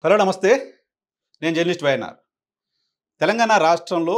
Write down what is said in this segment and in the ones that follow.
Hello నమస్తే. నేను journalist YNR. Telangana రాష్ట్రంలో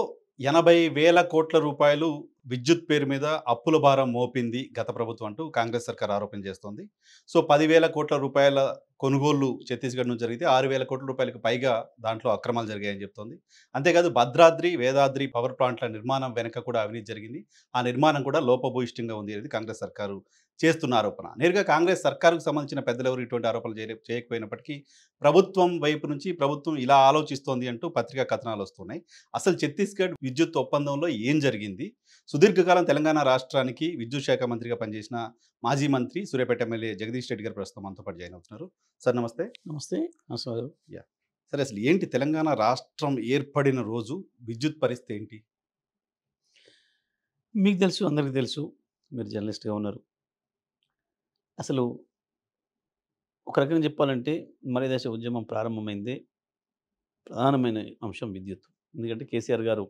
80,000 కోట్ల రూపాయలు విద్యుత్ పేరు మీద అప్పుల భారం మోపింది గత ప్రభుత్వం అంటూ కాంగ్రెస్ సర్కార్ ఆరోపణ చేస్తోంది. సో, 10,000 కోట్ల రూపాయల కొనుగోళ్లు ఛత్తీస్‌గఢ్ నుంచి జరిగితే 6,000 కోట్ల రూపాయలకు పైగా దాంట్లో అక్రమాలు జరిగాయని చెప్తోంది. అంతేకాదు భద్రాద్రి, వేదాద్రి పవర్ ప్లాంట్ల నిర్మాణం వెనక కూడా అవినీతి జరిగింది. ఆ నిర్మాణం కూడా లోపభూయిష్టంగా ఉంది అనేది కాంగ్రెస్ సర్కారు చేస్తున్న ఆరోపణ. నేరుగా కాంగ్రెస్ సర్కారుకు సంబంధించిన పెద్దలెవరు ఇటువంటి ఆరోపణలు చేయకపోయినప్పటికీ ప్రభుత్వం వైపు నుంచి ప్రభుత్వం ఇలా ఆలోచిస్తోంది అంటూ పత్రికా కథనాలు వస్తున్నాయి. అసలు ఛత్తీస్‌గఢ్ విద్యుత్ ఒప్పందంలో ఏం జరిగింది? సుదీర్ఘకాలం తెలంగాణ రాష్ట్రానికి విద్యుత్ శాఖ మంత్రిగా పనిచేసిన మాజీ మంత్రి, సూర్యాపేట ఎమ్మెల్యే జగదీష్ రెడ్డి గారు ప్రస్తుతం మనతో పాటు జాయిన్ అవుతున్నారు. సార్ నమస్తే. నమస్తే. నమస్కారం. సరే, అసలు ఏంటి తెలంగాణ రాష్ట్రం ఏర్పడిన రోజు విద్యుత్ పరిస్థితి ఏంటి? మీకు తెలుసు, అందరికీ తెలుసు. మీరు జర్నలిస్ట్‌గా ఉన్నారు. అసలు ఒక రకంగా చెప్పాలంటే మలిదశ ఉద్యమం ప్రారంభమైందే ప్రధానమైన అంశం విద్యుత్. ఎందుకంటే కేసీఆర్ గారు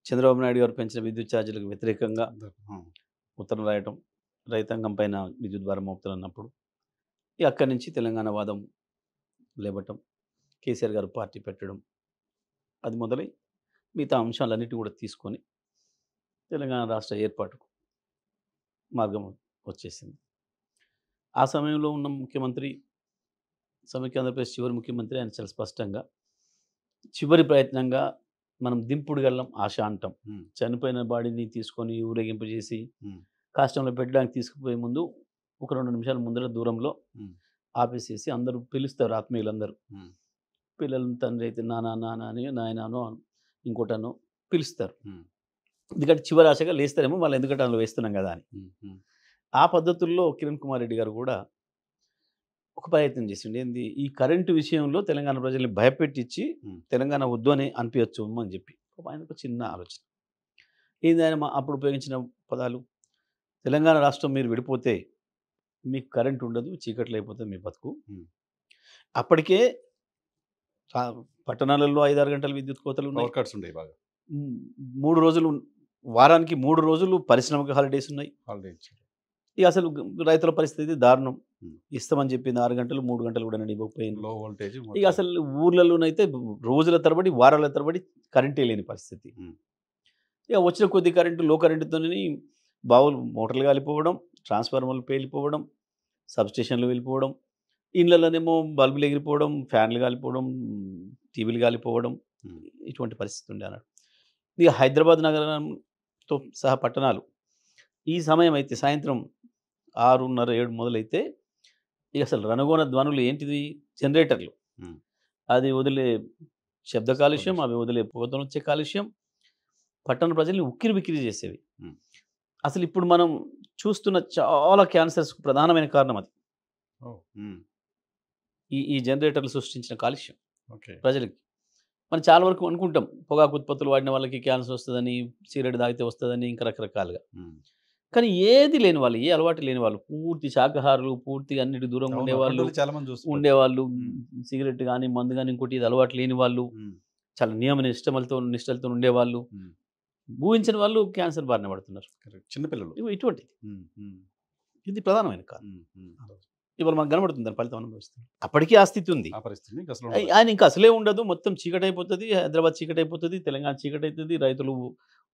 చంద్రబాబు నాయుడు గారు పెంచిన విద్యుత్ ఛార్జీలకు వ్యతిరేకంగా ఆ, ఉత్తరం రాయటం, రైతాంగం పైన విద్యుత్ భారం మోపుతున్నప్పుడు అక్కడి నుంచి తెలంగాణ వాదం లేవటం, కేసీఆర్ గారు పార్టీ పెట్టడం, అది మొదలై మిగతా అంశాలన్నిటి కూడా తీసుకొని తెలంగాణ రాష్ట్ర ఏర్పాటుకు మార్గం వచ్చేసింది. ఆ సమయంలో ఉన్న ముఖ్యమంత్రి, సమైక్య ఆంధ్రప్రదేశ్ చివరి ముఖ్యమంత్రి, ఆయన చాలా స్పష్టంగా చివరి ప్రయత్నంగా మనం దింపుడు గల్లం ఆశ అంటాం. ఉమ్, చనిపోయిన బాడీని తీసుకొని ఊరేగింపు చేసి ఉమ్, కాష్టంలో పెట్టడానికి తీసుకుపోయే ముందు ఒక 2 నిమిషాల ముందర దూరంలో ఉమ్, ఆపేసేసి అందరూ పిలుస్తారు, ఆత్మీయులందరూ. ఉమ్, పిల్లలు తండ్రి అయితే నానా నాన్న అని, నాయనానో ఇంకోటనో పిలుస్తారు. ఉమ్, ఎందుకంటే చివరి ఆశగా లేస్తారేమో, వాళ్ళు ఎందుకంటే అందులో వేస్తున్నాం కదా అని. ఉమ్, ఉమ్, ఆ పద్ధతుల్లో కిరణ్ కుమార్ రెడ్డి గారు కూడా ఒక ప్రయత్నం చేసిండు. ఏంది, ఈ కరెంటు విషయంలో తెలంగాణ ప్రజల్ని భయపెట్టించి ఉమ్, తెలంగాణ వద్దు అని అనిపించచ్చు అని చెప్పి ఆయన ఒక చిన్న ఆలోచన. ఏంది, ఆయన అప్పుడు ఉపయోగించిన పదాలు, తెలంగాణ రాష్ట్రం మీరు విడిపోతే మీకు కరెంట్ ఉండదు, చీకట్లో అయిపోతుంది మీ బతుకు. ఉమ్. అప్పటికే ఆ పట్టణాలలో 5-6 గంటల విద్యుత్ కోతలు ఉన్నాయి. పవర్ కట్స్ ఉండేవి బాగా. 3 రోజులు, వారానికి 3 రోజులు పరిశ్రమకు హాలిడేస్ ఉన్నాయి. హాలిడే ఇచ్చారు. ఇక అసలు రైతుల పరిస్థితి దారుణం. ఉమ్. ఇస్తామని చెప్పింది 6 గంటలు, 3 గంటలు కూడా ఇవ్వకపోయింది. లో వోల్టేజ్ ఇక అసలు ఊర్లలోనైతే రోజుల తరబడి, వారాల తరబడి కరెంటే లేని పరిస్థితి. ఉమ్. ఇక వచ్చిన కొద్ది కరెంటు, లో కరెంటుతోని బావులు మోటార్లు కాలిపోవడం, ట్రాన్స్ఫార్మర్లు పేలిపోవడం, సబ్స్టేషన్లు వెళ్ళిపోవడం, ఇళ్ళలోనేమో బల్బులు ఎగిరిపోవడం, ఫ్యాన్లు కాలిపోవడం, టీవీలు కాలిపోవడం, ఉమ్. ఇటువంటి పరిస్థితి ఉండే అన్నాడు. ఇక హైదరాబాద్ నగరంతో సహా పట్టణాలు ఈ సమయం అయితే సాయంత్రం 6:30, 7 మొదలైతే ఇక అసలు రణగోణ ధ్వనులు ఏంటిది, జనరేటర్లు, ఉమ్. అది వదిలే శబ్ద కాలుష్యం, అవి వదిలే పొగతో వచ్చే కాలుష్యం పట్టణ ప్రజల్ని ఉక్కిరి బిక్కిరి చేసేవి. ఉమ్. అసలు ఇప్పుడు మనం చూస్తున్న చాలా క్యాన్సర్స్ ప్రధానమైన కారణం అది. ఓ, ఉమ్, ఈ జనరేటర్లు సృష్టించిన కాలుష్యం ఓకే. ప్రజలకి. మనం చాలా వరకు అనుకుంటాం పొగాకు ఉత్పత్తులు వాడిన వాళ్ళకి క్యాన్సర్ వస్తుందని, సిగరెట్ తాగితే వస్తుందని, ఇంకా రకరకాలుగా. ఉమ్. కానీ ఏది లేని వాళ్ళు, ఏ అలవాటు లేని వాళ్ళు, పూర్తి శాకాహారులు, పూర్తిగా అన్నిటి దూరంగా అవును, ఉండేవాళ్ళు, అప్పట్లో చాలా మంది చూస్తున్నారు. ఉండేవాళ్ళు సిగరెట్ కానీ, మందు కానీ, ఇంకోటి ఇది అలవాటు లేని వాళ్ళు, ఉమ్, చాలా నియమ నిష్టలతో ఉండేవాళ్ళు, ఉమ్, ఊహించిన వాళ్ళు క్యాన్సర్ బారిన పడుతున్నారు. కరెక్ట్. చిన్నపిల్లలు. ఇటువంటిది, ఉమ్, ఉమ్, ఇది ప్రధానమైన కారణం. ఉమ్, ఉమ్. ఇవాళ మనకు కనబడుతుంది, దాని ఫలితం అనుభవిస్తుంది. అప్పటికీ ఆ స్థితి ఉంది. ఆ పరిస్థితి ఇంకా అసలు ఆయన ఇంకా అసలే ఉండదు, మొత్తం చీకటి అయిపోతుంది, హైదరాబాద్ చీకటి అయిపోతుంది, తెలంగాణ చీకటి అవుతుంది, రైతులు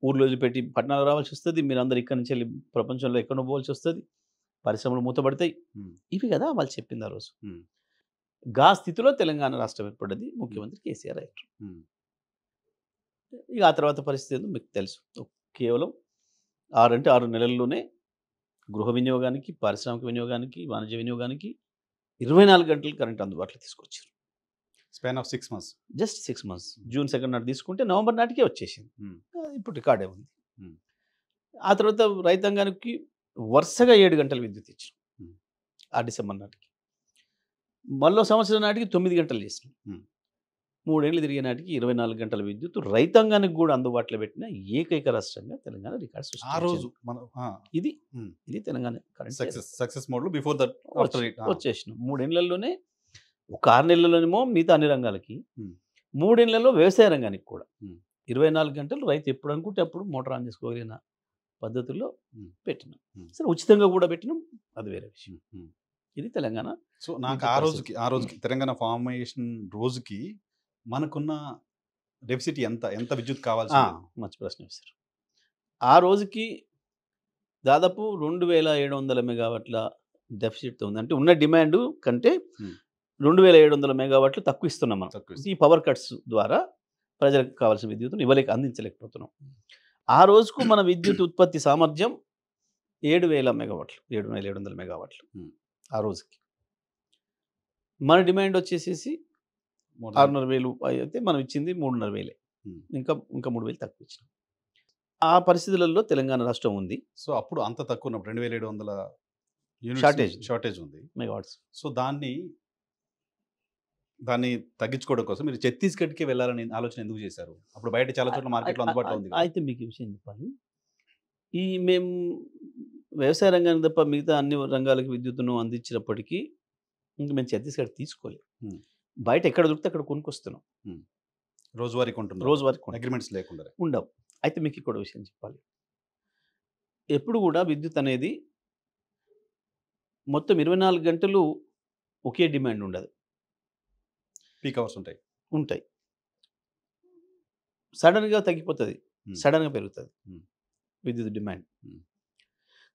ఊర్లో వదిలిపెట్టి పట్టణాలు రావాల్సి వస్తుంది, మీరందరూ ఇక్కడి నుంచి వెళ్ళి ప్రపంచంలో ఎక్కడో పోవాల్సి వస్తుంది, పరిశ్రమలు మూతపడతాయి. ఉమ్, ఇవి కదా వాళ్ళు చెప్పింది ఆ రోజు. ఉమ్, గా స్థితిలో తెలంగాణ రాష్ట్రం ఏర్పడ్డది, ముఖ్యమంత్రి కేసీఆర్ అయ్యారు. ఉమ్, ఇక ఆ తర్వాత పరిస్థితి ఏందో మీకు తెలుసు. కేవలం 6 నెలల్లోనే గృహ వినియోగానికి, పారిశ్రామిక వినియోగానికి, వాణిజ్య వినియోగానికి 24 గంటలు కరెంట్ అందుబాటులో తీసుకొచ్చారు. Span of 6 months. Just 6 months. June 2 నాటి తీసుకుంటే నవంబర్ నాటికే వచ్చేసింది. ఉమ్, ఇప్పుడు రికార్డే ఉంది. ఉమ్. ఆ తర్వాత రైతాంగానికి వరుసగా 7 గంటల విద్యుత్ ఇచ్చారు ఉమ్. ఆ డిసెంబర్ నాటికి. మళ్ళీ సంవత్సరం నాటికి 9 గంటలు చేసినాం. ఉమ్. 3 ఏళ్ళు తిరిగే నాటికి 24 గంటల విద్యుత్ రైతాంగానికి కూడా అందుబాటులో పెట్టిన ఏకైక రాష్ట్రంగా తెలంగాణ రికార్డు ఆ రోజు సృష్టించింది. మన ఇది ఉమ్. ఇది తెలంగాణ కరెంట్ సక్సెస్ మోడ్ లో బిఫోర్ దట్ ఆఫ్టర్ ఇట్. వచ్చేసినాం. 3 ఏళ్లలోనే, ఒక 6 నెలల్లోనేమో మిగతా అన్ని రంగాలకి, ఉమ్. 3 ఏళ్లలో వ్యవసాయ రంగానికి కూడా ఉమ్. 24 గంటలు రైతు ఎప్పుడు అనుకుంటే అప్పుడు మోటార్ ఆన్ చేసుకోగలిగిన పద్ధతుల్లో ఉమ్. పెట్టినాం. ఉమ్. సరే, ఉచితంగా కూడా పెట్టినాం, అది వేరే విషయం. ఉమ్, ఇది తెలంగాణ సో నాకు విద్యుత్ పరిస్థితి. ఆ రోజుకి తెలంగాణ ఫార్మేషన్ రోజుకి మనకున్న డెఫిసిట్ ఎంత విద్యుత్ కావాల్సి ఉండేది? మంచి ప్రశ్న వేశారు. ఆ రోజుకి దాదాపు 2700 మెగావాట్ల డెఫిసిట్‌తో ఉంది. అంటే ఉన్న డిమాండ్ కంటే హ్మ్. 2700 మెగావాట్లు తక్కువ ఇస్తున్నాం మనం. తక్కువ ఈ పవర్ కట్స్ ద్వారా ప్రజలకు కావాల్సిన విద్యుత్తును అందించలేకపోతున్నాం. ఆ రోజుకు మన విద్యుత్ ఉత్పత్తి సామర్థ్యం 7000 మెగావాట్లు. 7700 మెగావాట్లు. హ్మ్. ఆ రోజుకి. మన డిమాండ్ వచ్చేసేసి More than 6,500 అయితే మనం ఇచ్చింది 3,500. హ్మ్. ఇంకా 3,000 తక్కువ ఇచ్చినాం. ఆ పరిస్థితులలో తెలంగాణ రాష్ట్రం ఉంది. సో అప్పుడు అంత తక్కువ ఉన్నప్పుడు 2700 షార్టేజ్. షార్టేజ్ ఉంది. మెగావాట్స్. సో దాన్ని తగ్గించుకోవడం కోసం మీరు ఛత్తీస్‌గఢ్‌కి వెళ్ళాలని ఆలోచన ఎందుకు చేశారు? అప్పుడు బయట చాలా చోట్ల మార్కెట్‌లో అందుబాటులో ఉంది కదా! అయితే మీకు ఈ విషయం చెప్పాలి. మేము వ్యవసాయ రంగానికి తప్ప మిగతా అన్ని రంగాలకు విద్యుత్తును అందించినప్పటికీ ఇంక మేము ఛత్తీస్‌గఢ్ తీసుకోలేదు. హ్మ్. బయట ఎక్కడ దొరికితే అక్కడ కొనుక్కొస్తున్నాం. రోజువారీ కొంటున్నారు. రోజువారీ అగ్రిమెంట్స్ లేకుండా. ఉండవు. అయితే మీకు ఇక్కడ విషయం చెప్పాలి. ఎప్పుడు కూడా విద్యుత్ అనేది మొత్తం 24 గంటలు ఒకే డిమాండ్ ఉండదు. పీక్ అవర్స్ ఉంటాయి. ఉంటాయి. సడన్‌గా తగ్గిపోతది. హ్మ్. సడన్‌గా పెరుగుతది. హ్మ్. విద్యుత్ డిమాండ్. హ్మ్.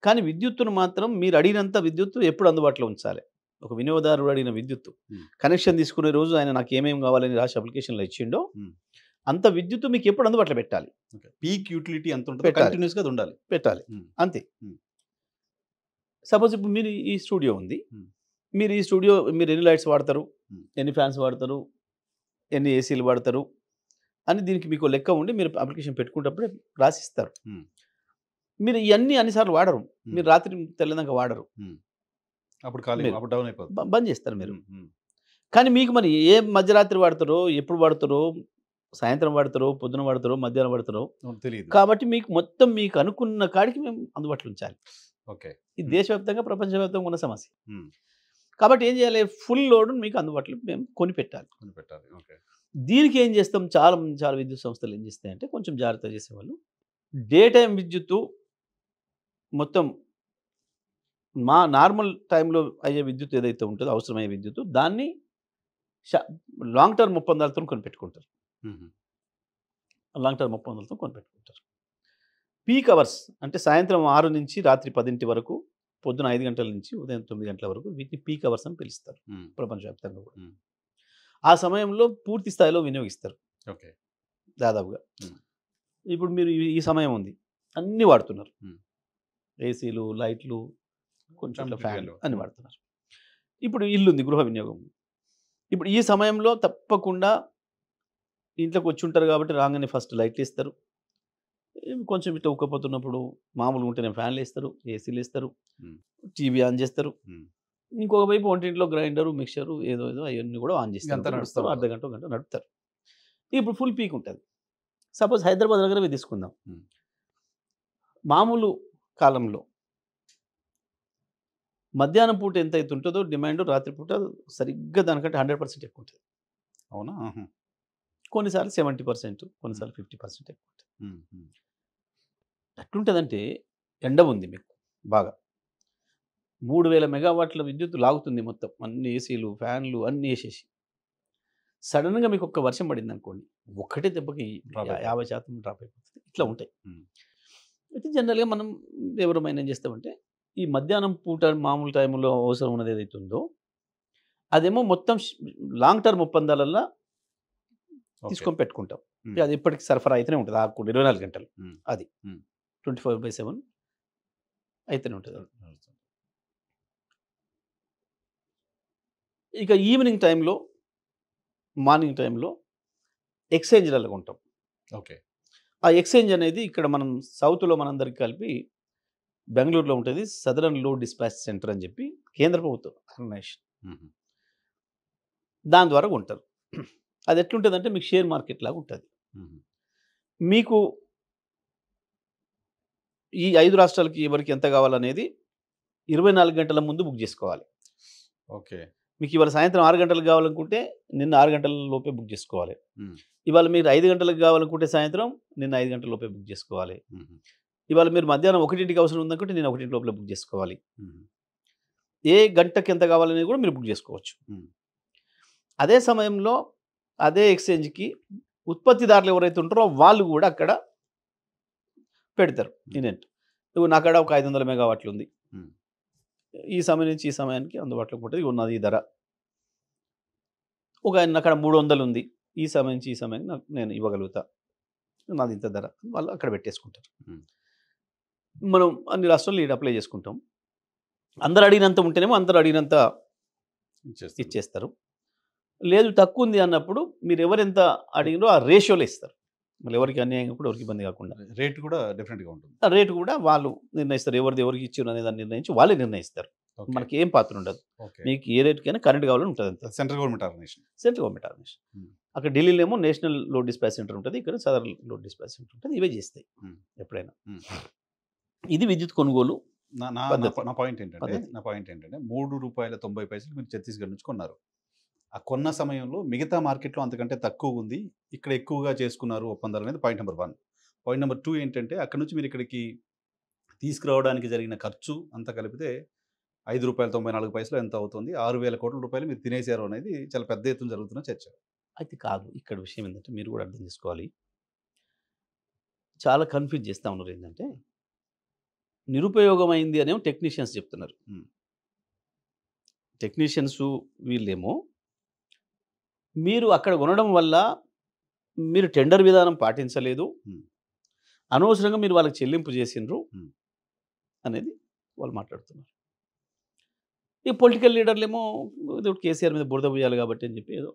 కానీ విద్యుత్తును మాత్రం మీరు అడిగినంత విద్యుత్తు ఎప్పుడు అందుబాటులో ఉంచాలి. ఒక వినియోగదారుడు అడిగిన విద్యుత్తు హ్మ్. కనెక్షన్ తీసుకునే రోజు ఆయన నాకు ఏమేమి కావాలని రాసి అప్లికేషన్‌లో ఇచ్చిండో హ్మ్. అంత విద్యుత్తు మీకు ఎప్పుడు అందుబాటులో పెట్టాలి. ఓకే. పీక్ యూటిలిటీ ఎంత ఉంటుందో పెట్టాలి. కంటిన్యూస్‌గా అది ఉండాలి. పెట్టాలి. హ్మ్. అంతే. హ్మ్. సపోజ్ ఇప్పుడు మీరు ఈ స్టూడియో ఉంది. హ్మ్. మీరు ఈ స్టూడియో మీరు ఎన్ని లైట్స్ వాడతారు? హ్మ్. ఎన్ని ఫ్యాన్స్ వాడతారు? ఎన్ని ఏసీలు వాడతారు? అని దీనికి మీకు లెక్క ఉండి మీరు అప్లికేషన్ పెట్టుకునేటప్పుడే రాసిస్తారు. హ్మ్. మీరు ఇయన్నీ అన్ని సార్లు వాడరు. హ్మ్. మీరు రాత్రి తెల్లదాకా వాడరు. అప్పుడు ఖాళీ మీరు అప్పుడు డౌన్ అయిపోతుంది. బంద్ చేస్తారు మీరు. హ్మ్. హ్మ్. కానీ మీకు మరి ఏ మధ్యరాత్రి వాడతారో, ఎప్పుడు వాడతారో, సాయంత్రం వాడతారో, పొద్దున వాడతారో, మధ్యాహ్నం వాడతారో తెలీదు. కాబట్టి మొత్తం మీకు అనుకున్న కాడికి మేము అందుబాటులో ఉంచాలి. ఓకే. ఇది హ్మ్. దేశవ్యాప్తంగా, ప్రపంచవ్యాప్తంగా ఉన్న సమస్య. హ్మ్. కాబట్టి ఏం చేయాలి? ఫుల్ లోడ్‌ని మీకు అందుబాటులో మేము కొనిపెట్టాలి. కొనిపెట్టాలి. ఓకే. దీనికి ఏం చేస్తాం? చాలా విద్యుత్ సంస్థలు ఏం చేస్తాయంటే కొంచెం జాగ్రత్త చేసేవాళ్ళు. డే టైమ్ విద్యుత్తు మొత్తం నార్మల్ టైమ్‌లో అయ్యే విద్యుత్ ఏదైతే ఉంటుందో అవసరమయ్యే విద్యుత్తు దాన్ని ష లాంగ్ టర్మ్ ఒప్పందాలతోని కొనిపెట్టుకుంటారు. హుహు. లాంగ్ టర్మ్ ఒప్పందాలతో కొనిపెట్టుకుంటారు. పీక్ అవర్స్ అంటే సాయంత్రం 6 నుంచి రాత్రి 10 వరకు, పొద్దున 5 గంటల నుంచి ఉదయం 9 గంటల వరకు వీటిని పీక్ అవర్స్ అని పిలుస్తారు హ్మ్. ప్రపంచవ్యాప్తంగా కూడా. హ్మ్. ఆ సమయంలో పూర్తి స్థాయిలో వినియోగిస్తారు ఓకే. దాదాపుగా. హ్మ్. ఇప్పుడు మీరు ఈ సమయం ఉంది. అన్నీ వాడుతున్నారు. హ్మ్. ఏసీలు, లైట్లు, కొంచెం కంప్లీట్ ఫ్యాన్లు వ్యాల్యూ. అన్నీ వాడుతున్నారు. ఇప్పుడు ఇల్లుంది గృహ వినియోగం. ఇప్పుడు ఈ సమయంలో తప్పకుండా ఇంట్లోకి వచ్చి ఉంటారు కాబట్టి రాగానే ఫస్ట్ లైట్లేస్తారు. కొంచెం ఇట్లా ఉక్కపోతున్నప్పుడు మామూలుగా ఉంటేనే ఫ్యాన్‌లేస్తారు, ఏసీలేస్తారు, హ్మ్. టీవీ ఆన్ చేస్తారు. హ్మ్. ఇంకొక వైపు వంటింట్లో గ్రైండరు, మిక్సరు ఏదో అయన్నీ కూడా ఆన్ చేస్తారు. ఇదంతా నడుస్తా నడుస్తూ ఉంటది. అర్ధగంట, గంట నడుపుతారు. ఇప్పుడు ఫుల్ పీక్ ఉంటది. సపోజ్ హైదరాబాద్ నగరమే తీసుకుందాం. హ్మ్. మామూలు కాలంలో మధ్యాహ్నం పూట ఎంతైతే ఉంటుందో డిమాండ్ రాత్రి పూట సరిగ్గా దానికంటే 100% ఎక్కువ ఉంటుంది. అవునా? ఆహా! కొన్నిసార్లు 70%, కొన్నిసార్లు 50% ఎక్కువ ఉంటుంది. హ్మ్. హ్మ్. ఎట్లుంటదంటే ఎండ ఉంది మీకు బాగా. 3000 మెగావాట్ల విద్యుత్ లాగుతుంది మొత్తం. అన్ని ఏసీలు, ఫ్యాన్లు అన్నీ ఏసేసి. సడెన్‌గా మీకు ఒక్క వర్షం పడిందనుకోండి. ఒక్కటే దెబ్బకి డ్రాప్ అయిపోతుంది. 50% డ్రాప్ అయిపోతుంది. ఇట్లా ఉంటాయి. హ్మ్. అయితే జనరల్‌గా మనం ఎవరమైనా ఏం చేస్తామంటే, ఈ మధ్యాహ్నం పూట మామూలు టైంలో అవసరం ఉన్నది ఏదైతే ఉందో, అదేమో మొత్తం లాంగ్ టర్మ్ ఒప్పందాలల్ల ఓకే. తీసుకొని పెట్టుకుంటాం. హ్మ్. అది ఎప్పటికి సరఫరా అయితేనే ఉంటది. ఆగకుండా 24 గంటలు. హ్మ్. అది. హ్మ్. 24/7 అయితేనే ఉంటది. నడుస్తుంది. ఇక ఈవినింగ్ టైంలో, మార్నింగ్ టైంలో ఎక్స్‌చేంజ్‌లలో కొంటాం. ఓకే. ఆ ఎక్స్‌చేంజ్ అనేది ఇక్కడ మనం సౌత్‌లో మనందరికి కలిపి బెంగుళూరులో ఉంటది. సదరన్ లోడ్ డిస్పాచ్ సెంటర్ అని చెప్పి కేంద్ర ప్రభుత్వం ఆర్గనైజేషన్. హుహు. దాని ద్వారా కొంటారు. అది ఎట్లుంటదంటే మీకు షేర్ మార్కెట్ లాగా ఉంటది. హుహు. మీకు ఈ 5 రాష్ట్రాలకి ఎవరికి ఎంత కావాలనేది 24 గంటల ముందు బుక్ చేసుకోవాలి. ఓకే. మీకు ఇవాళ సాయంత్రం 6 గంటలకు కావాలనుకుంటే నిన్న 6 గంటల లోపే బుక్ చేసుకోవాలి. హ్మ్. ఇవాళ మీరు 5 గంటలకు కావాలనుకుంటే సాయంత్రం నిన్న 5 గంటల లోపే బుక్ చేసుకోవాలి. హుహు. ఇవాళ మీరు మధ్యాహ్నం 1కి అవసరం ఉందనుకుంటే నిన్న 1 లోపలే బుక్ చేసుకోవాలి. హుహు. ఏ గంటకి ఎంత కావాలనేది కూడా మీరు బుక్ చేసుకోవచ్చు. అదే సమయంలో అదే ఎక్స్చేంజ్కి ఉత్పత్తిదారులు ఎవరైతే ఉంటారో వాళ్ళు కూడా అక్కడ పెడతారు ఈ నెట్. నువ్వు నాకాడ ఒక 500 మెగావాట్లు ఉంది, ఈ సమయం నుంచి ఈ సమయానికి అందుబాటులోకి ఉంటుంది, ఉన్నది ఈ ధర. ఒక అక్కడ 300 ఉంది, ఈ సమయం నుంచి ఈ సమయానికి నేను ఇవ్వగలుగుతా, నాది ఇంత ధర, వాళ్ళు అక్కడ పెట్టేసుకుంటారు. మనం అన్ని రాష్ట్రాల్లో ఇది అప్లై చేసుకుంటాం. అందరు అడిగినంత ఉంటేనేమో అందరు అడిగినంత ఇచ్చేస్తారు. లేదు తక్కువ ఉంది అన్నప్పుడు మీరు ఎవరెంత అడిగినో ఆ రేషియోలో ఇస్తారు. మళ్ళీ ఎవరికి అన్యాయంగా కూడా ఎవరికి ఇబ్బంది కాకుండా రేట్ కూడా డిఫరెంట్గా ఉంటుంది. ఆ రేటు కూడా వాళ్ళు నిర్ణయిస్తారు. ఎవరికి ఇచ్చారు అనే దాన్ని నిర్ణయించి వాళ్ళే నిర్ణయిస్తారు. మనకి ఏం పాత్ర ఉండదు. మీకు ఏ రేటుకైనా కరెంట్ కావాలని ఉంటుంది అంత. Central government organization. Central government organization. అక్కడ ఢిల్లీలో ఏమో నేషనల్ లోడ్ డిస్పాచ్ సెంటర్ ఉంటుంది, ఇక్కడ సదరన్ లోడ్ డిస్పాచ్ సెంటర్ ఉంటుంది. ఇవే చేస్తాయి ఎప్పుడైనా. ఇది విద్యుత్ కొనుగోలు. నా పాయింట్ ఏంటంటే 3 రూపాయల 90 పైసలు మీరు ఛత్తీస్గఢ్ నుంచి కొన్నారు. ఆ కొన్న సమయంలో మిగతా మార్కెట్లో అంతకంటే తక్కువ ఉంది, ఇక్కడ ఎక్కువగా చేసుకున్నారు ఒప్పందాలు అనేది పాయింట్ నెంబర్ 1. పాయింట్ నెంబర్ 2 ఏంటంటే అక్కడ నుంచి మీరు ఇక్కడికి తీసుకురావడానికి జరిగిన ఖర్చు అంతా కలిపితే 5 రూపాయల 94 పైసలు ఎంత అవుతుంది, 6,000 కోట్ల రూపాయలు మీరు తినేశారు అనేది చాలా పెద్ద ఎత్తున జరుగుతున్న చర్చ. అయితే కాదు, ఇక్కడ విషయం ఏంటంటే మీరు కూడా అర్థం చేసుకోవాలి. చాలా కన్ఫ్యూజ్ చేస్తూ ఉన్నారు. ఏంటంటే నిరుపయోగమైంది అనేమో టెక్నీషియన్స్ చెప్తున్నారు. టెక్నీషియన్స్ వీళ్ళేమో మీరు అక్కడ కొనడం వల్ల మీరు టెండర్ విధానం పాటించలేదు, అనవసరంగా మీరు వాళ్ళకి చెల్లింపు చేసిండ్రు అనేది వాళ్ళు మాట్లాడుతున్నారు. ఈ పొలిటికల్ లీడర్లు ఏమో కేసీఆర్ మీద బురద పోయాలి కాబట్టి అని చెప్పి ఏదో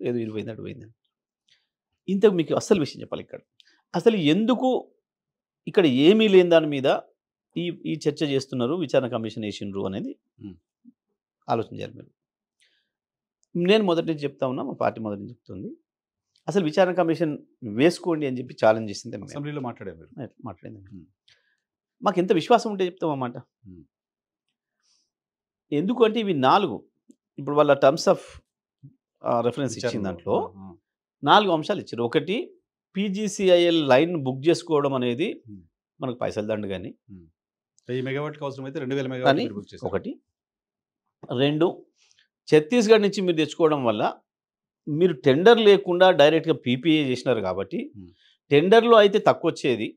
ఇది పోయింది అటు పోయిందని. ఇంతకు మీకు అసలు విషయం చెప్పాలి. ఇక్కడ అసలు ఎందుకు ఇక్కడ ఏమీ లేని దాని మీద ఈ చర్చ చేస్తున్నారు, విచారణ కమిషన్ వేసిండ్రు అనేది ఆలోచన చేయాలి మీరు. నేను మొదటి నుంచి చెప్తా ఉన్నా, మా పార్టీ మొదటి నుంచి చెప్తుంది, అసలు విచారణ కమిషన్ వేసుకోండి అని చెప్పి ఛాలెంజ్ చేసింది. అసెంబ్లీలో మాట్లాడింది. మాకు ఎంత విశ్వాసం ఉంటే చెప్తాం అన్నమాట. ఎందుకంటే ఇవి 4 ఇప్పుడు వాళ్ళ టర్మ్స్ ఆఫ్ రెఫరెన్స్ ఇచ్చిన దాంట్లో 4 అంశాలు ఇచ్చారు. ఒకటి, PGCIL లైన్ బుక్ చేసుకోవడం అనేది మనకు పైసలు దండు కానీ 1000 మెగావాట్కి అవసరమైతే 2000 మెగావాట్ బుక్ చేశారు. ఒకటి. 2, ఛత్తీస్గఢ్ నుంచి మీరు తెచ్చుకోవడం వల్ల మీరు టెండర్ లేకుండా డైరెక్ట్గా PPA చేసినారు కాబట్టి టెండర్లో అయితే తక్కువ వచ్చేది,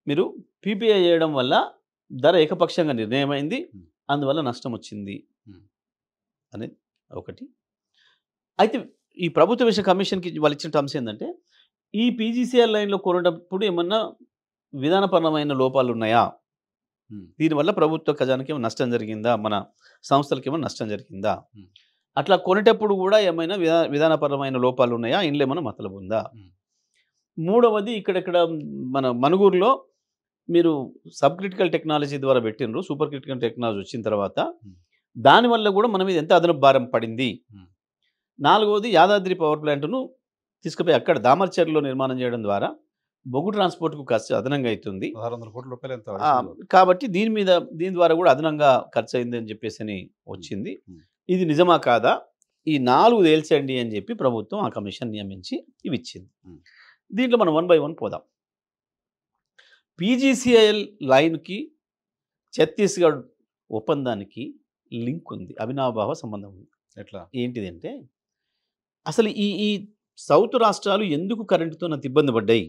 మీరు PPA చేయడం వల్ల ధర ఏకపక్షంగా నిర్ణయమైంది, అందువల్ల నష్టం వచ్చింది అనేది ఒకటి. అయితే ఈ ప్రభుత్వ విషయ కమిషన్కి వాళ్ళు ఇచ్చిన టర్మ్స్ ఏంటంటే ఈ PGCIL లైన్లో కొనేటప్పుడు ఏమన్నా విధానపరమైన లోపాలు ఉన్నాయా, దీనివల్ల ప్రభుత్వ ఖజానాకి ఏమైనా నష్టం జరిగిందా, మన సంస్థలకి ఏమైనా నష్టం జరిగిందా, అట్లా కొనేటప్పుడు కూడా ఏమైనా విధానపరమైన లోపాలు ఉన్నాయా, ఇంట్లో ఏమైనా మతలబు ఉందా. 3వది, ఇక్కడెక్కడ మన మనుగూరులో మీరు సబ్ క్రిటికల్ టెక్నాలజీ ద్వారా పెట్టినరు, సూపర్ క్రిటికల్ టెక్నాలజీ వచ్చిన తర్వాత దానివల్ల కూడా మన మీద ఎంత అదనపు భారం పడింది. 4వది, యాదాద్రి పవర్ ప్లాంట్ను తీసుకుపోయి అక్కడ దామర్చర్లో నిర్మాణం చేయడం ద్వారా బొగ్గు ట్రాన్స్పోర్ట్కు ఖర్చు అదనంగా అవుతుంది, 600 కోట్ల రూపాయలు ఎంత, కాబట్టి దీని ద్వారా కూడా అదనంగా ఖర్చు అయింది అని చెప్పేసి వచ్చింది. ఇది నిజమా కాదా, ఈ 4 తేల్చండి అని చెప్పి ప్రభుత్వం ఆ కమిషన్ నియమించి ఇవి ఇచ్చింది. దీంట్లో మనం 1 by 1 పోదాం. PGCIL లైన్కి ఛత్తీస్గఢ్ ఒప్పందానికి లింక్ ఉంది, అవినాభావ సంబంధం ఉంది. ఎట్లా, ఏంటిది అంటే అసలు ఈ సౌత్ రాష్ట్రాలు ఎందుకు కరెంటుతో అంత ఇబ్బంది పడ్డాయి,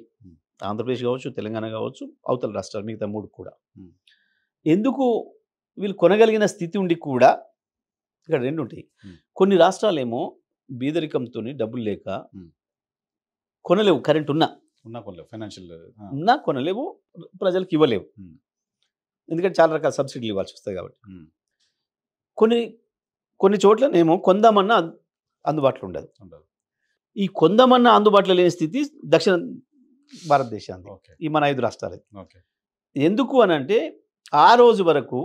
ఆంధ్రప్రదేశ్ కావచ్చు, తెలంగాణ కావచ్చు, అవతల రాష్ట్రాలు మిగతా 3 కూడా ఎందుకు వీళ్ళు కొనగలిగిన స్థితి ఉండి కూడా ఇక్కడ 2 ఉంటాయి. కొన్ని రాష్ట్రాలేమో బీదరికంతో డబ్బులు లేక కొనలేవు, కరెంట్ ఉన్నా కొనలేవు, ప్రజలకు ఇవ్వలేవు, ఎందుకంటే చాలా రకాల సబ్సిడీలు ఇవ్వాల్సి వస్తాయి కాబట్టి. కొన్ని చోట్లనేమో కొందామన్నా అందుబాటులో ఉండదు. ఈ కొందామన్నా అందుబాటులో లేని స్థితి దక్షిణ భారతదేశానికి, ఈ మన 5 రాష్ట్రాలు. ఎందుకు అని అంటే ఆ రోజు వరకు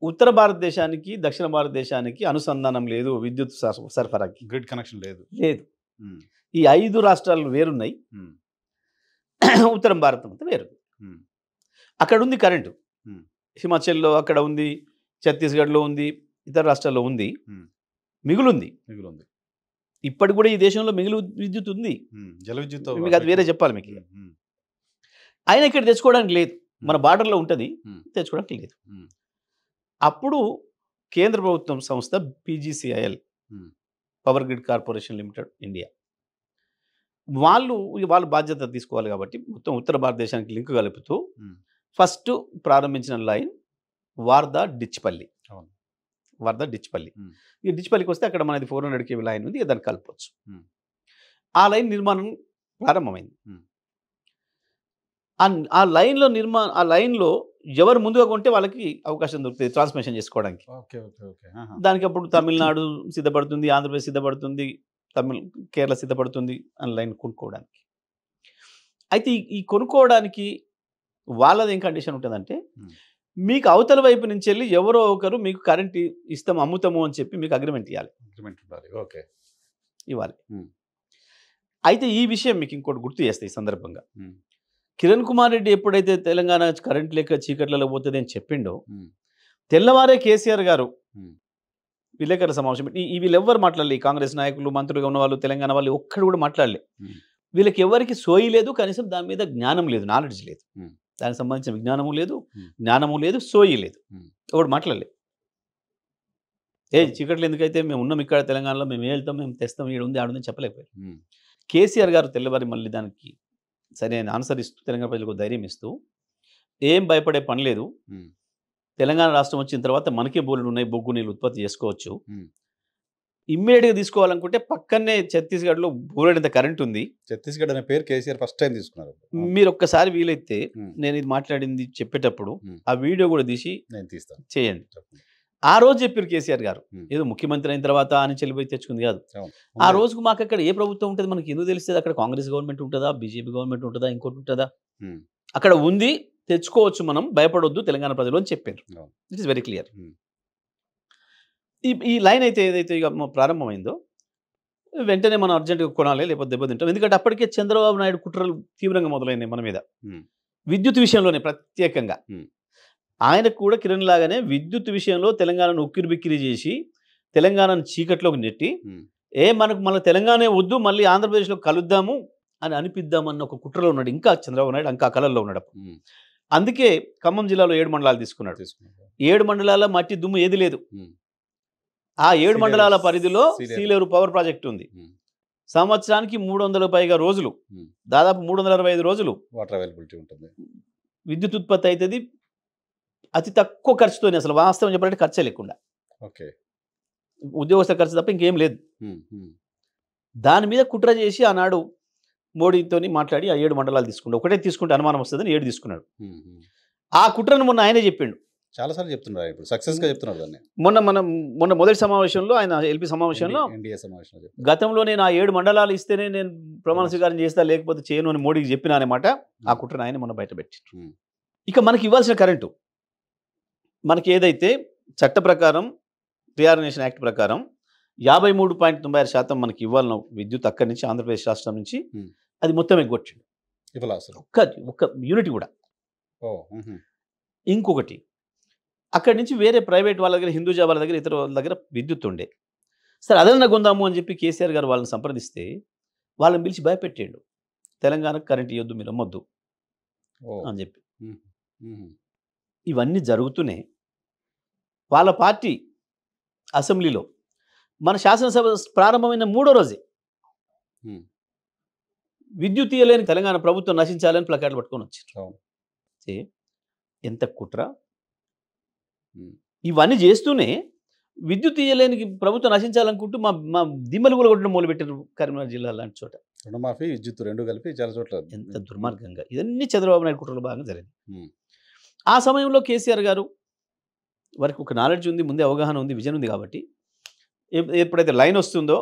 ఉత్తర భారతదేశానికి దక్షిణ భారతదేశానికి అనుసంధానం లేదు, విద్యుత్ సరఫరాకి గ్రిడ్ కనెక్షన్ లేదు. ఈ 5 రాష్ట్రాలు వేరున్నాయి, ఉత్తరం భారతం అంతా వేరు. అక్కడ ఉంది కరెంటు, హిమాచల్లో అక్కడ ఉంది, ఛత్తీస్గఢ్లో ఉంది, ఇతర రాష్ట్రాల్లో ఉంది, మిగులుంది. ఇప్పటికి కూడా ఈ దేశంలో మిగులు విద్యుత్ ఉంది, జల విద్యుత్, మీకు అది వేరే చెప్పాలి మీకు. అయినా ఇక్కడ తెచ్చుకోవడానికి లేదు, మన బార్డర్లో ఉంటుంది, తెచ్చుకోవడానికి లేదు. అప్పుడు కేంద్ర ప్రభుత్వం సంస్థ PGCIL, um, power grid corporation limited India, వాళ్ళు వాళ్ళు బాధ్యత తీసుకోవాలి కాబట్టి మొత్తం ఉత్తర భారతదేశానికి లింక్ కలుపుతూ ఉమ్, ఫస్ట్ ప్రారంభించిన లైన్ వార్దా డిచ్పల్లి. అవును. వార్దా డిచ్పల్లి. ఉమ్, ఈ డిచ్పల్లికి వస్తే అక్కడ మనది 400 కేవీ లైన్ ఉంది, దాన్ని కలపవచ్చు. ఉమ్, ఆ లైన్ నిర్మాణం ప్రారంభమైంది. ఉమ్, ఆ లైన్లో ఆ లైన్లో ఎవరు ముందుగా కొంటే వాళ్ళకి అవకాశం దొరుకుతుంది ట్రాన్స్మిషన్ చేసుకోవడానికి. ఓకే ఓకే ఓకే ఆహా. దానికి అప్పుడు తమిళనాడు సిద్ధపడుతుంది, ఆంధ్రప్రదేశ్ సిద్ధపడుతుంది, కేరళ సిద్ధపడుతుంది అని లైన్ కొనుక్కోవడానికి. అయితే ఈ కొనుక్కోవడానికి వాళ్ళది ఏం కండిషన్ ఉంటుందంటే, ఉమ్, మీకు అవతల వైపు నుంచి వెళ్ళి ఎవరో ఒకరు మీకు కరెంట్ ఇస్తాం అమ్ముతాము అని చెప్పి మీకు అగ్రిమెంట్ అగ్రిమెంట్ ఉండాలి. ఓకే. ఇవ్వాలి. ఉమ్, అయితే ఈ విషయం మీకు ఇంకోటి గుర్తు చేస్తాయి ఈ సందర్భంగా. ఉమ్, కిరణ్ కుమార్ రెడ్డి ఎప్పుడైతే తెలంగాణ కరెంట్ లేక చీకట్లలో పోతుంది అని చెప్పిండో, ఉమ్, తెల్లవారే కేసీఆర్ గారు ఉమ్, విలేకరుల సమావేశం పెట్టి వీళ్ళు ఎవ్వరు మాట్లాడలేదు, కాంగ్రెస్ నాయకులు, మంత్రులుగా ఉన్న వాళ్ళు, తెలంగాణ వాళ్ళు ఒక్కడు కూడా మాట్లాడలే. ఉమ్, వీళ్ళకి ఎవరికి సోయి లేదు, కనీసం దాని మీద జ్ఞానం లేదు, నాలెడ్జ్ లేదు, ఉమ్, దానికి సంబంధించిన విజ్ఞానము లేదు, ఉమ్, జ్ఞానము లేదు, సోయి లేదు. ఉమ్, ఎవడు మాట్లాడలేదు. చీకట్లు ఎందుకైతే మేము ఉన్నాం ఇక్కడ తెలంగాణలో, మేము వెళ్తాం, మేము తెస్తాం, ఈడ ఉంది ఆడుందని చెప్పలేకపోయారు. ఉమ్, కేసీఆర్ గారు తెల్లవారి మళ్ళీ దానికి సరైన ఆన్సర్ ఇస్తూ తెలంగాణ ప్రజలకు ధైర్యం ఇస్తూ, ఏం భయపడే పని లేదు, ఉమ్, తెలంగాణ రాష్ట్రం వచ్చిన తర్వాత మనకే బోర్లు ఉన్నాయి, బొగ్గు నీళ్ళు ఉత్పత్తి చేసుకోవచ్చు, ఉమ్. ఇమ్మీడియట్గా తీసుకోవాలనుకుంటే పక్కనే ఛత్తీస్గఢ్లో బోలెడంత కరెంట్ ఉంది, ఛత్తీస్గఢ్ అనే పేరు కేసీఆర్ ఫస్ట్ టైం తీసుకున్నారు. మీరు ఒక్కసారి వీలైతే ఉమ్, నేను ఇది మాట్లాడింది చెప్పేటప్పుడు ఉమ్, ఆ వీడియో కూడా తీసి నేను తీస్తాను. చేయండి. చెప్పండి. ఆ రోజు చెప్పారు కేసీఆర్ గారు, ఉమ్, ఏదో ముఖ్యమంత్రి అయిన తర్వాత అని చెల్లిపోయి తెచ్చుకుంది కాదు. అవును. ఆ రోజుకు మాకు అక్కడ ఏ ప్రభుత్వం ఉంటుంది మనకి ఎందుకు తెలుస్తుంది, అక్కడ కాంగ్రెస్ గవర్నమెంట్ ఉంటుందా, బీజేపీ గవర్నమెంట్ ఉంటుందా, ఇంకోటి ఉంటుందా, ఉమ్, అక్కడ ఉంది, తెచ్చుకోవచ్చు, మనం భయపడొద్దు తెలంగాణ ప్రజలు అని చెప్పారు. అవును. It is very clear. Um, ఈ లైన్ అయితే ఏదైతే ఇక ప్రారంభమైందో వెంటనే మనం అర్జెంటుగా కొనాలి, లేకపోతే దెబ్బతింటాం. ఎందుకంటే అప్పటికే చంద్రబాబు నాయుడు కుట్రలు తీవ్రంగా మొదలైనాయి మన మీద, ఉమ్, విద్యుత్ విషయంలోనే ప్రత్యేకంగా. ఉమ్, ఆయనకు కూడా కిరణ్ లాగానే విద్యుత్ విషయంలో తెలంగాణను ఉక్కిరి బిక్కిరి చేసి తెలంగాణను చీకట్లోకి నెట్టి, ఉమ్, మనకు మన తెలంగాణే వద్దు, మళ్ళీ ఆంధ్రప్రదేశ్లో కలుద్దాము అని అనిపిద్దామన్న ఒక కుట్రలో ఉన్నాడు ఇంకా చంద్రబాబు నాయుడు, ఇంకా కలల్లో ఉన్నాడు. ఉమ్, అందుకే ఖమ్మం జిల్లాలో 7 మండలాలు తీసుకున్నాడు. తీసుకున్నారు. 7 మండలాల మట్టి దుమ్ము ఏది లేదు. ఉమ్, ఆ 7 సీలేరు- మండలాల పరిధిలో సీలేరు. సీలేరు పవర్ ప్రాజెక్ట్ ఉంది. ఉమ్, సంవత్సరానికి 300 పైగా రోజులు, ఉమ్. దాదాపు 365 రోజులు వాటర్ అవైలబిలిటీ ఉంటుంది. విద్యుత్ ఉత్పత్తి అవుతుంది అతి తక్కువ ఖర్చుతోనే. అసలు వాస్తవం చెప్పాలంటే ఖర్చే లేకుండా, ఓకే. ఉద్యోగస్తుల ఖర్చు తప్ప ఇంకేం లేదు. ఉమ్, ఉమ్, దాని మీద కుట్ర చేసి ఆనాడు మోడీతో మాట్లాడి ఆ 7 మండలాలు తీసుకుంటాడు. ఒకటే తీసుకుంటే అనుమానం వస్తుందని 7 తీసుకున్నాడు. ఉమ్, ఉమ్. ఆ కుట్రను మొన్న ఆయనే చెప్పిండు. చాలాసార్లు చెప్తున్నారు, ఇప్పుడు సక్సెస్ గా చెప్తున్నారు దాన్ని. మొన్న మొదటి సమావేశంలో, ఆయన ఎల్పీ సమావేశంలో, ఎన్డీఏ సమావేశంలో చెప్తున్నారు. గతంలో నేను ఆ 7 మండలాలు ఇస్తేనే నేను ప్రమాణ స్వీకారం చేస్తా, లేకపోతే చేయను అని మోడీకి చెప్పిన అనమాట. ఆ కుట్రను ఆయన మొన్న బయటపెట్టారు. ఉమ్, ఇక మనకి ఇవ్వాల్సిన కరెంటు, మనకి ఏదైతే చట్ట ప్రకారం రిఆర్గనైజేషన్ యాక్ట్ ప్రకారం 53.96% మనకి ఇవ్వాలన్న విద్యుత్ అక్కడి నుంచి ఆంధ్రప్రదేశ్ రాష్ట్రం నుంచి, ఉమ్. అది మొత్తం ఎగ్గొచ్చిండు. ఇవ్వాలి అసలు. ఒక్క యూనిట్ కూడా. ఓ, ఉహు, ఇంకొకటి, అక్కడి నుంచి వేరే ప్రైవేట్ వాళ్ళ దగ్గర, హిందూజా వాళ్ళ దగ్గర, ఇతర వాళ్ళ దగ్గర విద్యుత్ ఉండే. సరే అదన్నా కొందాము అని చెప్పి కేసీఆర్ గారు వాళ్ళని సంప్రదిస్తే వాళ్ళని పిలిచి భయపెట్టాడు, తెలంగాణకు కరెంట్ ఇవ్వద్దు, మీరు అమ్మొద్దు ఓ, అని చెప్పి. ఉహు, ఉహు, ఇవన్నీ జరుగుతూనే వాళ్ళ పార్టీ అసెంబ్లీలో మన శాసనసభ ప్రారంభమైన 3వ రోజే ఉమ్, విద్యుత్ ఇయ్యలేని తెలంగాణ ప్రభుత్వం నశించాలని ప్లకార్డులు పట్టుకొని వచ్చారు. అవును. ఎంత కుట్ర. ఉమ్, ఇవన్నీ చేస్తూనే విద్యుత్ ఇయ్యలేని ప్రభుత్వం నశించాలనుకుంటూ మా దిమ్మలు కూడా కొట్టడం మొదలుపెట్టారు కరీంనగర్ జిల్లా లాంటి చోట. రుణమాఫీ, విద్యుత్ రెండు కలిపి చాలా చోట్ల. ఎంత దుర్మార్గంగా. ఇవన్నీ చంద్రబాబు నాయుడు కుట్రలో భాగంగా జరిగింది. ఉమ్, ఆ సమయంలో కేసీఆర్ గారు వారికి ఒక నాలెడ్జ్ ఉంది, ముందే అవగాహన ఉంది, విజన్ ఉంది కాబట్టి ఎప్పుడైతే లైన్ వస్తుందో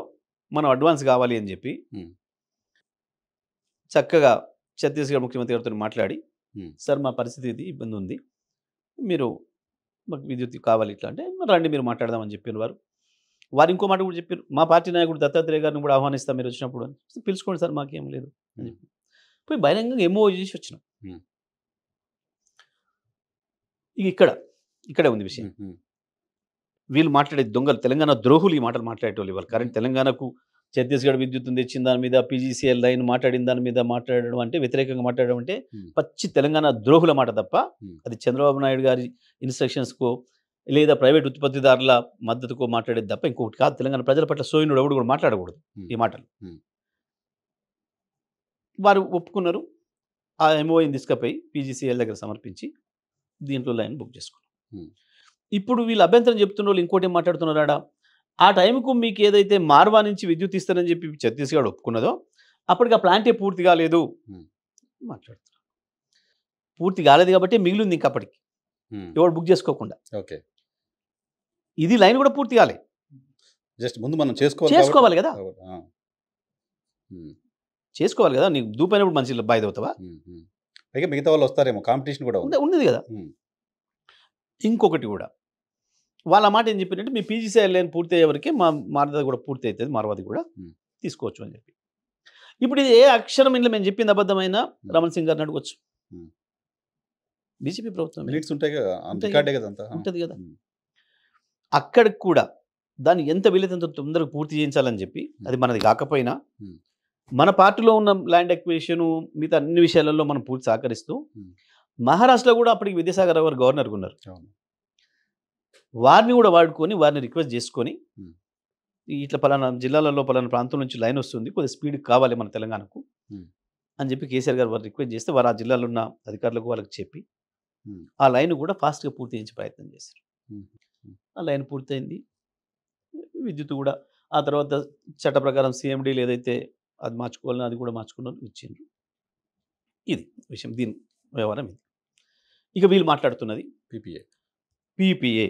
మనం అడ్వాన్స్ కావాలి అని చెప్పి ఉమ్, చక్కగా ఛత్తీస్గఢ్ ముఖ్యమంత్రి గారితో మాట్లాడి, ఉమ్, సార్ మా పరిస్థితి ఇది, ఇబ్బంది ఉంది, మీరు మాకు విద్యుత్ కావాలి ఇట్లా అంటే, రండి మీరు మాట్లాడదామని చెప్పిన వారు ఇంకో మాట కూడా చెప్పారు, మా పార్టీ నాయకుడు దత్తాత్రేయ గారిని కూడా ఆహ్వానిస్తాం మీరు వచ్చినప్పుడు అని. పిలుచుకోండి సార్, మాకేం లేదు అని చెప్పి పోయి బహిరంగంగా ఎంఓ చేసి వచ్చినాం. ఉమ్, ఇక ఇక్కడే ఉంది విషయం. ఉమ్, ఉమ్, వీళ్ళు మాట్లాడే దొంగలు, తెలంగాణ ద్రోహులు ఈ మాటలు మాట్లాడేటోళ్ళు. ఇవాళ కరెంట్ తెలంగాణకు ఛత్తీస్గఢ్ విద్యుత్ తెచ్చిన దాని మీద, పీజీసీఎల్ లైన్ మాట్లాడిన దాని మీద మాట్లాడడం అంటే, వ్యతిరేకంగా మాట్లాడడం అంటే ఉమ్, పచ్చి తెలంగాణ ద్రోహుల మాట తప్ప ఉమ్, అది చంద్రబాబు నాయుడు గారి ఇన్స్ట్రక్షన్స్కు లేదా ప్రైవేట్ ఉత్పత్తిదారుల మద్దతుకో మాట్లాడేది తప్ప ఇంకొకటి కాదు. తెలంగాణ ప్రజల పట్ల సోయినుడు ఎవడు కూడా మాట్లాడకూడదు ఈ మాటలు. వారు ఒప్పుకున్నారు. ఆ ఎంఓఐని తీసుకుపోయి పీజీసీఎల్ దగ్గర సమర్పించి దీంట్లో లైన్ బుక్ చేసుకున్నాం. ఇప్పుడు వీళ్ళు అభ్యంతరం చెప్తున్న వాళ్ళు ఇంకోటి ఏం మాట్లాడుతున్నారాడా, ఆ టైంకు మీకు ఏదైతే మార్వా నుంచి విద్యుత్ ఇస్తారని చెప్పి ఛత్తీస్గఢ్ ఒప్పుకున్నదో అప్పటికి ఆ ప్లాంటే పూర్తి కాలేదు మాట్లాడుతున్నారు. పూర్తి కాలేదు కాబట్టి మిగిలింది ఇంకా అప్పటికి ఎవరు బుక్ చేసుకోకుండా. ఓకే, ఇది లైన్ కూడా పూర్తి కాలే. జస్ట్ ముందు మనం చేసుకోవాలి కదా, చేసుకోవాలి కదా. నీకు దూపైనప్పుడు మంచి బాయ్ అవుతావా? పైగా మిగతా వాళ్ళు వస్తారేమో, కాంపిటీషన్ కూడా ఉన్నది కదా. ఇంకొకటి కూడా వాళ్ళ మాట ఏం చెప్పినట్టు మీ పీజీసీఎల్ లైన్ పూర్తి అయ్యే వరకే మార్వాది కూడా పూర్తి అవుతుంది, మార్వాది కూడా తీసుకోవచ్చు అని చెప్పి. ఇప్పుడు ఇది ఏ అక్షరం ఇంట్లో మేము చెప్పింది అబద్ధమైన రమణ్ సింగ్ గారిని అడగొచ్చు. బీజేపీ ప్రభుత్వం ఉంటుంది కదా. అక్కడికి కూడా దాన్ని ఎంత వీలైతే తొందరగా పూర్తి చేయించాలని చెప్పి, అది మనది కాకపోయినా మన పార్టీలో ఉన్న ల్యాండ్ ఎక్విజిషన్ మిగతా అన్ని విషయాలలో మనం పూర్తి సహకరిస్తూ, మహారాష్ట్రలో కూడా అప్పటికి విద్యాసాగర్ రావు గారు గవర్నర్గా ఉన్నారు. వారిని కూడా వాడుకొని వారిని రిక్వెస్ట్ చేసుకొని ఇట్లా పలానా జిల్లాలలో పలానా ప్రాంతం నుంచి లైన్ వస్తుంది, కొద్దిగా స్పీడ్ కావాలి మన తెలంగాణకు అని చెప్పి కేసీఆర్ గారు వారు రిక్వెస్ట్ చేస్తే వారు ఆ జిల్లాలో ఉన్న అధికారులకు వాళ్ళకి చెప్పి ఆ లైన్ కూడా ఫాస్ట్గా పూర్తి చేయించే ప్రయత్నం చేశారు. ఆ లైన్ పూర్తయింది. విద్యుత్ కూడా ఆ తర్వాత చట్ట ప్రకారం సీఎండీలు ఏదైతే అది మార్చుకోవాలని అది కూడా మార్చుకున్నారు, ఇచ్చిండ్రు. ఇది విషయం, దీని వ్యవహారం ఇది. ఇక వీళ్ళు మాట్లాడుతున్నది పీపీఏ.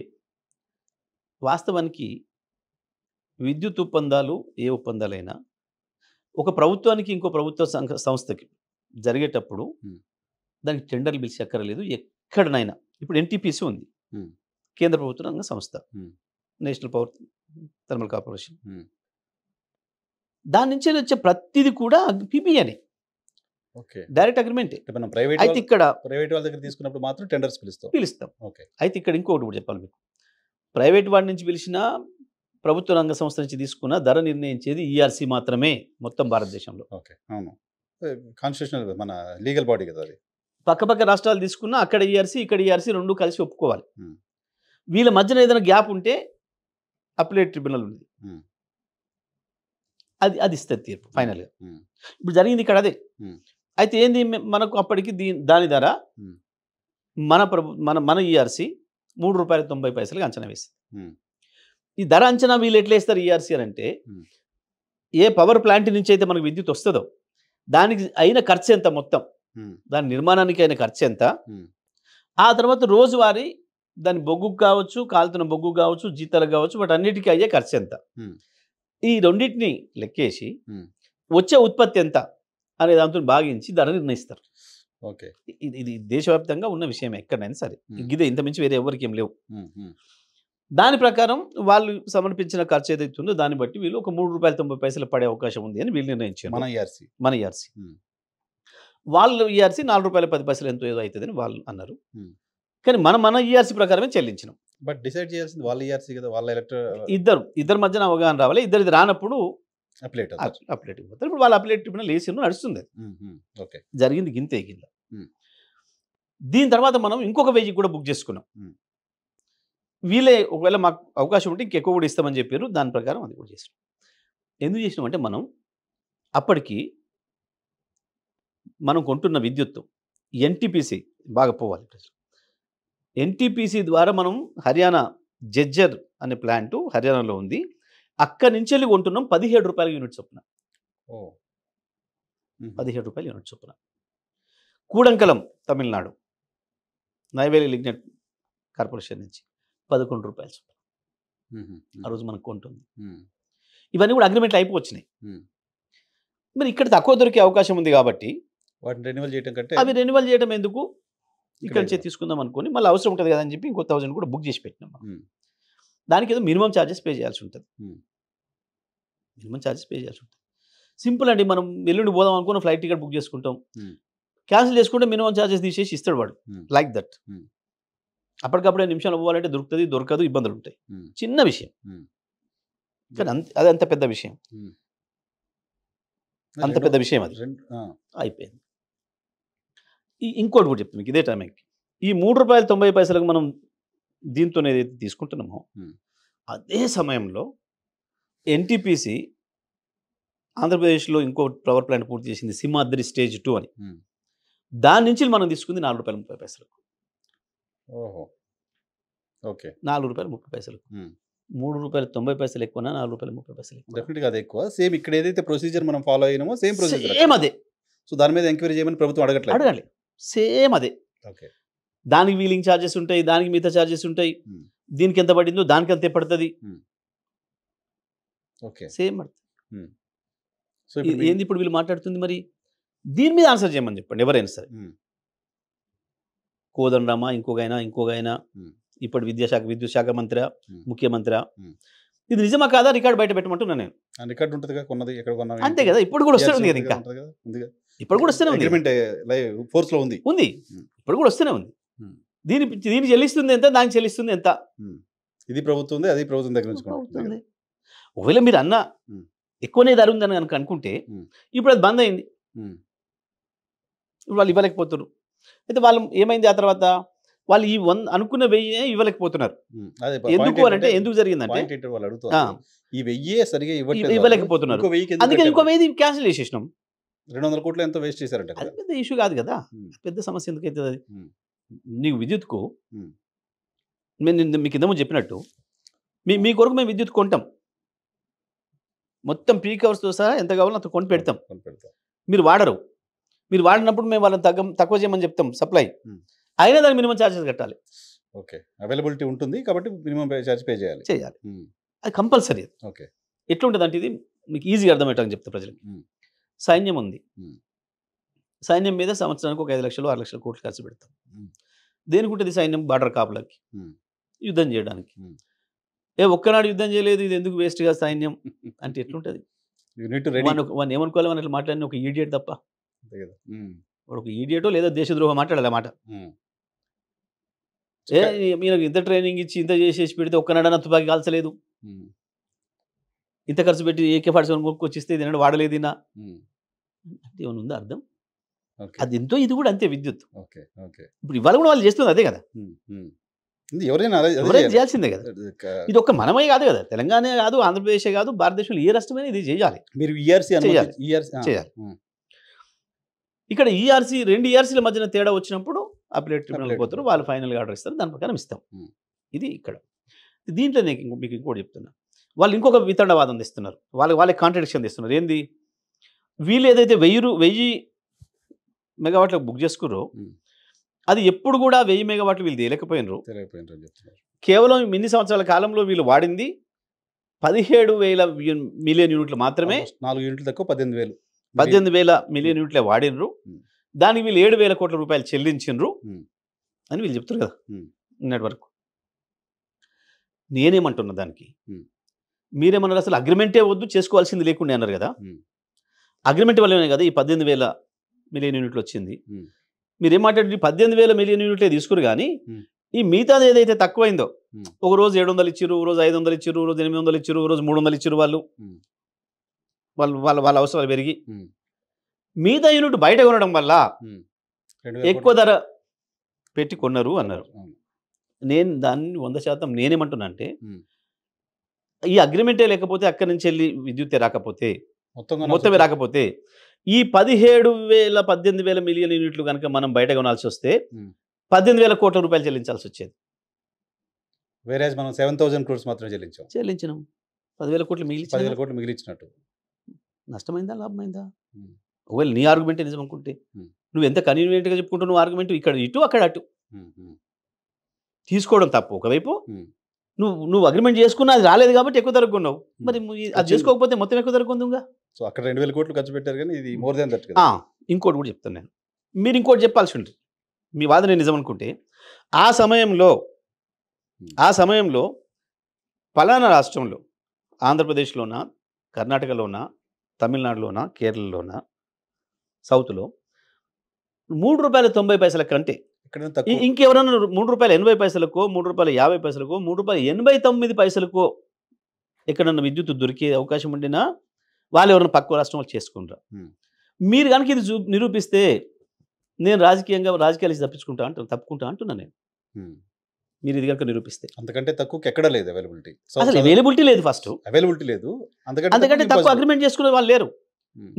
వాస్తవానికి విద్యుత్ ఒప్పందాలు ఏ ఒప్పందాలైనా ఒక ప్రభుత్వానికి ఇంకో ప్రభుత్వ సంస్థకి జరిగేటప్పుడు దానికి టెండర్లు పిలిచి అక్కర్లేదు. ఎక్కడనైనా ఇప్పుడు ఎన్టీపీసీ ఉంది, కేంద్ర ప్రభుత్వ రంగ సంస్థ, నేషనల్ పవర్ థర్మల్ కార్పొరేషన్. దాని నుంచి వచ్చే ప్రతిదీ కూడా పీపీఏనే, డైరెక్ట్ అగ్రిమెంటే. అయితే ఇక్కడ ప్రైవేట్ వాళ్ళ దగ్గర తీసుకున్నప్పుడు మాత్రం టెండర్స్ పిలుస్తాం. అయితే ఇక్కడ ఇంకొకటి కూడా చెప్పాలి మీకు, ప్రైవేట్ వాడి నుంచి పిలిచిన ప్రభుత్వ రంగ సంస్థ నుంచి తీసుకున్న ధర నిర్ణయించేది ఈఆర్సీ మాత్రమే మొత్తం భారతదేశంలో. కాన్స్టిట్యూషనల్ మన లీగల్ బాడీ కదా అది. పక్కపక్క రాష్ట్రాలు తీసుకున్నా అక్కడ ఈఆర్సీ ఇక్కడ ఈఆర్సీ రెండు కలిసి ఒప్పుకోవాలి. వీళ్ళ మధ్యన ఏదైనా గ్యాప్ ఉంటే అప్లేట్ ట్రిబ్యునల్ ఉంది, అది ఇస్తుంది తీర్పు ఫైనల్గా. ఇప్పుడు జరిగింది ఇక్కడ అదే. అయితే ఏంది మనకు అప్పటికి దాని ధర మన ఈఆర్సీ ₹3.90 అంచనా వేసింది. ఈ ధర అంచనా వీళ్ళు ఎట్లా వేస్తారు ఈఆర్సీ అని అంటే, ఏ పవర్ ప్లాంట్ నుంచి అయితే మనకు విద్యుత్ వస్తుందో దానికి అయిన ఖర్చు ఎంత, మొత్తం దాని నిర్మాణానికి అయిన ఖర్చు ఎంత, ఆ తర్వాత రోజువారీ దాని బొగ్గుకు కావచ్చు, కాలుతున్న బొగ్గు కావచ్చు, జీతాలకు కావచ్చు, వాటి అన్నిటికీ అయ్యే ఖర్చు ఎంత, ఈ రెండింటిని లెక్కేసి వచ్చే ఉత్పత్తి ఎంత అనే దాంతో భాగించి ధర నిర్ణయిస్తారు. ఇది దేశవ్యాప్తంగా ఉన్న విషయం, ఎక్కడైనా సరే ఇదే, ఇంతమించి వేరే ఎవరికి ఏం లేవు. దాని ప్రకారం వాళ్ళు సమర్పించిన ఖర్చు ఏదైతే ఉందో దాన్ని బట్టి వీళ్ళు ఒక ₹3.90 పడే అవకాశం ఉంది అని వీళ్ళు నిర్ణయించారు. మన ఈఆర్సీ వాళ్ళు ఈఆర్సీ ₹4.10 ఎంతో ఏదో అవుతుందని వాళ్ళు అన్నారు. కానీ మన ఈఆర్సీ ప్రకారమే చెల్లించినాం. బట్ డిసైడ్ చేయాల్సింది వాళ్ళ ఈఆర్సీ కదా, వాళ్ళ ఇద్దరు మధ్యన అవగాహన రావాలి. ఇద్దరిది రానప్పుడు అప్లేట్ ఇవ్వతారు. ఇప్పుడు వాళ్ళ అప్లేట్ ట్రిబ్యునల్ వేసి నడుస్తుంది. జరిగింది గింతే కింద. దీని తర్వాత మనం ఇంకొక 1000 కూడా బుక్ చేసుకున్నాం. వీళ్ళే ఒకవేళ మాకు అవకాశం ఉంటే ఇంకెక్కువ కూడా ఇస్తామని చెప్పారు. దాని ప్రకారం అది కూడా చేసినాం. ఎందుకు చేసినాం అంటే, మనం అప్పటికి మనం కొంటున్న విద్యుత్తు ఎన్టీపీసీ బాగా పోవాలి. ఎన్టీపీసీ ద్వారా మనం హర్యానా జజ్జర్ అనే ప్లాంటు హర్యానాలో ఉంది, అక్కడి నుంచి వెళ్ళి కొంటున్నాం ₹17 యూనిట్ చొప్పున. ₹17 యూనిట్ చొప్పున. కూడంకలం తమిళనాడు నైవేలి లిగ్నెట్ కార్పొరేషన్ నుంచి ₹11 చొప్పున ఆ రోజు మనకు కొంటుంది. ఇవన్నీ కూడా అగ్రిమెంట్లు అయిపోవచ్చినాయి. మరి ఇక్కడ తక్కువ దొరికే అవకాశం ఉంది కాబట్టి వాటిని రెన్యువల్ చేయడం కంటే అవి రెన్యువల్ చేయడం ఎందుకు, ఇక్కడ నుంచి తీసుకుందాం అనుకుని మళ్ళీ అవసరం ఉంటుంది కదా అని చెప్పి ఇంకో 1000 కూడా బుక్ చేసి పెట్టినాం. దానికి ఏదో మినిమం ఛార్జెస్ పే చేయాల్సి ఉంటుంది. సింపుల్ అండి. మనం ఎల్లుండి పోదాం అనుకున్న ఫ్లైట్ టికెట్ బుక్ చేసుకుంటాం, క్యాన్సిల్ చేసుకుంటే మినిమం ఛార్జెస్ తీసేసి ఇస్తాడు వాడు, లైక్ దట్. అప్పటికప్పుడే నిమిషాలు పోవాలంటే దొరుకుతుంది, దొరకదు, ఇబ్బందులు ఉంటాయి. చిన్న విషయం, కానీ అది అంత పెద్ద విషయం, అంత పెద్ద విషయం అది అయిపోయింది. ఇంకోటి కూడా చెప్తాను మీకు ఇదే టైంకి. ఈ ₹3.90 మనం దీంతో ఏదైతే తీసుకుంటున్నామో ఉమ్, అదే సమయంలో ఎన్టీపీసీ ఆంధ్రప్రదేశ్లో ఇంకో పవర్ ప్లాంట్ పూర్తి చేసింది సింహాద్రి స్టేజ్ 2 అని. ఉమ్. దాని నుంచి మనం తీసుకుంది ₹4.30 ఓహో, ఓకే. ₹4.30 ₹3.90 ఎక్కువనా ₹4.30 ఎక్కువ డెఫినెట్గా అది ఎక్కువ. సేమ్ ఇక్కడ ఏదైతే ప్రొసీజర్ మనం ఫాలో అయినామో సేమ్ ప్రొసీజర్. సేమ్ అదే సో దాని మీద ఎంక్వైరీ చేయమని ప్రభుత్వం అడగట్లేదు. అడగాలి సేమ్ అదే. ఓకే. దానికి వీలింగ్ ఛార్జెస్ ఉంటాయి, దానికి మిగతా ఛార్జెస్ ఉంటాయి, ఉమ్, దీనికి ఎంత పడిందో దానికి అంతే పడుతుంది, ఓకే. సేమ్ పడుతుంది. సో ఇప్పుడు ఏంది ఇప్పుడు వీళ్ళు మాట్లాడుతుంది? మరి దీని మీద ఆన్సర్ చేయమని చెప్పండి ఎవరైనా సరే. కోదండరామా ఇంకోగైనా ఉమ్, ఇప్పుడు విద్యుత్ శాఖ మంత్రి, ఉమ్, ముఖ్యమంత్రి, ఉమ్. ఇది నిజమా కాదా రికార్డు బయట పెట్టమంటున్నా నేను. ఆ రికార్డు ఉంటుందిగా, కొన్నది ఎక్కడ కొన్నాం అంతే కదా, ఇప్పుడు కూడా వస్తూనే ఉంది కదా, ఇంకా ఇప్పుడు కూడా వస్తూనే ఉంది, అగ్రిమెంట్ ఫోర్స్ లో ఉంది. ఇప్పుడు కూడా వస్తూనే ఉంది. దీనికి చెల్లిస్తుంది ఎంత, దానికి చెల్లిస్తుంది ఎంత, ఇది ప్రభుత్వం ఉంది, అది ప్రభుత్వం దగ్గర నుంచి అవుతుంది. ఒకవేళ మీరు అన్న ఎక్కువనే ధర ఉందని కనుక అనుకుంటే ఇప్పుడు అది బంద్ అయింది, ఇప్పుడు వాళ్ళు ఇవ్వలేకపోతున్నారు. అయితే వాళ్ళు ఏమైంది ఆ తర్వాత, వాళ్ళు ఈ అనుకున్న 1000 ఇవ్వలేకపోతున్నారు. ఎందుకు అని అంటే ఎందుకు జరిగిందంటే ఈ 1000 సరిగా ఇవ్వలేకపోతున్నారు, అందుకని ఇంకో 1000 క్యాన్సిల్ చేసేసినాం. 200 కోట్లు ఎంతో వేస్ట్ చేశారంట. అది పెద్ద ఇష్యూ కాదు కదా, పెద్ద సమస్య ఎందుకు అవుతుంది అది. నీకు విద్యుత్కు మీకు ఇంతకుముందు చెప్పినట్టు మీ కొరకు మేము విద్యుత్ కొంటాం, మొత్తం పీక్ అవర్స్తో సహా ఎంత కావాలో అంత కొని పెడతాం. మీరు వాడరు, మీరు వాడినప్పుడు మేము వాళ్ళని తక్కువ చేయమని చెప్తాం సప్లై, అయినా దానికి మినిమం ఛార్జెస్ కట్టాలి. ఓకే, అవైలబిలిటీ ఉంటుంది కాబట్టి మినిమం ఛార్జ్ పే చేయాలి. అది కంపల్సరీ. ఓకే, ఎట్లుంటుంది అంటే ఇది మీకు ఈజీగా అర్థమయ్యేటని చెప్తా ప్రజలకు. సైన్యం ఉంది, సైన్యం మీద సంవత్సరానికి ఒక 5 లక్షలు 6 లక్షల కోట్లు ఖర్చు పెడతాం. దేనికి ఉంటుంది సైన్యం? బార్డర్ కాపులకి, యుద్ధం చేయడానికి. ఒక్కనాడు యుద్ధం చేయలేదు, ఇది ఎందుకు వేస్ట్గా సైన్యం అంటే ఎట్లుంటుంది? వాడిని ఏమనుకోవాలి, మన ఇట్లా మాట్లాడిన ఒక ఈడియట్ తప్ప, వాడు ఒక ఈడియటో లేదా దేశద్రోహం మాట్లాడాలి అన్నమాట. మీరు ఇంత ట్రైనింగ్ ఇచ్చి ఇంత చేసేసి పెడితే ఒక్కనాడన తుపాకి కాల్చలేదు, ఇంత ఖర్చు పెట్టి AK-47 కొనుక్కొచ్చిస్తే ఇది వాడలేదు అంటే ఏమైనా ఉందా అర్థం? అది ఎంతో, ఇది కూడా అంతే విద్యుత్. ఇప్పుడు ఇవాళ కూడా వాళ్ళు చేస్తుంది అదే కదా, ఎవరైనా చేయాల్సిందే కదా. ఇది ఒక్క మనమే కాదు కదా, తెలంగాణ కాదు, ఆంధ్రప్రదేశ్ కాదు, భారతదేశంలో ఏ రాష్ట్రమైనా ఇది చేయాలి. మీరు చేయాలి. ఇక్కడ రెండు ERCల మధ్యన తేడా వచ్చినప్పుడు అప్లేట్ ట్రిబ్యునల్ పోతారు, వాళ్ళు ఫైనల్గా ఆర్డర్ ఇస్తారు, దాని ప్రకారం ఇస్తాం. ఇది ఇక్కడ. దీంట్లో నేను మీకు ఇంకోటి చెప్తున్నా, వాళ్ళు ఇంకొక వితండవాదం తెస్తున్నారు, వాళ్ళే కాంట్రడిక్షన్ తెస్తున్నారు. ఏంది? వీళ్ళు ఏదైతే 1000 మెగావాట్లకు బుక్ చేసుకుర్రో అది ఎప్పుడు కూడా 1000 మెగావాట్లు వీళ్ళు తేలేకపోయినరు. కేవలం ఇన్ని సంవత్సరాల కాలంలో వీళ్ళు వాడింది 17,000 మిలియన్ యూనిట్లు మాత్రమే. 4 యూనిట్లు తక్కువ 18,000 మిలియన్ యూనిట్లే వాడినరు. దానికి వీళ్ళు 7,000 కోట్ల రూపాయలు చెల్లించిండ్రు అని వీళ్ళు చెప్తారు కదా నిన్నటి వరకు. నేనేమంటున్నా దానికి, మీరేమన్నారు అసలు అగ్రిమెంటే వద్దు, చేసుకోవాల్సింది లేకుండా అన్నారు కదా. అగ్రిమెంట్ వల్లనే కదా ఈ 18,000 మిలియన్ యూనిట్లు వచ్చింది. మీరేం మాట్లాడి 18,000 మిలియన్ యూనిట్లే తీసుకురు, కానీ ఈ మిగతాది ఏదైతే తక్కువైందో, ఒక రోజు 700 ఇచ్చిర్రు, ఒక రోజు 500 ఇచ్చిర్రు, ఒక రోజు 800 ఇచ్చిర్రు, ఒక రోజు 300 ఇచ్చిర్రు, వాళ్ళ అవసరాలు పెరిగి మిగతా యూనిట్ బయట కొనడం వల్ల ఎక్కువ ధర పెట్టి కొన్నారు అన్నారు. నేను దాన్ని 100% నేనేమంటున్నా అంటే, ఈ అగ్రిమెంటే లేకపోతే అక్కడి నుంచి వెళ్ళి విద్యుత్ రాకపోతే, మొత్తమే రాకపోతే, ఈ 18,000 మిలియన్ యూనిట్లు కనుక మనం బయట కొనాల్సి వస్తే 18,000 కోట్ల రూపాయలు చెల్లించాల్సి వచ్చేది. వేరే మనం 7,000 crores మాత్రమే చెల్లించాం. 10,000 కోట్లు మిగిలిచ్చినట్టు. నష్టమైందా, లాభమైందా? ఒకవేళ నీ ఆర్గ్యుమెంటే నిజం అనుకుంటే, నువ్వు ఎంత కన్వీనియంట్గా చెప్పుకుంటావు, నువ్వు ఆర్గ్యుమెంట్ ఇక్కడ ఇటు అక్కడ అటు తీసుకోవడం తప్పు. ఒకవైపు నువ్వు అగ్రిమెంట్ చేసుకున్నా అది రాలేదు కాబట్టి ఎక్కువ ధరకు కొన్నావు, మరి అది చేసుకోకపోతే మొత్తం ఎక్కువ ధరకు కొందుగా. సో అక్కడ 2,000 కోట్లు ఖర్చు పెట్టారు, కానీ ఇది మోర్ దాన్ దట్. ఇంకోటి కూడా చెప్తాను నేను, మీరు ఇంకోటి చెప్పాల్సి ఉంటుంది. మీ వాదన నిజం అనుకుంటే, ఆ సమయంలో ఫలానా రాష్ట్రంలో, ఆంధ్రప్రదేశ్లోనా, కర్ణాటకలోనా, తమిళనాడులోనా, కేరళలోనా, సౌత్లో ₹3.90 కంటే ఇంకెవరన్నా ₹3.80కో, ₹3.50కో, ₹3.89కో ఎక్కడన్నా విద్యుత్ దొరికే అవకాశం ఉండినా వాళ్ళు ఎవరైనా పక్క రాష్ట్రంలో చేసుకుంటారు. మీరు కనుక ఇది నిరూపిస్తే నేను రాజకీయాలు తప్పుకుంటా అంటున్నా నేను. మీరు ఇది కనుక నిరూపిస్తే. అంతకంటే తక్కువకి ఎక్కడ లేదు అవైలబిలిటీ. అసలు అవైలబిలిటీ లేదు ఫస్ట్. అవైలబిలిటీ లేదు. అంతకంటే తక్కువ అగ్రిమెంట్ చేసుకునే వాళ్ళు లేరు.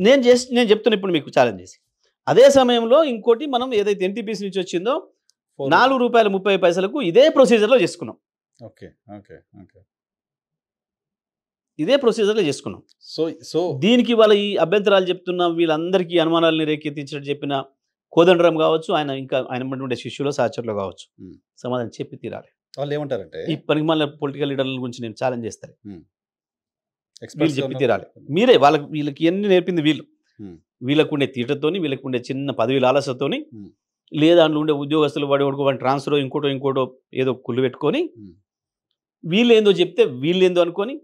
నేను చెప్తున్నా ఇప్పుడు మీకు ఛాలెంజ్ చేసి. అదే సమయంలో ఇంకోటి మనం ఏదైతే ఎన్టీపీసీ నుంచి వచ్చిందో ₹4.30 ఇదే ప్రొసీజర్లో చేసుకున్నాం. Okay okay okay. ఇదే ప్రొసీజర్లో చేసుకున్నాం. సో దీనికి వాళ్ళ ఈ అభ్యంతరాలు చెప్తున్న వీళ్ళందరికీ అనుమానాలను రేకెత్తించినట్టు చెప్పిన కోదండరాం కావచ్చు, ఆయన ఉండే శిష్యులో సహచరులు కావచ్చు, సమాధానం చెప్పి తీరాలి. వాళ్ళు ఏమంటారంటే ఈ పనికి మళ్ళీ పొలిటికల్ లీడర్ల గురించి నేను ఛాలెంజ్ చేస్తాను. వీళ్ళు చెప్పి తీరాలి. మీరే వీళ్ళకి ఎన్ని నేర్పింది వీళ్ళు. వీళ్ళకు ఉండే తీటతోని, వీళ్ళకు ఉండే చిన్న పదవి ఆలస్యతోని, లేదా అందులో ఉండే ఉద్యోగస్తులు వాడి ట్రాన్స్ఫర్ ఇంకోటో ఏదో కుళ్ళు పెట్టుకొని వీళ్ళు ఏందో చెప్తే వీళ్ళేందో అనుకొని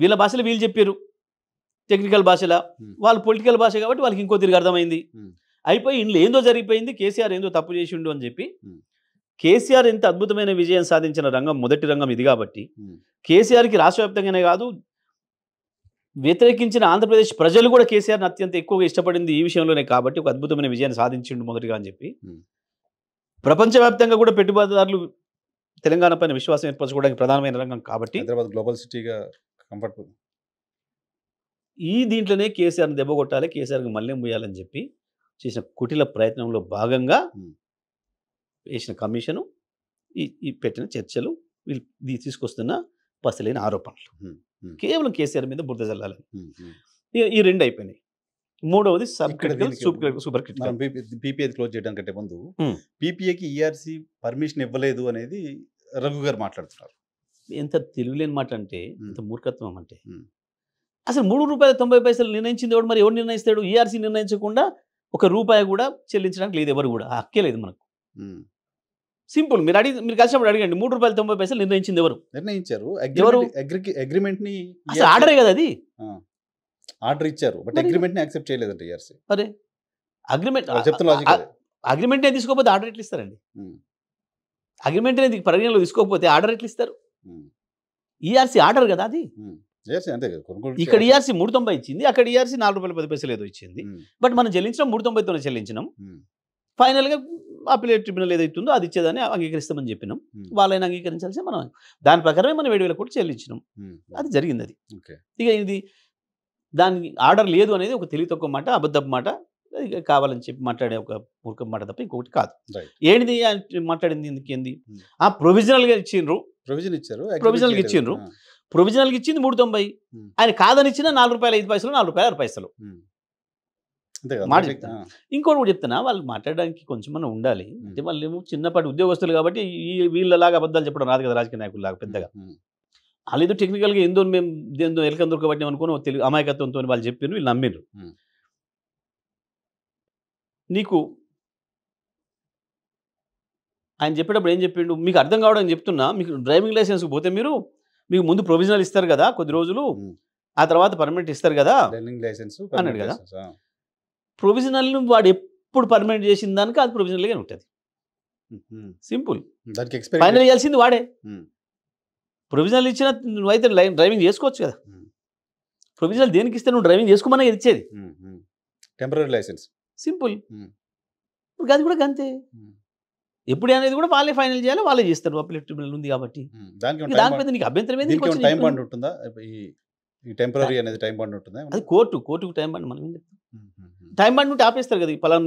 వీళ్ళ భాషలో వీళ్ళు చెప్పారు, టెక్నికల్ భాషలో వాళ్ళు పొలిటికల్ భాష కాబట్టి వాళ్ళకి ఇంకో తిరిగి అర్థమైంది. అయిపోయి ఇంట్లో ఏందో జరిగిపోయింది, కేసీఆర్ ఏందో తప్పు చేసిండు అని చెప్పి. కేసీఆర్ ఎంత అద్భుతమైన విజయం సాధించిన రంగం మొదటి రంగం ఇది కాబట్టి కేసీఆర్కి రాష్ట్ర వ్యాప్తంగానే కాదు, వ్యతిరేకించిన ఆంధ్రప్రదేశ్ ప్రజలు కూడా కేసీఆర్ని అత్యంత ఎక్కువగా ఇష్టపడింది ఈ విషయంలోనే కాబట్టి ఒక అద్భుతమైన విజయాన్ని సాధించిండు మొదటిగా అని చెప్పి. ప్రపంచవ్యాప్తంగా కూడా పెట్టుబడిదారులు తెలంగాణ పైన విశ్వాసం ఏర్పరచుకోవడానికి ప్రధానమైన రంగం కాబట్టి హైదరాబాద్ గ్లోబల్ సిటీగా కంఫర్టబుల్. ఈ దీంట్లోనే కేసీఆర్ని దెబ్బ కొట్టాలి, కేసీఆర్కి మళ్ళీ ముయ్యాలని చెప్పి చేసిన కుటిల ప్రయత్నంలో భాగంగా వేసిన కమిషను, ఈ పెట్టిన చర్చలు, వీళ్ళు తీసుకొస్తున్న పసలేని ఆరోపణలు కేవలం కేసీఆర్ మీద బురద జల్లాలని. ఈ రెండు అయిపోయినాయి. మూడవది sub critical, super critical. PPA close చేయడానికంటే ముందు పీపీఏకి ఈఆర్సీ పర్మిషన్ ఇవ్వలేదు అనేది రఘు గారు మాట్లాడుతున్నారు. ఎంత తెలివిలేని మాట అంటే, ఎంత మూర్ఖత్వం అంటే, అసలు ₹3.90 నిర్ణయించింది ఎవడు? మరి ఎవరు నిర్ణయిస్తాడు? ఈఆర్సీ నిర్ణయించకుండా ₹1 కూడా చెల్లించడానికి లేదు, ఎవరు కూడా హక్కే లేదు మనకు. సింపుల్. మీరు కలిసినప్పుడు అడగండి, ₹3.90 నిర్ణయించింది ఎవరు? నిర్ణయించారు. ఎవరు? అగ్రిమెంట్ ని అసలు ఆర్డరే కదా అది. ఆర్డర్ ఇచ్చారు, బట్ అగ్రిమెంట్ ని యాక్సెప్ట్ చేయలేదంట ఈఆర్సీ. అరే అగ్రిమెంట్ అగ్రిమెంట్ తీసుకోకపోతే ఆర్డర్ ఎట్లా ఇస్తారండి? అగ్రిమెంట్ అనేది పరిగణలో తీసుకోకపోతే ఆర్డర్ ఎట్లా ఇస్తారు? ఈఆర్సీ ఆర్డర్ కదా అది. ఇక్కడ ఈఆర్సీ 3.90 ఇచ్చింది, అక్కడ ఈఆర్సీ ₹4.10 ఏదో ఇచ్చింది. బట్ మనం చెల్లించడం 3.90తోనే చెల్లించినాం. ఫైనల్గా అపిలేట్ ట్రిబ్యునల్ ఏదైతుందో అది ఇచ్చేదాన్ని అంగీకరిస్తామని చెప్పినాం. వాళ్ళైనా అంగీకరించాల్సి మనం దాని ప్రకారమే మనం 7,000 కోట్లు చెల్లించినాం. అది జరిగింది. అది ఇక ఇది దానికి ఆర్డర్ లేదు అనేది ఒక తెలివి తక్కువ మాట, అబద్ధపు మాట, కావాలని చెప్పి మాట్లాడే ఒక మూర్ఖ మాట తప్ప ఇంకొకటి కాదు. ఏంటిది మాట్లాడింది? ఎందుకేంది? ప్రొవిజనల్గా ఇచ్చిండ్రు, ప్రొవిజనల్గా ఇచ్చిండ్రు, ప్రొవిజనల్గా ఇచ్చింది 3.90. ఆయన కాదని ఇచ్చిన ₹4.05, ₹4.06 మాట చెప్తాను. ఇంకోటి కూడా చెప్తున్నా, వాళ్ళు మాట్లాడడానికి కొంచెం మనం ఉండాలి. అంటే వాళ్ళు ఏమో చిన్నపాటి ఉద్యోగస్తులు కాబట్టి వీళ్ళలాగా అబద్ధాలు చెప్పడం రాదు కదా రాజకీయ నాయకుల్లాగా పెద్దగా. వాళ్ళు ఏదో టెక్నికల్గా ఏందో మేము దేందో ఎలకం దొరకబట్టినాం అనుకుని తెలుగు అమాయకత్వంతో వాళ్ళు చెప్పారు, వీళ్ళు నమ్మిండ్రు. నీకు ఆయన చెప్పేటప్పుడు ఏం చెప్పిండు? మీకు అర్థం కావడం చెప్తున్నా, మీకు డ్రైవింగ్ లైసెన్స్కి పోతే మీకు ముందు ప్రొవిజనల్ ఇస్తారు కదా కొద్ది రోజులు, ఆ తర్వాత పర్మనెంట్ ఇస్తారు కదా అన్నాడు కదా. ప్రొవిజనల్ని వాడు ఎప్పుడు పర్మనెంట్ చేసిన దానికి అది ప్రొవిజనల్గా ఉంటుంది. సింపుల్. ఫైనల్ చేయాల్సింది వాడే. ప్రొవిజనల్ ఇచ్చిన నువ్వైతే డ్రైవింగ్ చేసుకోవచ్చు కదా. ప్రొవిజనల్ దేనికి ఇస్తే నువ్వు డ్రైవింగ్ చేసుకోమని ఇచ్చేది టెంపరరీ లైసెన్స్. సింపుల్. ఇప్పుడు అది కూడా అంతే. ఎప్పుడు అనేది కూడా వాళ్ళే ఫైనల్ చేయాలి, వాళ్ళే చేస్తారు. అపిలేట్ ట్రిబ్యునల్ ఉంది కాబట్టి దాని మీద నీకు అభ్యంతరం ఏది? టైం బాండ్ ఉంటుందా? ఈ టెంపరరీ అనేది టైం బాండ్ ఉంటుందా? అది కోర్టుకు టైం బాండ్. మనం టైం బాండ్ ఉంటే ఆపేస్తారు కదా. పలానా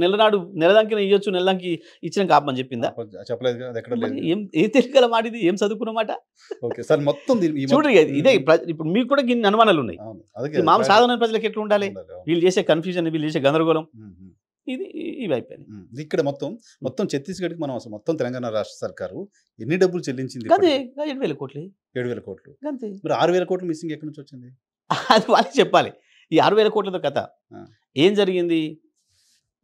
నెలదానికి ఇవ్వచ్చు, నెలదానికి ఇచ్చినాక ఆపమని చెప్పిందా? చెప్పలేదు. ఏం తెలియగల మాట ఇది? ఏం చదువుకున్న మాట? చూడండి, ఇదే ఇప్పుడు మీకు కూడా ఇన్ని అనుమానాలు ఉన్నాయి. మామూలు సాధారణ ప్రజలకు ఎట్లా ఉండాలి? వీళ్ళు చేసే కన్ఫ్యూజన్, వీళ్ళు చేసే గందరగోళం, ఇవి అయిపోయినాయి. ఇక్కడ మొత్తం ఛత్తీస్గఢ్కి మనం అసలు మొత్తం తెలంగాణ రాష్ట్ర సర్కారు ఎన్ని డబ్బులు చెల్లించింది? అదే 7,000 కోట్లు. 7,000 కోట్లు. అంతే. మరి 6,000 కోట్లు మిస్సింగ్ ఎక్కడి నుంచి వచ్చింది? అది వాళ్ళకి చెప్పాలి. ఈ 6,000 కోట్లతో కథ ఏం జరిగింది?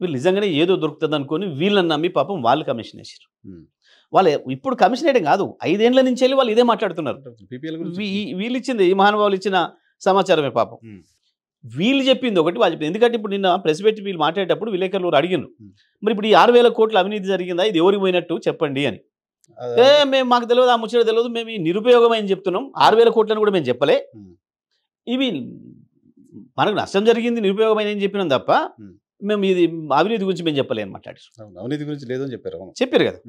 వీళ్ళు నిజంగానే ఏదో దొరుకుతుంది అనుకొని వీళ్ళని నమ్మి పాపం వాళ్ళు కమిషన్ వేసారు. వాళ్ళు ఇప్పుడు కమిషన్ వేయడం కాదు, 5 ఏళ్ల నుంచి వెళ్ళి వాళ్ళు ఇదే మాట్లాడుతున్నారు. వీళ్ళు ఇచ్చింది, ఈ మహానుభావులు ఇచ్చిన సమాచారమే పాపం. వీళ్ళు చెప్పింది ఒకటి, వాళ్ళు చెప్పింది. ఎందుకంటే ఇప్పుడు నిన్న ప్రెస్ పెట్టి వీళ్ళు మాట్లాడేటప్పుడు విలేకరులు అడిగినారు, మరి ఇప్పుడు ఈ 6,000 కోట్ల అవినీతి జరిగిందా, ఇది ఎవరికి పోయినట్టు చెప్పండి అని. మేము మాకు తెలియదు, ఆ ముచ్చట తెలియదు, మేము ఈ నిరుపయోగమని చెప్తున్నాం, 6,000 కోట్లను కూడా మేము చెప్పలే, ఇవి మనకు నష్టం జరిగింది నిరుపయోగమైన అని చెప్పినాం తప్ప మేము ఇది అవినీతి గురించి మేము చెప్పలే అని మాట్లాడారు. అవినీతి గురించి లేదని చెప్పారు కదా.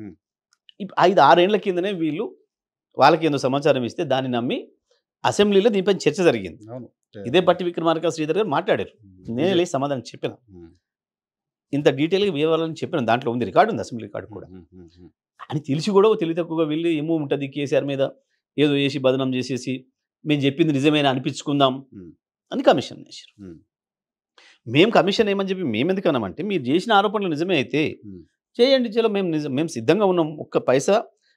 5-6 ఏళ్ల కిందనే వీళ్ళు వాళ్ళకి ఏదో సమాచారం ఇస్తే దాన్ని నమ్మి అసెంబ్లీలో దీనిపై చర్చ జరిగింది. అవును. ఇదే బట్టి విక్రమార్క శ్రీధర్ గారు మాట్లాడారు. నేనే లేచి సమాధానం చెప్పిన. ఇంత డీటెయిల్గా వివరాలని చెప్పిన. దాంట్లో ఉంది, రికార్డు ఉంది, అసెంబ్లీ రికార్డు కూడా. అని తెలిసి కూడా తెలివి తక్కువగా వీళ్ళు ఏమో ఉంటుంది కేసీఆర్ మీద ఏదో వేసి బదనం చేసేసి మేము చెప్పింది నిజమేనా అనిపించుకుందాం అని కమిషన్ వేశారు. మేము కమిషన్ ఏమని చెప్పి మేము ఎందుకు అన్నామంటే మీరు చేసిన ఆరోపణలు నిజమే అయితే చేయండి, చలో మేము సిద్ధంగా ఉన్నాం. ఒక్క పైసా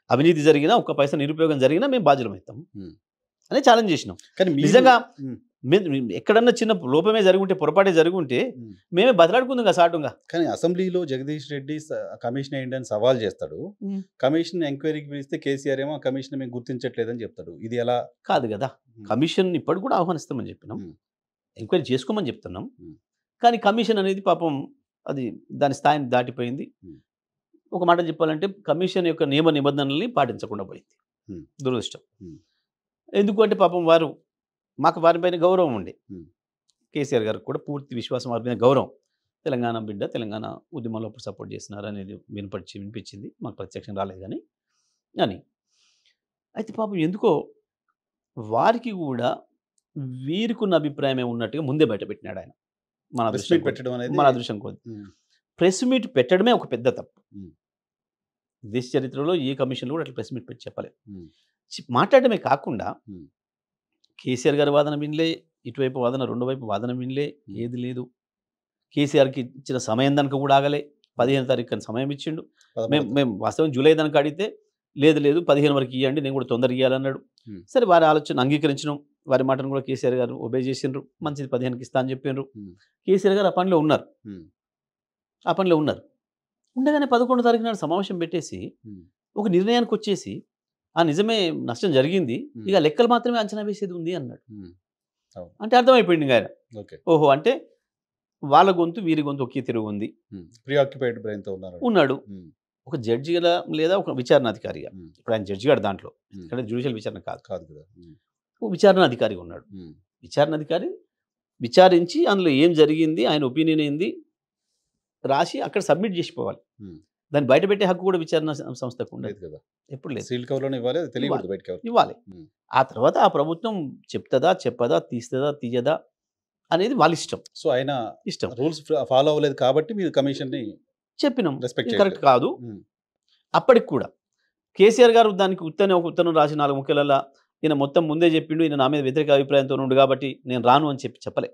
అవినీతి జరిగినా, ఒక్క పైసా నిరుపయోగం జరిగినా మేము బాధ్యులమవుతాం అని ఛాలెంజ్ చేసినాం. కానీ నిజంగా ఎక్కడన్నా చిన్న లోపమే జరుగుంటే, పొరపాటే జరుగుంటే మేమే బదలాడుకుందాం కదా సాటుగా. కానీ అసెంబ్లీలో జగదీష్ రెడ్డి కమిషన్ ఏంటి అని సవాల్ చేస్తాడు. కమిషన్ ఎంక్వైరీకి పిలిస్తే కేసీఆర్ ఏమో కమిషన్ మేము గుర్తించట్లేదని చెప్తాడు. ఇది ఎలా? కాదు కదా, కమిషన్ ఇప్పటికి కూడా ఆహ్వానిస్తామని చెప్పినాం, ఎంక్వైరీ చేసుకోమని చెప్తున్నాం. కానీ కమిషన్ అనేది పాపం అది దాని స్థాయిని దాటిపోయింది. ఒక మాట చెప్పాలంటే కమిషన్ యొక్క నియమ నిబంధనల్ని పాటించకుండా పోయింది. దురదృష్టం. ఎందుకు అంటే పాపం వారిపైన గౌరవం ఉండే, కేసీఆర్ గారికి కూడా పూర్తి విశ్వాసం, వారి మీద గౌరవం. తెలంగాణ బిడ్డ, తెలంగాణ ఉద్యమంలో అప్పుడు సపోర్ట్ చేస్తున్నారు అనేది వినిపించింది. మాకు ప్రత్యక్షం రాలేదు కానీ అయితే పాపం ఎందుకో వారికి కూడా వీరికున్న అభిప్రాయమే ఉన్నట్టుగా ముందే బయటపెట్టినాడు ఆయన. మన అదృష్టం కొద్ది ప్రెస్ మీట్ పెట్టడమే ఒక పెద్ద తప్పు. దేశ చరిత్రలో ఏ కమిషన్లో కూడా అట్లా ప్రెస్ మీట్ పెట్టి చెప్పలేదు. మాట్లాడటమే కాకుండా కేసీఆర్ గారి వాదన వినలే, ఇటువైపు వాదన, రెండు వైపు వాదన వినలే, ఏది లేదు. కేసీఆర్కి ఇచ్చిన సమయం దానికి కూడా ఆగలే. 15వ తారీఖు అని సమయం ఇచ్చిండు. మేము వాస్తవం జూలై దానికి అడిగితే లేదు 15 వరకు ఇవ్వండి, నేను కూడా తొందరగా ఇవ్వాలన్నాడు. సరే, వారి ఆలోచన అంగీకరించడం, వారి మాటను కూడా కేసీఆర్ గారు ఒబే చేసిండ్రు. మంచిది 15కి ఇస్తా అని చెప్పిండ్రు. కేసీఆర్ గారు ఆ పనిలో ఉన్నారు. ఉండగానే 11వ తారీఖు నాడు సమావేశం పెట్టేసి ఒక నిర్ణయానికి వచ్చేసి ఆ నిజమే నష్టం జరిగింది, ఇక లెక్కలు మాత్రమే అంచనా వేసేది ఉంది అన్నాడు. అంటే అర్థమైపోయింది ఇంకా ఆయన. ఓహో, అంటే వాళ్ళ గొంతు వీరి గొంతు ఒకే తిరుగు ఉంది, ప్రీఆక్యుపైడ్ బ్రెయిన్తో ఉన్నాడు. ఒక జడ్జిగా లేదా ఒక విచారణాధికారిగా, ఇప్పుడు ఆయన జడ్జి గారు దాంట్లో, ఇక్కడ జ్యుడిషియల్ విచారణ కాదు కదా, విచారణాధికారిగా ఉన్నాడు. విచారణాధికారి విచారించి అందులో ఏం జరిగింది, ఆయన ఒపీనియన్ ఏంది రాసి అక్కడ సబ్మిట్ చేసిపోవాలి. దాన్ని బయట పెట్టే హక్కు కూడా విచారణ సంస్థకు ఉండదు కదా, ఎప్పుడు లేదు, ఇవ్వాలి. ఆ తర్వాత ఆ ప్రభుత్వం చెప్తుందా చెప్పదా, తీస్తుందా తీయదా అనేది వాళ్ళ ఇష్టం. సో ఆయన ఇష్టం, రూల్స్ ఫాలో అవ్వలేదు కాబట్టి మీరు కమిషన్ని చెప్పినాం కరెక్ట్ కాదు. అప్పటికి కూడా కేసీఆర్ గారు దానికి ఉత్తరం రాసి 4 ముఖ్యాలలో ఈయన మొత్తం ముందే చెప్పిండు, ఈయన నా మీద వ్యతిరేక అభిప్రాయంతో ఉండు కాబట్టి నేను రాను అని చెప్పలే.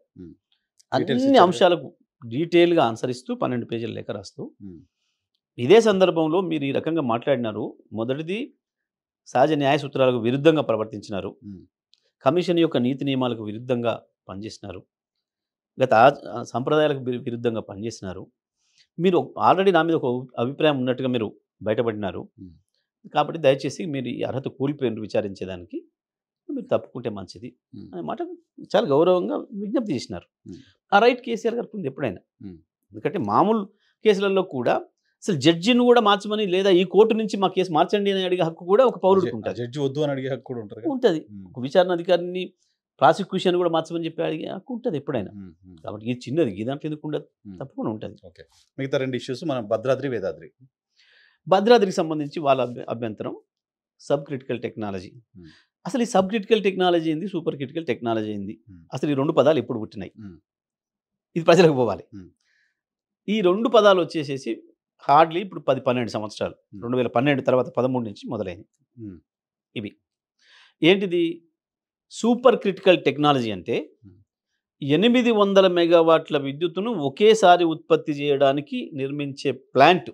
అన్ని అంశాలకు డీటెయిల్గా ఆన్సర్ ఇస్తూ 12 పేజీల లేఖ రాస్తూ, ఇదే సందర్భంలో మీరు ఈ రకంగా మాట్లాడినారు. మొదటిది, సహజ న్యాయ సూత్రాలకు విరుద్ధంగా ప్రవర్తించినారు, కమిషన్ యొక్క నీతి నియమాలకు విరుద్ధంగా పనిచేసినారు, గత సంప్రదాయాలకు విరుద్ధంగా పనిచేసినారు. మీరు ఆల్రెడీ నా మీద ఒక అభిప్రాయం ఉన్నట్టుగా మీరు బయటపడినారు. కాబట్టి దయచేసి మీరు ఈ అర్హత కోల్పోయినారు విచారించేదానికి, మీరు తప్పుకుంటే మంచిది అనే మాట చాలా గౌరవంగా విజ్ఞప్తి చేసినారు. ఆ రైట్ కేసీఆర్ గారికి ఉంది ఎప్పుడైనా. ఎందుకంటే మామూలు కేసులలో కూడా అసలు జడ్జిని కూడా మార్చమని, లేదా ఈ కోర్టు నుంచి మా కేసు మార్చండి అని అడిగే హక్కు కూడా ఒక పౌరుడికి ఉంటుంది. జడ్జి వద్దు అని అడిగే హక్కు కూడా ఉంటుంది. ఒక విచారణాధికారిని ప్రాసిక్యూషన్ కూడా మార్చమని చెప్పి అడిగే హక్కు ఉంటుంది ఎప్పుడైనా. కాబట్టి ఇది చిన్నది, ఈ దాంట్లో ఎందుకు ఉండదు, తప్పకుండా ఉంటుంది. ఓకే, మిగతా 2 ఇష్యూస్ మనం భద్రాద్రి వేదాద్రి. భద్రాద్రికి సంబంధించి వాళ్ళ అభ్యంతరం సబ్ క్రిటికల్ టెక్నాలజీ. అసలు ఈ సబ్ క్రిటికల్ టెక్నాలజీ ఏంది, సూపర్ క్రిటికల్ టెక్నాలజీ ఏంది, అసలు ఈ 2 పదాలు ఎప్పుడు పుట్టినాయి, ఇది ప్రజలకు పోవాలి. ఈ 2 పదాలు వచ్చేసేసి హార్డ్లీ ఇప్పుడు 10-12 సంవత్సరాలు, 2012 తర్వాత 13 నుంచి మొదలైనవి. ఇవి ఏంటిది? సూపర్ క్రిటికల్ టెక్నాలజీ అంటే 800 మెగావాట్ల విద్యుత్తును ఒకేసారి ఉత్పత్తి చేయడానికి నిర్మించే ప్లాంట్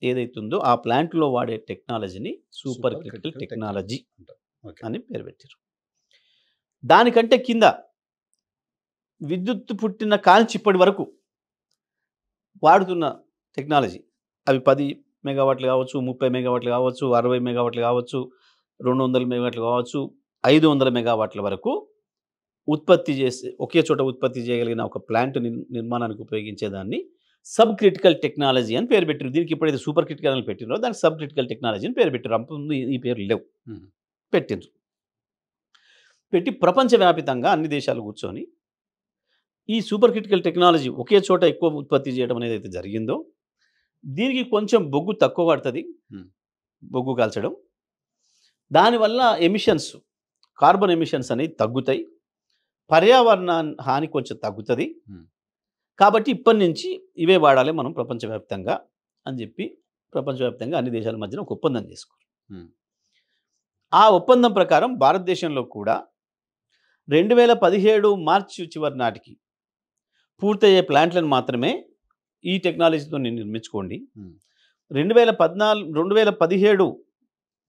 ఏదైతుందో ఆ ప్లాంట్లో వాడే టెక్నాలజీని సూపర్ క్రిటికల్ టెక్నాలజీ అని పేరు పెట్టారు. దానికంటే కింద విద్యుత్తు పుట్టిన కాల్చి ఇప్పటి వరకు వాడుతున్న టెక్నాలజీ, అవి 10 మెగావాట్లు కావచ్చు, 30 మెగావాట్లు కావచ్చు, 60 మెగావాట్లు కావచ్చు, 200 మెగావాట్లు కావచ్చు, 500 మెగావాట్ల వరకు ఉత్పత్తి చేసి ఒకే చోట ఉత్పత్తి చేయగలిగిన ఒక ప్లాంట్ నిర్మాణానికి ఉపయోగించేదాన్ని సబ్ క్రిటికల్ టెక్నాలజీ అని పేరు పెట్టారు. దీనికి ఎప్పుడైతే సూపర్ క్రిటికల్ అని పెట్టినో దానికి సబ్ క్రిటికల్ టెక్నాలజీ అని పేరు పెట్టారు. అంతకుముందు ఈ పేర్లు లేవు, పెట్టిండ్రు. పెట్టి ప్రపంచవ్యాపితంగా అన్ని దేశాలు కూర్చొని ఈ సూపర్ క్రిటికల్ టెక్నాలజీ ఒకే చోట ఎక్కువ ఉత్పత్తి చేయడం అనేది అయితే జరిగిందో, దీనికి కొంచెం బొగ్గు తక్కువ పడుతుంది, బొగ్గు కాల్చడం. దానివల్ల ఎమిషన్స్, కార్బన్ ఎమిషన్స్ అనేవి తగ్గుతాయి, పర్యావరణ హాని కొంచెం తగ్గుతుంది. కాబట్టి ఇప్పటి నుంచి ఇవే వాడాలి మనం ప్రపంచవ్యాప్తంగా అని చెప్పి ప్రపంచవ్యాప్తంగా అన్ని దేశాల మధ్యన ఒక ఒప్పందం చేసుకోరు. ఆ ఒప్పందం ప్రకారం భారతదేశంలో కూడా 2017 మార్చి చివరి నాటికి పూర్తయ్యే ప్లాంట్లను మాత్రమే ఈ టెక్నాలజీతో నిర్మించుకోండి. 2017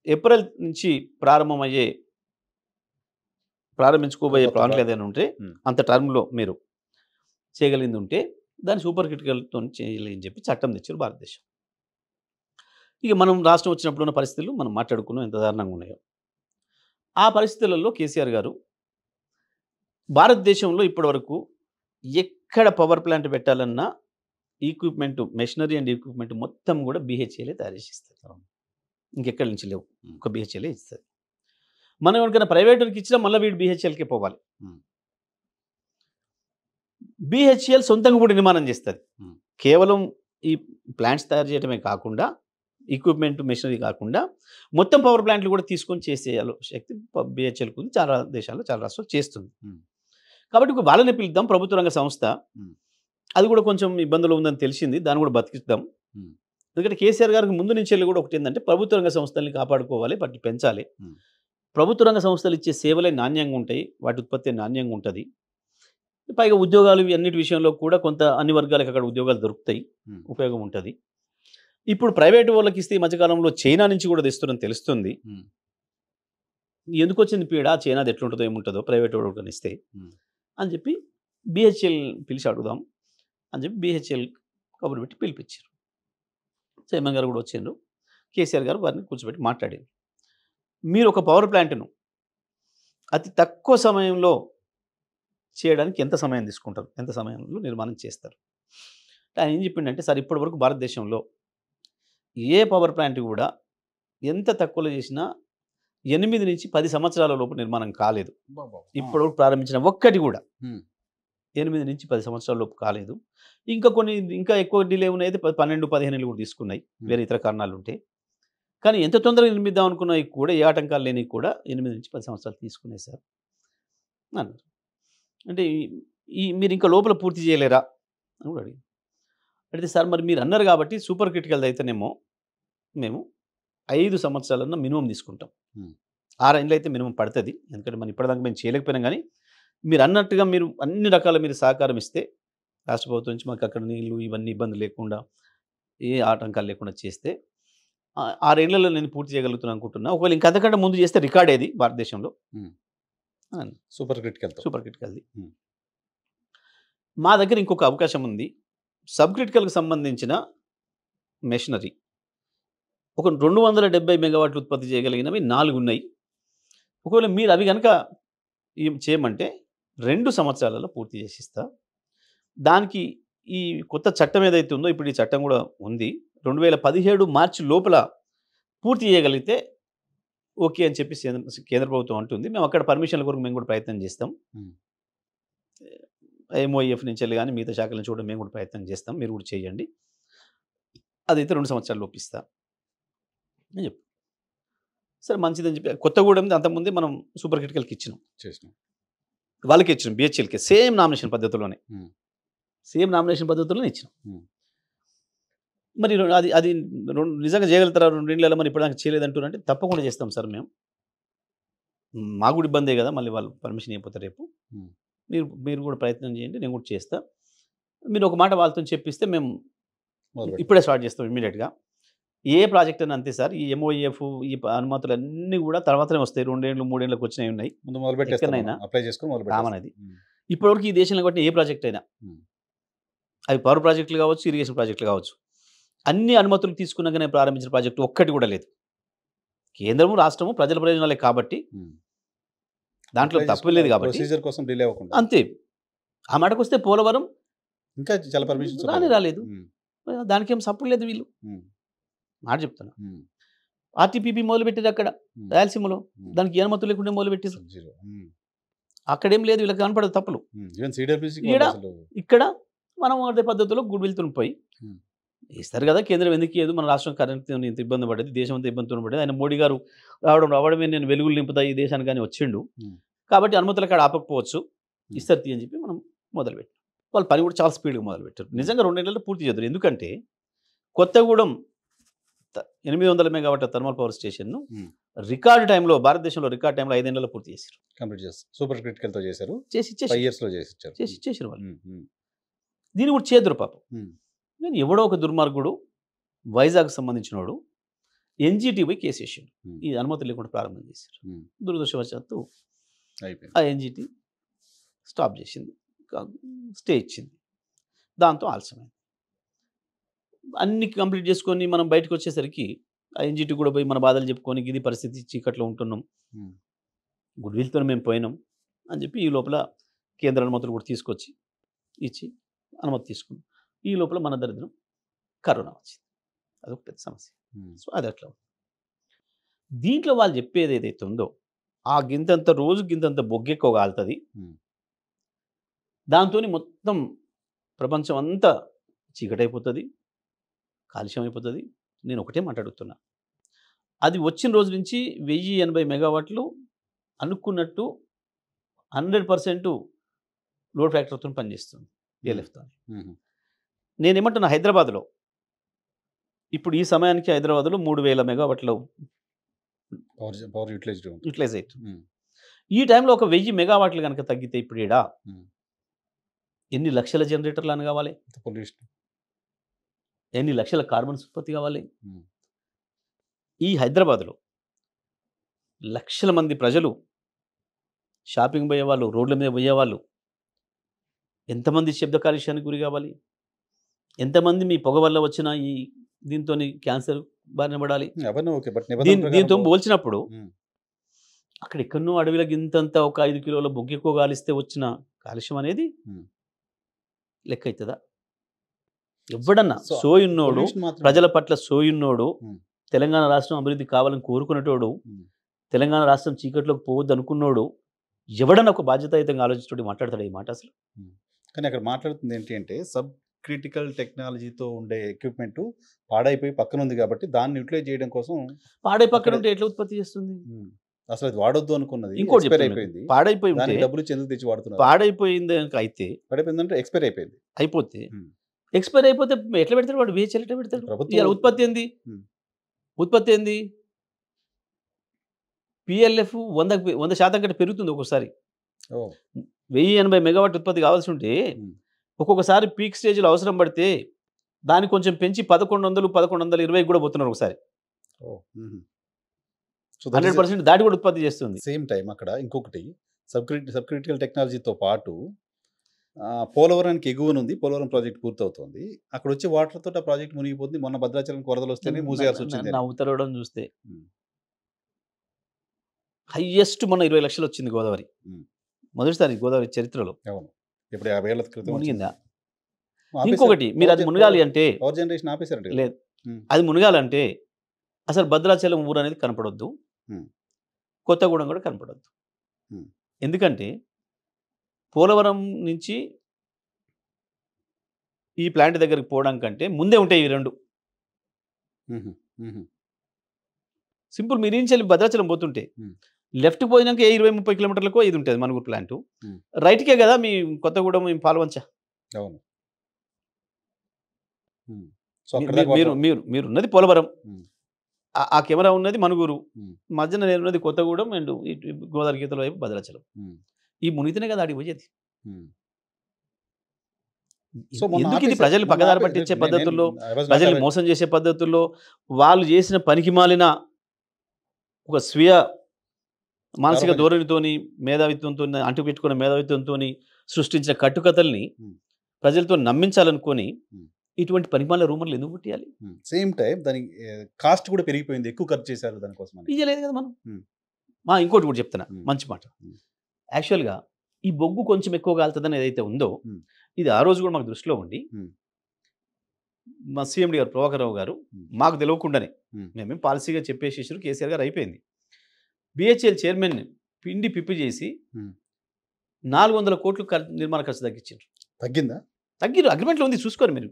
ఏప్రిల్ నుంచి ప్రారంభించుకోబోయే ప్లాంట్లు ఏదైనా ఉంటే అంత టర్మ్లో మీరు చేయగలిగింది ఉంటే దాన్ని సూపర్ క్రిటికల్తో చేయాలి అని చెప్పి చట్టం తెచ్చారు భారతదేశం. ఇక మనం రాష్ట్రం వచ్చినప్పుడు ఉన్న పరిస్థితులు మనం మాట్లాడుకున్నాం ఎంత దారుణంగా ఉన్నాయో. ఆ పరిస్థితులలో కేసీఆర్ గారు భారతదేశంలో ఇప్పటివరకు ఎక్కడ పవర్ ప్లాంట్ పెట్టాలన్నా ఈక్విప్మెంట్, మెషినరీ అండ్ ఈక్విప్మెంట్ మొత్తం కూడా BHEL తయారు చేసి ఇస్తారు. ఇంకెక్కడి నుంచి లేవు, ఒక BHEL ఇస్తుంది. మనం ఎవరికైనా ప్రైవేట్కి ఇచ్చినా మళ్ళీ వీడు BHELకే పోవాలి. BHEL సొంతంగా కూడా నిర్మాణం చేస్తుంది. కేవలం ఈ ప్లాంట్స్ తయారు చేయడమే కాకుండా, ఈక్విప్మెంట్ మెషినరీ కాకుండా మొత్తం పవర్ ప్లాంట్లు కూడా తీసుకొని చేసే శక్తి BHELకు ఉంది. చాలా దేశాల్లో, చాలా రాష్ట్రాలు చేస్తుంది. కాబట్టి వాళ్ళని పిలుద్దాం, ప్రభుత్వ రంగ సంస్థ. అది కూడా కొంచెం ఇబ్బందులు ఉందని తెలిసింది, దాన్ని కూడా బతికిద్దాం. ఎందుకంటే కేసీఆర్ గారికి ముందు నుంచి వెళ్ళి కూడా ఒకటి ఏంటంటే ప్రభుత్వ రంగ సంస్థల్ని కాపాడుకోవాలి, వాటిని పెంచాలి. ప్రభుత్వ రంగ సంస్థలు ఇచ్చే సేవలే నాణ్యంగా ఉంటాయి, వాటి ఉత్పత్తి నాణ్యంగా ఉంటుంది. పైగా ఉద్యోగాలు అన్నిటి విషయంలో కూడా కొంత అన్ని వర్గాలకు అక్కడ ఉద్యోగాలు దొరుకుతాయి, ఉపయోగం ఉంటుంది. ఇప్పుడు ప్రైవేటు వాళ్ళకి ఇస్తే ఈ మధ్యకాలంలో చైనా నుంచి కూడా తెస్తుందని తెలుస్తుంది. ఎందుకు వచ్చింది పీడ, చైనాది ఎట్లుంటుందో ఏముంటుందో ప్రైవేట్ వాళ్ళకి ఇస్తే అని చెప్పి BHEL పిలిచి అడుగుదాం అని చెప్పి BHEL కబురు పెట్టి పిలిపించారు. చైర్మన్ గారు కూడా వచ్చిండ్రు. కేసీఆర్ గారు వారిని కూర్చోబెట్టి మాట్లాడారు. మీరు ఒక పవర్ ప్లాంట్ను అతి తక్కువ సమయంలో చేయడానికి ఎంత సమయం తీసుకుంటారు, ఎంత సమయంలో నిర్మాణం చేస్తారు? ఆయన ఏం చెప్పిండంటే, సార్ ఇప్పటివరకు భారతదేశంలో ఏ పవర్ ప్లాంట్ కూడా ఎంత తక్కువలో చేసినా 8 నుంచి 10 సంవత్సరాల లోపు నిర్మాణం కాలేదు. ఇప్పటివరకు ప్రారంభించిన ఒక్కటి కూడా 8 నుంచి 10 సంవత్సరాల లోపు కాలేదు. ఇంకా ఎక్కువ డిలే ఉన్నాయి, 12-15 ఏళ్ళు కూడా తీసుకున్నాయి, వేరే ఇతర కారణాలు ఉంటే. కానీ ఎంత తొందరగా నిర్మిద్దాం అనుకున్నవి కూడా ఏ ఆటంకాలు లేని కూడా 8 నుంచి 10 సంవత్సరాలు తీసుకున్నాయి సార్ అన్నారు. అంటే మీరు ఇంకా లోపల పూర్తి చేయలేరా అని కూడా అడిగారు. అడిగితే సార్ మరి మీరు అన్నారు కాబట్టి సూపర్ క్రిటికల్ అయితేనేమో మేము 5 సంవత్సరాలన్నా మినిమం తీసుకుంటాం, 6 ఏళ్ళు అయితే మినిమం పడుతుంది. ఎందుకంటే మనం ఇప్పటిదాకా మేము చేయలేకపోయినాం. కానీ మీరు అన్నట్టుగా మీరు అన్ని రకాల మీరు సహకారం ఇస్తే రాష్ట్ర ప్రభుత్వం నుంచి మాకు అక్కడ నీళ్ళు ఇవన్నీ ఇబ్బంది లేకుండా, ఏ ఆటంకాలు లేకుండా చేస్తే 6 ఏళ్లలో నేను పూర్తి చేయగలుగుతున్నాను అనుకుంటున్నా. ఒకవేళ ఇంకా అంతకంటే ముందు చేస్తే రికార్డ్ ఏది భారతదేశంలో సూపర్ క్రిటికల్ది. మా దగ్గర ఇంకొక అవకాశం ఉంది. సబ్ క్రిటికల్కి సంబంధించిన మెషినరీ ఒక 270 మెగావాట్లు ఉత్పత్తి చేయగలిగినవి 4 ఉన్నాయి. ఒకవేళ మీరు అవి కనుక చేయమంటే 2 సంవత్సరాలలో పూర్తి చేసిస్తా. దానికి ఈ కొత్త చట్టం ఏదైతే ఉందో, ఇప్పుడు ఈ చట్టం కూడా ఉంది, 2017 మార్చి లోపల పూర్తి చేయగలిగితే ఓకే అని చెప్పి కేంద్ర ప్రభుత్వం అంటుంది. మేము అక్కడ పర్మిషన్ల కొరకు మేము కూడా ప్రయత్నం చేస్తాం. MOEF నుంచి వెళ్ళి కానీ మిగతా శాఖల నుంచి కూడా మేము కూడా ప్రయత్నం చేస్తాం, మీరు కూడా చేయండి. అదైతే 2 సంవత్సరాలు లోపిస్తా అని చెప్పి, సరే మంచిదని చెప్పి కొత్తగూడెం అంతకుముందే మనం సూపర్ క్రిటికల్కి ఇచ్చినాం, వాళ్ళకి ఇచ్చినాం, BHELకి సేమ్ నామినేషన్ పద్ధతిలోనే ఇచ్చినాం. మరి అది నిజంగా చేయగలుగుతారా 2 ఏళ్ళలో? మరి ఇప్పటిదాకా చేయలేదంటారంటే తప్పకుండా చేస్తాం సార్ మేము. మాకు కూడా ఇబ్బందే కదా, మళ్ళీ వాళ్ళు పర్మిషన్ ఇవ్వకపోతే రేపు మీరు కూడా ప్రయత్నం చేయండి, నేను కూడా చేస్తా. మీరు ఒక మాట వాళ్ళతో చెప్పిస్తే మేము ఇప్పుడే స్టార్ట్ చేస్తాం ఇమ్మీడియట్గా. ఏ ప్రాజెక్ట్ అని అంతే సార్, ఈ MOEF ఈ అనుమతులు అన్నీ కూడా తర్వాతనే వస్తాయి. 2 ఏళ్ళు 3 ఏళ్ళకి వచ్చినవి ఉన్నాయి, కామన్ అది. ఇప్పటివరకు ఈ దేశంలో కాబట్టి ఏ ప్రాజెక్ట్ అయినా, అవి పవర్ ప్రాజెక్టులు కావచ్చు, ఇరిగేషన్ ప్రాజెక్టులు కావచ్చు, అన్ని అనుమతులు తీసుకున్నాకనే ప్రారంభించిన ప్రాజెక్టు ఒక్కటి కూడా లేదు. కేంద్రము రాష్ట్రము ప్రజల ప్రయోజనాలే కాబట్టి దాంట్లో తప్పు లేదు కాబట్టి అంతే. ఆ మాటకు వస్తే పోలవరం ఇంకా చాలా పర్మిషన్ రాలేదు, దానికి ఏం సపోర్ట్ లేదు. వీళ్ళు మాట చెప్తున్నా, RTPP మొదలుపెట్టారు అక్కడ రాయలసీమలో, దానికి ఏ అనుమతులు లేకుండా మొదలుపెట్టారు. అక్కడేం లేదు, వీళ్ళకి కనపడదు తప్పులు. ఇక్కడ మనం అదే పద్ధతిలో గుడ్ విల్తో పోయి ఇస్తారు కదా, కేంద్రం ఎందుకు ఇయ్యదు? మన రాష్ట్రం కరెంట్ ఇంత ఇబ్బంది పడేది, దేశం అంతా ఇబ్బందితో పడేది. ఆయన మోడీ గారు రావడమే నేను వెలుగులు నింపుతా ఈ దేశానికి కానీ వచ్చిండు. కాబట్టి అనుమతుల కాడ ఆపకపోవచ్చు, ఇస్తారు అని చెప్పి మనం మొదలుపెట్టాం. వాళ్ళు పని కూడా చాలా స్పీడ్గా మొదలుపెట్టారు. నిజంగా 2 నెలల్లో పూర్తి చేద్దరు. ఎందుకంటే కొత్తగూడెం 800 మెగావాట్ల థర్మల్ పవర్ స్టేషన్ను రికార్డు టైంలో, భారతదేశంలో రికార్డు టైంలో 5 నెలల్లో పూర్తి చేశారు. కంప్లీట్ చేస్తారు. సూపర్ క్రిటికల్తో చేశారు. చేసి 5 ఇయర్స్లో చేసి ఇచ్చారు. చేసారు వాళ్ళు. దీన్ని కూడా చేద్దరు పాపం. నేను ఎవడో ఒక దుర్మార్గుడు వైజాగ్ సంబంధించినోడు ఎన్జిటి పోయి కేసు వేసాడు. ఈ అనుమతి లేకుండా ప్రారంభం చేశారు. దురదృష్టవశాత్తు ఆ ఎన్జిటి స్టాప్ చేసింది, స్టే ఇచ్చింది. దాంతో ఆలస్యమైంది. అన్ని కంప్లీట్ చేసుకొని మనం బయటకు వచ్చేసరికి ఆ ఎన్జిటి కూడా పోయి మన బాధలు చెప్పుకొని ఇది పరిస్థితి, చీకట్లో ఉంటున్నాం, గుడ్ విల్తో మేము పోయినాం అని చెప్పి ఈ లోపల కేంద్ర అనుమతులు కూడా తీసుకొచ్చి ఇచ్చి అనుమతి తీసుకున్నాం. ఈ లోపల మన దరిద్రం కరోనా వచ్చింది. అదొక పెద్ద సమస్య. సో అది అట్లా దీంట్లో వాళ్ళు చెప్పేది ఏదైతే ఉందో, ఆ గింతంత రోజు గింతంత బొగ్గెక్కువ కాలుతుంది, దాంతో మొత్తం ప్రపంచం అంతా చీకటైపోతుంది, కాలుష్యం అయిపోతుంది. నేను ఒకటే మాట్లాడుతున్నా, అది వచ్చిన రోజు నుంచి 1080 మెగావాట్లు అనుకున్నట్టు 100% లోడ్ ఫ్యాక్టర్తో పనిచేస్తుంది PLFతో. నేనేమంటున్నా, హైదరాబాద్లో ఇప్పుడు ఈ సమయానికి హైదరాబాద్లో 3000 మెగావాట్ల పవర్ యూటిలైజ్ అవుతుంది. ఈ టైంలో ఒక 1000 మెగావాట్లు కనుక తగ్గితే ఇప్పుడు ఈడ ఎన్ని లక్షల జనరేటర్లు అని కావాలి, ఎన్ని లక్షల కార్బన్స్ ఉత్పత్తి కావాలి. ఈ హైదరాబాద్లో లక్షల మంది ప్రజలు షాపింగ్ పోయేవాళ్ళు, రోడ్ల మీద పోయేవాళ్ళు, ఎంతమంది శబ్ద కాలుష్యానికి గురి కావాలి, ఎంతమంది మీ పొగ వల్ల వచ్చిన ఈ దీంతో క్యాన్సర్ బారిన పడాలి. దీంతో పోల్చినప్పుడు అక్కడ ఎక్కడో అడవిలో గింతంత ఒక 5 కిలోల బొగ్గు ఎక్కువ కాలిస్తే వచ్చిన కాలుష్యం అనేది లెక్క అవుతుందా? ఎవడన్నా సోయున్నోడు, ప్రజల పట్ల సోయున్నోడు, తెలంగాణ రాష్ట్రం అభివృద్ధి కావాలని కోరుకునేటోడు, తెలంగాణ రాష్ట్రం చీకట్లోకి పోవద్దు అనుకున్నోడు ఎవడన్నా ఒక బాధ్యతాయుతంగా ఆలోచించుకుంటూ మాట్లాడతాడు ఈ మాట అసలు. కానీ అక్కడ మాట్లాడుతుంది ఏంటి అంటే, సబ్ క్రిటికల్ టెక్నాలజీతో ఉండే ఎక్విప్మెంట్ పాడైపోయి పక్కన ఉంది కాబట్టి దాన్ని యూటిలైజ్ చేయడం కోసం. పాడై పక్కన ఉంటే ఎట్లా ఉత్పత్తి చేస్తుంది? అసలు అది వాడొద్దు అనుకున్నది ఇంకోటి అయిపోయింది, పాడైపోయి డబ్బులు చెందుకు తెచ్చి వాడుతున్నారు. పాడైపోయింది అయితే పడిపోయిందంటే ఎక్స్పైర్ అయిపోయింది. అయిపోతే ఎక్స్పైర్ అయిపోతే ఎట్లా పెడతాడు వాడు? వేచి ఎట్లా పెడతాడు? ఉత్పత్తి ఏంది? ఉత్పత్తి ఏంది? PLF 100% కంటే పెరుగుతుంది. ఒక్కోసారి 1080 మెగావాట్ ఉత్పత్తి కావాల్సి ఉంటే ఒక్కొక్కసారి పీక్ స్టేజ్లో అవసరం పడితే దాన్ని కొంచెం పెంచి 1100, 1120 కూడా పోతున్నారు ఒకసారి. 100% దాటి కూడా ఉత్పత్తి చేస్తుంది. సేమ్ టైం అక్కడ ఇంకొకటి సబ్ క్రిటికల్ టెక్నాలజీతో పాటు పోలవరానికి ఎగువనుంది, పోలవరం ప్రాజెక్ట్ పూర్తవుతుంది. అక్కడ వచ్చే వాటర్ తోటి ఆ ప్రాజెక్ట్ మునిగిపోతుంది. మొన్న భద్రాచలం వరదలు వస్తేనే మూసేయాల్సి వచ్చింది. నా ఉత్తరవడం చూస్తే హైయెస్ట్ మొన్న 20 లక్షలు వచ్చింది గోదావరి. మొదటిసారి గోదావరి చరిత్రలో. అవును, ఇప్పుడు 50 ఏళ్ల క్రితం మునిగిందా? ఇంకొకటి, మీరు అది మునగాలి అంటే పవర్ జనరేషన్ ఆపేశారు. లేదు, అది మునగాలంటే అసలు భద్రాచలం ఊరు అనేది కనపడొద్దు, కొత్తగూడెం కూడా కనపడొద్దు. ఎందుకంటే పోలవరం నుంచి ఈ ప్లాంట్ దగ్గరికి పోవడం కంటే ముందే ఉంటాయి ఈ రెండు. సింపుల్, మీరు నుంచి భద్రాచలం పోతుంటే లెఫ్ట్ పోయినాక 20-30 కిలోమీటర్లకో ఇది ఉంటుంది మనుగురు ప్లాంట్. రైట్కే కదా మీ కొత్తగూడెం, మీ పాల్వంచ. అవును, మీరు ఉన్నది పోలవరం, ఆ కెమెరా ఉన్నది మనుగురు, మధ్యన నేను ఉన్నది కొత్తగూడెం అండ్ గోదావరి గీతల వైపు భద్రాచలం. ఈ మునిగితేనే కదా అడిగి పోయేది. ఎందుకు ఇది ప్రజలు పక్కదారి పట్టించే పద్ధతుల్లో, ప్రజల్ని మోసం చేసే పద్ధతుల్లో, వాళ్ళు చేసిన పనికి మాలిన ఒక స్వీయ మానసిక ధోరణితోని, మేధావిత్వంతో అంటుపెట్టుకున్న మేధావిత్వంతో సృష్టించిన కట్టుకథల్ని ప్రజలతో నమ్మించాలనుకొని ఇటువంటి పనిమాల రూమర్లు ఎందుకు పుట్టియాలి? సేమ్ టైం దానికి కాస్ట్ కూడా పెరిగిపోయింది, ఎక్కువ ఖర్చు చేశారు దానికోసం. ఇయ్యలేదు కదా మనం. ఇంకోటి కూడా చెప్తున్నా, మంచి మాట. యాక్చువల్గా ఈ బొగ్గు కొంచెం ఎక్కువ కాలుతుందని ఏదైతే ఉందో, ఇది ఆ రోజు కూడా మాకు దృష్టిలో ఉండి మా CMD గారు ప్రభాకర్ రావు గారు మాకు తెలియకుండానే మేమేం పాలసీగా చెప్పేసేసారు, కేసీఆర్ గారు అయిపోయింది. BHEL చైర్మన్ పిండి పిప్పి చేసి 400 కోట్లు నిర్మాణ ఖర్చు తగ్గించారు. తగ్గిందా? తగ్గిరు, అగ్రిమెంట్లో ఉంది, చూసుకోరు మీరు.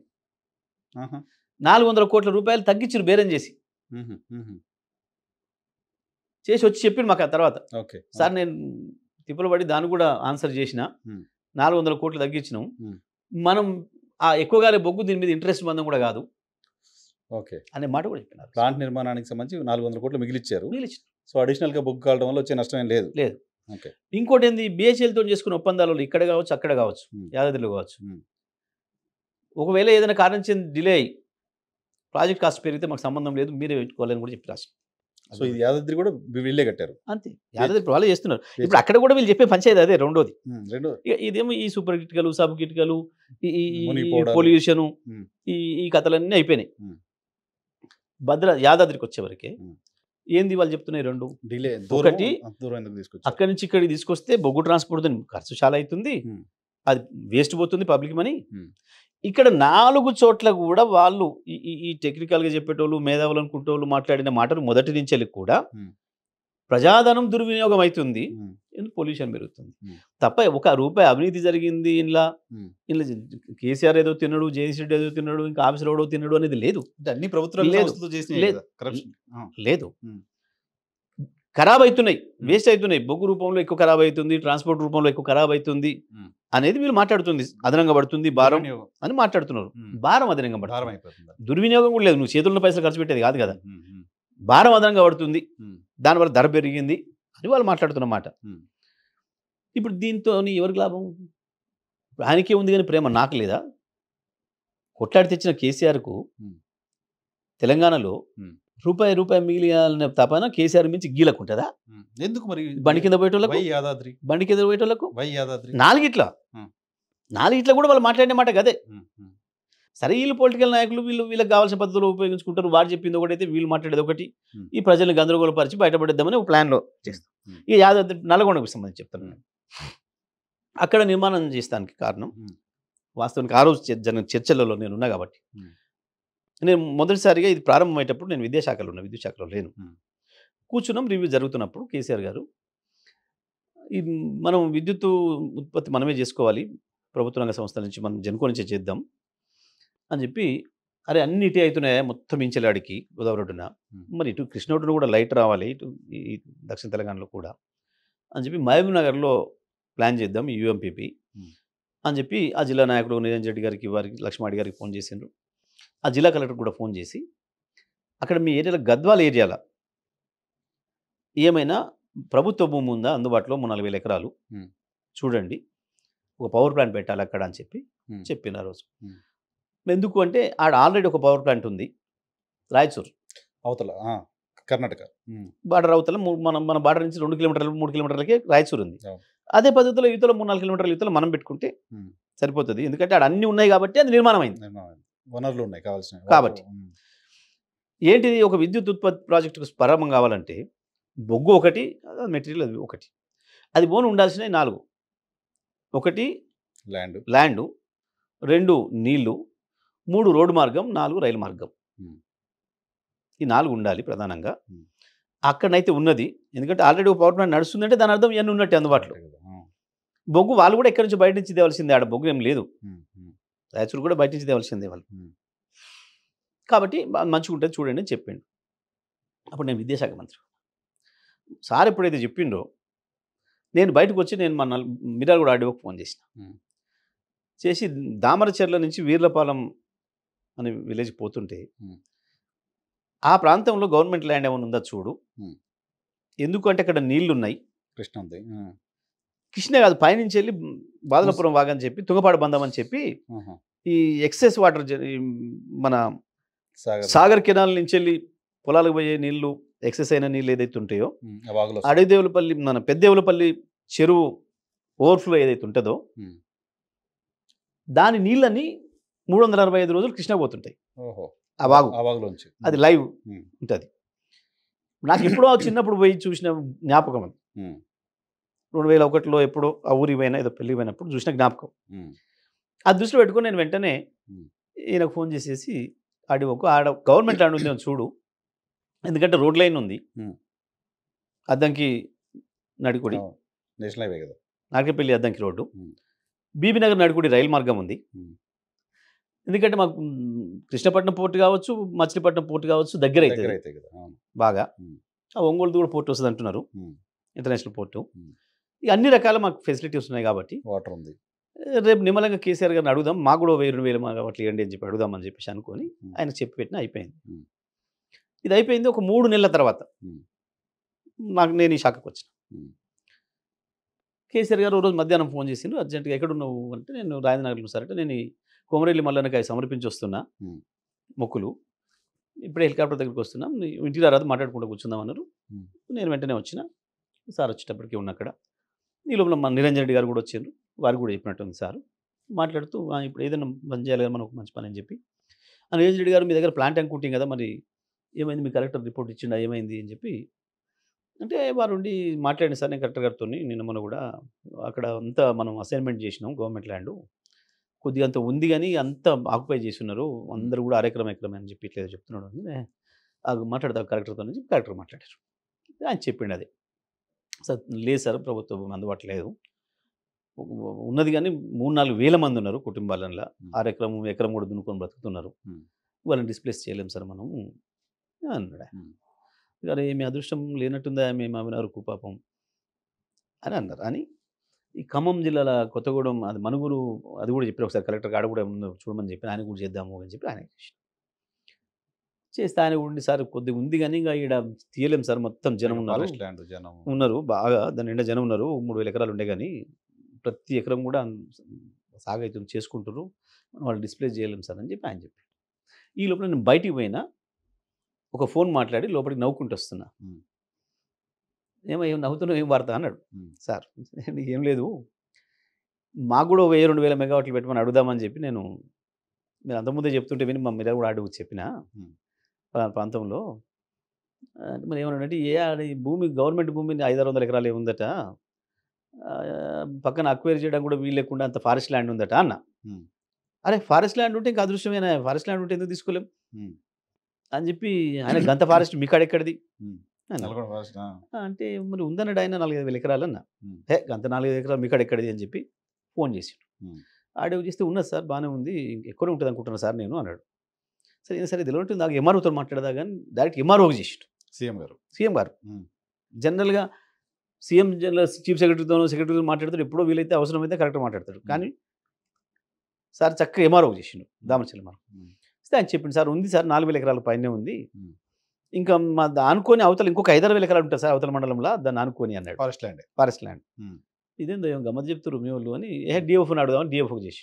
400 కోట్ల రూపాయలు తగ్గించారు బేరం చేసి వచ్చి చెప్పిండు మాకు ఆ తర్వాత. ఓకే. సార్ నేను తిప్పలు పడి దాన్ని కూడా ఆన్సర్ చేసిన, 400 కోట్లు తగ్గించినాం, మనం ఆ ఎక్కువగానే బొగ్గు దీని మీద ఇంట్రెస్ట్ బంధం కూడా కాదు ఓకే అనే మాట కూడా చెప్పినారు. ప్లాంట్ నిర్మాణానికి సంబంధించి 400 కోట్లు మిగిలిచ్చారు. మిగిలిచ్చిన సో అడిషనల్గా బొగ్గు కావడం వల్ల వచ్చే నష్టం ఏం లేదు. లేదు. ఓకే. ఇంకోటి ఏంది, బిహెచ్ఎల్తో చేసుకున్న ఒప్పందాలలో ఇక్కడ కావచ్చు, అక్కడ కావచ్చు, యాదాద్రిలో కావచ్చు, ఒకవేళ ఏదైనా కారణం చెంది డిలే అయ్యి ప్రాజెక్ట్ కాస్ట్ పెరిగితే మాకు సంబంధం లేదు, మీరే పెట్టుకోవాలని కూడా చెప్పి రాసి. సో ఇది యాదాద్రి కూడా వీళ్ళే కట్టారు. అంతే, యాదాద్రి వాళ్ళే చేస్తున్నారు. ఇప్పుడు అక్కడ కూడా వీళ్ళు చెప్పే పంచాయతీ అదే. రెండోది ఇదేమో ఈ సూపర్ కిటికలు, సబ్ కిటికలు, ఈ పొల్యూషను, ఈ కథలన్నీ అయిపోయినాయి. యాదాద్రికి వచ్చేవరకే ఏంది వాళ్ళు చెప్తున్నాయి రెండు డిలే. ఒకటి, అక్కడి నుంచి ఇక్కడికి తీసుకొస్తే బొగ్గు ట్రాన్స్పోర్ట్ ఖర్చు చాలా అవుతుంది, అది వేస్ట్ పోతుంది పబ్లిక్ మనీ. ఇక్కడ 4 చోట్ల కూడా వాళ్ళు ఈ టెక్నికల్గా చెప్పేటోళ్ళు, మేధావులు అనుకుంటోళ్ళు మాట్లాడిన మాటలు మొదటి నుంచి కూడా ప్రజాధనం దుర్వినియోగం అవుతుంది, పొల్యూషన్ పెరుగుతుంది తప్ప ఒక రూపాయి అవినీతి జరిగింది ఇలా కేసీఆర్ ఏదో తిన్నాడు, జగదీష్ రెడ్డి ఏదో తిన్నాడు, ఇంకా ఆఫీసర్ ఏదో తిన్నాడు అనేది లేదు. అన్ని ప్రభుత్వాలు లేదు. ఖరాబ్ అవుతున్నాయి, వేస్ట్ అవుతున్నాయి, బొగ్గు రూపంలో ఎక్కువ ఖరాబ్ అవుతుంది, ట్రాన్స్పోర్ట్ రూపంలో ఎక్కువ ఖరాబ్ అవుతుంది అనేది వీళ్ళు మాట్లాడుతుంది. అదనంగా పడుతుంది భారం అని మాట్లాడుతున్నారు. భారం అదనంగా పడుతుంది, దుర్వినియోగం కూడా లేదు. నువ్వు చేతుల్లో పైసలు ఖర్చు పెట్టేది కాదు కదా, భారం అదనంగా పడుతుంది, దానివల్ల ధర పెరిగింది అని వాళ్ళు మాట్లాడుతున్నమాట. ఇప్పుడు దీంతో ఎవరికి లాభం? ఆయనకే ఉంది కానీ ప్రేమ నాకు లేదా? కొట్లాడి తెచ్చిన కేసీఆర్కు తెలంగాణలో రూపాయి మిగిలిన తపన కేసీఆర్ మించి గీలకుంటుందా? ఎందుకు మరి? బండి కింద పోయేటోళ్ళకు, బండి కింద పోయేటోళ్ళకు నాలుగిట్లా కూడా వాళ్ళు మాట్లాడిన మాట కదే. సరే, వీళ్ళు పొలిటికల్ నాయకులు వీళ్ళకి కావాల్సిన పద్ధతులు ఉపయోగించుకుంటారు. వాడు చెప్పింది ఒకటైతే వీళ్ళు మాట్లాడేది ఒకటి, ఈ ప్రజల్ని గందరగోళపరిచి బయటపడేద్దామని ఒక ప్లాన్లో చేస్తాం. ఇక యాదాద్రి నల్గొండకు సంబంధించి చెప్తాను నేను. అక్కడ నిర్మాణం చేస్తానికి కారణం వాస్తవానికి ఆ రోజు జరిగిన చర్చలలో నేను ఉన్నా కాబట్టి, నేను మొదటిసారిగా ఇది ప్రారంభమయ్యేటప్పుడు నేను విద్యుత్ శాఖలో లేను. కూర్చున్నాం, రివ్యూ జరుగుతున్నప్పుడు కేసీఆర్ గారు మనం విద్యుత్ ఉత్పత్తి మనమే చేసుకోవాలి, ప్రభుత్వ రంగ సంస్థల నుంచి మనం జెన్కో నుంచే చేద్దాం అని చెప్పి, అరే అన్ని ఇటే అవుతున్నాయా మొత్తం ఇంచెలాడికి గోదావరి ఒడ్డున, మరి ఇటు కృష్ణోడ్డున కూడా లైట్ రావాలి, ఇటు ఈ దక్షిణ తెలంగాణలో కూడా అని చెప్పి మహబూబ్ నగర్లో ప్లాన్ చేద్దాం ఈ యూఎంపీపీ అని చెప్పి ఆ జిల్లా నాయకుడు నిరంజన్ రెడ్డి గారికి, వారికి లక్ష్మారెడ్డి గారికి ఫోన్ చేసిండ్రు. ఆ జిల్లా కలెక్టర్ కూడా ఫోన్ చేసి, అక్కడ మీ ఏరియాలో గద్వాల ఏరియాలో ఏమైనా ప్రభుత్వ భూమి ఉందా అందుబాటులో, 40,000 ఎకరాలు చూడండి, ఒక పవర్ ప్లాంట్ పెట్టాలి అక్కడ అని చెప్పి చెప్పిన రోజు. ఎందుకు అంటే ఆడ ఆల్రెడీ ఒక పవర్ ప్లాంట్ ఉంది రాయచూర్ అవతల, కర్ణాటక బార్డర్ అవతల, మన బార్డర్ నుంచి 2 కిలోమీటర్లు 3 కిలోమీటర్లకే రాయచూర్ ఉంది. అదే పద్ధతిలో యువతలో 3-4 కిలోమీటర్ల యువతలో మనం పెట్టుకుంటే సరిపోతుంది, ఎందుకంటే ఆడ అన్ని ఉన్నాయి కాబట్టి అది నిర్మాణం అయింది, వనరులు ఉన్నాయి కావాల్సిన కాబట్టి. ఏంటిది, ఒక విద్యుత్ ఉత్పత్తి ప్రాజెక్టుకు ప్రారంభం కావాలంటే బొగ్గు ఒకటి, మెటీరియల్ అది ఒకటి, అది పోను ఉండాల్సినవి 4: 1 ల్యాండు, 2 నీళ్లు, 3 రోడ్డు మార్గం, 4 రైలు మార్గం. ఈ 4 ఉండాలి ప్రధానంగా. అక్కడనైతే ఉన్నది, ఎందుకంటే ఆల్రెడీ ఒక పవర్ ప్లాంట్ నడుస్తుందంటే దాని అర్థం ఇవన్నీ ఉన్నట్టు అందుబాటులో. బొగ్గు వాళ్ళు కూడా ఎక్కడి నుంచి బయట నుంచి తేవాల్సిందే, ఆడ బొగ్గు ఏం లేదు, రాయచూరు కూడా బయట నుంచి తేవాల్సిందే వాళ్ళు. కాబట్టి మంచిగా ఉంటుంది చూడండి అని చెప్పిండు. అప్పుడు నేను విద్యాశాఖ మంత్రి. సార్ ఎప్పుడైతే చెప్పిండో నేను బయటకు వచ్చి నేను మన మిర్యాలగూడ ఆర్డీఓకి ఫోన్ చేసి దామరచెర్ల నుంచి వీర్లపాలెం అనే విలేజ్ పోతుంటే ఆ ప్రాంతంలో గవర్నమెంట్ ల్యాండ్ ఏమైనా ఉందా చూడు, ఎందుకంటే అక్కడ నీళ్లు ఉన్నాయి, కృష్ణ కాదు పైనుంచి వెళ్ళి బాదలపురం వాగని చెప్పి తుంగపాడు బంధం అని చెప్పి ఈ ఎక్సెస్ వాటర్ మన సాగర్ కెనాల్ నుంచి వెళ్ళి పొలాలకు పోయే నీళ్లు, ఎక్సెస్ అయిన నీళ్ళు ఏదైతే ఉంటాయో, అడవిదేవులపల్లి మన పెద్దేవులపల్లి చెరువు ఓవర్ఫ్లో ఏదైతే ఉంటుందో దాని నీళ్ళని 365 రోజులు కృష్ణ పోతుంటాయి ఆ వాగులోంచి, అది లైవ్ ఉంటుంది. నాకు ఎప్పుడో చిన్నప్పుడు పోయి చూసిన జ్ఞాపకం అది, 2001లో ఎప్పుడో ఆ ఊరికి పోయినా ఏదో పెళ్ళికి పోయినప్పుడు చూసిన జ్ఞాపకం. అది దృష్టిలో పెట్టుకొని నేను వెంటనే ఈయనకు ఫోన్ చేసేసి ఆడికి ఆడ గవర్నమెంట్ ల్యాండ్ ఉంది అని చూడు, ఎందుకంటే రోడ్ లైన్ ఉంది, అద్దంకి నడికుడి నేషనల్ హైవే కదా, నాగపల్లి అద్దంకి రోడ్డు, బీబీనగర్ నడికుడి రైలు మార్గం ఉంది, ఎందుకంటే మాకు కృష్ణపట్నం పోర్ట్ కావచ్చు, మచిలీపట్నం పోర్ట్ కావచ్చు దగ్గర దగ్గర అవుతుంది అయితే కదా. అవును. బాగా. ఉమ్. ఆ ఒంగోలుది కూడా పోర్ట్ వస్తుంది అంటున్నారు, ఉమ్. International port. ఉమ్. ఇక అన్ని రకాల మాకు ఫెసిలిటీస్ ఉన్నాయి కాబట్టి వాటర్ ఉంది. రేపు నిమ్మలంగా కేసీఆర్ గారిని అడుగుదాం, మాకు కూడా 1000 మెగావాట్లు ఇవ్వండి అని చెప్పి అడుగుదామని చెప్పేసి అనుకొని ఆయన చెప్పి పెట్టిన అయిపోయింది. ఉమ్. ఇది అయిపోయింది. ఒక 3 నెలల తర్వాత ఉమ్. నేను ఈ శాఖకు వచ్చిన. ఉమ్. కేసీఆర్ గారు ఓ రోజు మధ్యాహ్నం ఫోన్ చేసిండ్రు, అర్జెంట్గా ఎక్కడున్నావు అంటే నేను రాజనగర్లో సార్ అంటే నేను ఈ కొమరెల్లి మల్లన్నకాయ సమర్పించి వస్తున్నా ఉమ్. మొక్కులు, ఇప్పుడే హెలికాప్టర్ దగ్గరికి వస్తున్నాం, నీ ఇంటికి రాదు మాట్లాడుకుంటూ కూర్చుందాం అన్నారు. ఉమ్. నేను వెంటనే వచ్చిన. సార్ వచ్చేటప్పటికి ఉన్న అక్కడ ఈ లోపల మన నిరంజన్ రెడ్డి గారు కూడా వచ్చారు, వారికి కూడా చెప్పినట్టుంది సార్ మాట్లాడుతూ ఇప్పుడు ఏదైనా పని చేయాలి కదా మనం, ఒక మంచి పని అని చెప్పి. ఆ నిరంజన్ రెడ్డి గారు మీ దగ్గర ప్లాంట్ అనుకుంటాం కదా, మరి ఏమైంది, మీ కలెక్టర్ రిపోర్ట్ ఇచ్చిండా, ఏమైంది అని చెప్పి అంటే వారు ఉండి మాట్లాడిన సార్ నేను కలెక్టర్ గారితో నిన్న మొన్న కూడా అక్కడ అంతా మనం అసైన్మెంట్ చేసినాం గవర్నమెంట్ ల్యాండ్, కొద్దిగా అంత ఉంది కానీ అంతా ఆక్యుపై చేసి ఉన్నారు, అందరూ కూడా అరెకరం ఎకరమే అని చెప్పి ఇట్లేదో చెప్తున్నాడు అని మాట్లాడతారు కలెక్టర్తో అని చెప్పి కలెక్టర్ మాట్లాడారు. ఆయన చెప్పిండు అదే సార్, లేదు సార్ ప్రభుత్వం అందుబాటులో లేదు, ఉన్నది కానీ 3-4 వేల మంది ఉన్నారు కుటుంబాలలో, 6 ఎకరం కూడా దున్నుకొని బ్రతుకుతున్నారు, వాళ్ళని డిస్ప్లేస్ చేయలేం సార్ మనం అన్నాడు. అరే మీ అదృష్టం లేనట్టుందా మేము అవినారుకు పాపం అని అన్నారు. అని ఈ ఖమ్మం జిల్లాల కొత్తగూడెం అది మనుగురు అది కూడా చెప్పారు ఒకసారి కలెక్టర్ ఆడ కూడా చూడమని చెప్పి ఆయన కూడా చేద్దాము అని చెప్పి ఆయన చేస్తే ఆయన ఉండి సార్ కొద్దిగా ఉంది కానీ ఇంకా ఇక్కడ తీయలేం సార్, మొత్తం జనం ఉన్నారు, ఉన్నారు బాగా దాని నిండా జనం ఉన్నారు, 3000 ఎకరాలు ఉండే కానీ ప్రతి ఎకరం కూడా సాగైతుంది చేసుకుంటారు, వాళ్ళు డిస్ప్లే చేయలేం సార్ అని చెప్పి ఆయన చెప్పారు. ఈ లోపల నేను బయటికి పోయినా ఒక ఫోన్ మాట్లాడి లోపలికి నవ్వుకుంటూ వస్తున్నా. ఏం నవ్వుతున్నావు, ఏం వార్త అన్నాడు. సార్ ఏం లేదు, మాకు కూడా 1000-2000 మెగావాట్లు పెట్టమని అడుగుదామని చెప్పి నేను, మీరు అంతకుముందే చెప్తుంటే విని మా మీరు కూడా అడుగు చెప్పిన ప్రాంతంలో మరి ఏమన్నాడంటే ఈ భూమి గవర్నమెంట్ భూమి 500-600 ఎకరాలు ఏముందట, పక్కన అక్వైర్ చేయడం కూడా వీలు లేకుండా అంత ఫారెస్ట్ ల్యాండ్ ఉందట అన్న. అరే ఫారెస్ట్ ల్యాండ్ ఉంటే ఇంకా అదృష్టమేనా, ఫారెస్ట్ ల్యాండ్ ఉంటే ఎందుకు తీసుకోలేం అని చెప్పి ఆయన గంత ఫారెస్ట్ మీ కాడెక్కడిది అంటే మరి ఉందన్నాడు ఆయన 4-5 ఎకరాలు అన్న. గంత 4-5 ఎకరాలు మీ కాడెక్కడిది అని చెప్పి ఫోన్ చేసాడు. ఆడియో చేస్తే ఉన్నది సార్ బాగానే ఉంది, ఎక్కువనే ఉంటుంది అనుకుంటున్నా సార్ నేను అన్నాడు. సరే సరే ఇది ఉంటుంది, నాకు ఎంఆర్ఓతో మాట్లాడదా కానీ డైరెక్ట్ ఎంఆర్ఓకి చేసాడు సీఎం గారు. జనరల్గా సీఎం చీఫ్ సెక్రటరీతో మాట్లాడతాడు, ఎప్పుడో వీలైతే అవసరమైతే కరెక్ట్గా మాట్లాడతాడు, కానీ సార్ చక్కగా ఎంఆర్ఓకి చేసిండు దామచర్ల మనం. ఆయన చెప్పింది సార్ ఉంది సార్ 4000 ఎకరాల పైనే ఉంది, ఇంకా మా ఆనుకొని అవతల ఇంకొక 5-6 ఎకరాలు ఉంటుంది సార్ అవతల మండలంలో దాన్ని ఆనుకొని అన్నాడు. ఫారెస్ట్ ల్యాండ్ ఇదేందో ఏం గమ్మత్ చెప్తారు మీ వాళ్ళు అని డిఎఫ్ఓని అడుగుదామని డిఎఫ్ఓకి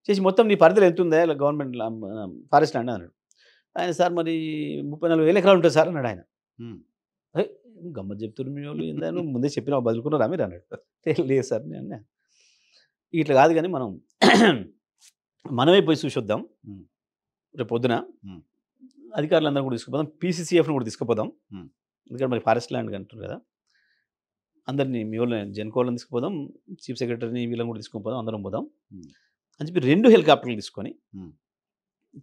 చేసి మొత్తం నీ పరిధిలో ఎంత ఉందా గవర్నమెంట్ ఫారెస్ట్ ల్యాండ్ అన్నాడు. ఆయన సార్ మరి 34,000 ఎకరాలు ఉంటుంది సార్ అన్నాడు ఆయన. గమ్మత్ చెప్తారు మీ వాళ్ళు ఏందని ముందే చెప్పిన బదులుకున్నారా మీరు అన్నాడు. లేదు సార్ నేను ఇట్లా కాదు కానీ మనమే పోయి చూసొద్దాం రేపు పొద్దున, అధికారులందరూ కూడా తీసుకుపోదాం, పీసీసీఎఫ్ను కూడా తీసుకుపోదాం, ఎందుకంటే మరి ఫారెస్ట్ ల్యాండ్ అంటారు కదా, అందరినీ మీ వాళ్ళని జెన్కోళ్ళని తీసుకుపోదాం, చీఫ్ సెక్రటరీని వీళ్ళని కూడా తీసుకుపోదాం, అందరం పోదాం అని చెప్పి 2 హెలికాప్టర్లు తీసుకొని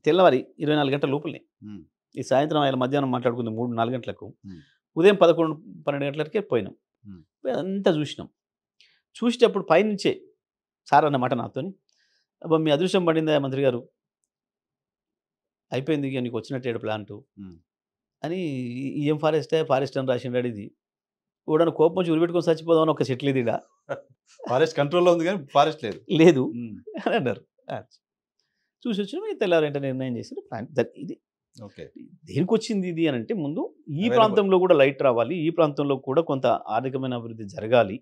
తెల్లవారి 24 గంటల లోపలనే, ఈ సాయంత్రం ఆయన మధ్యాహ్నం మాట్లాడుకుంది 3-4 గంటలకు, ఉదయం 11-12 గంటలకే పోయినాం. అంతా చూసేటప్పుడు పైనుంచే సార్ అన్నమాట నాతోని, అబ్బా మీ అదృష్టం పడిందా మంత్రి గారు, అయిపోయింది ఇక నీకు వచ్చినట్టు ప్లాంటు అని. ఏం ఫారెస్ట్ అని రాసిండాడు, ఇది కూడా కోపం వచ్చి ఉరిపెట్టుకొని చచ్చిపోదామని ఒక చెట్లు ఇది ఫారెస్ట్ కంట్రోల్లో ఉంది కానీ ఫారెస్ట్ లేదు అని అన్నారు. చూసి వచ్చిన తెల్లారంటే నిర్ణయం చేసిన ప్లాంట్ ఇది దేనికి వచ్చింది ఇది అని అంటే, ముందు ఈ ప్రాంతంలో కూడా లైట్ రావాలి, ఈ ప్రాంతంలో కూడా కొంత ఆర్థికమైన అభివృద్ధి జరగాలి,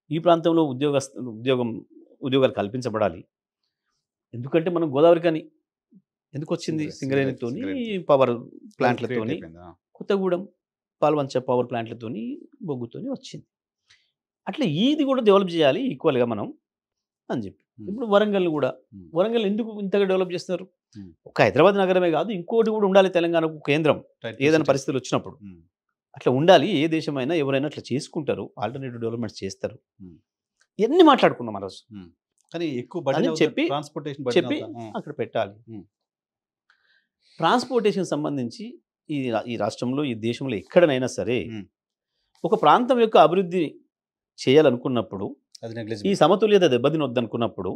ఈ ప్రాంతంలో ఉద్యోగాలు కల్పించబడాలి. ఎందుకంటే మనం గోదావరి కానీ ఎందుకు వచ్చింది, సింగరేణితోని పవర్ ప్లాంట్లతోని, కొత్తగూడెం పాల్వంచ పవర్ ప్లాంట్లతోని బొగ్గుతోని వచ్చింది. అట్లా ఇది కూడా డెవలప్ చేయాలి ఈక్వల్గా మనం అని చెప్పి. ఇప్పుడు వరంగల్ ఎందుకు ఇంతగా డెవలప్ చేస్తున్నారు, ఒక హైదరాబాద్ నగరమే కాదు ఇంకోటి కూడా ఉండాలి తెలంగాణకు కేంద్రం ఏదైనా పరిస్థితులు వచ్చినప్పుడు. అట్లా ఉండాలి, ఏ దేశమైనా ఎవరైనా అట్లా చేసుకుంటారు, ఆల్టర్నేటివ్ డెవలప్మెంట్స్ చేస్తారు. ఇవన్నీ మాట్లాడుకున్నాం ఆ రోజు. కానీ ఎక్కువ చెప్పి అక్కడ పెట్టాలి. ట్రాన్స్పోర్టేషన్ సంబంధించి ఈ రాష్ట్రంలో ఈ దేశంలో ఎక్కడనైనా సరే ఒక ప్రాంతం యొక్క అభివృద్ధి చేయాలనుకున్నప్పుడు, ఈ సమతుల్యత దెబ్బతినొద్దనుకున్నప్పుడు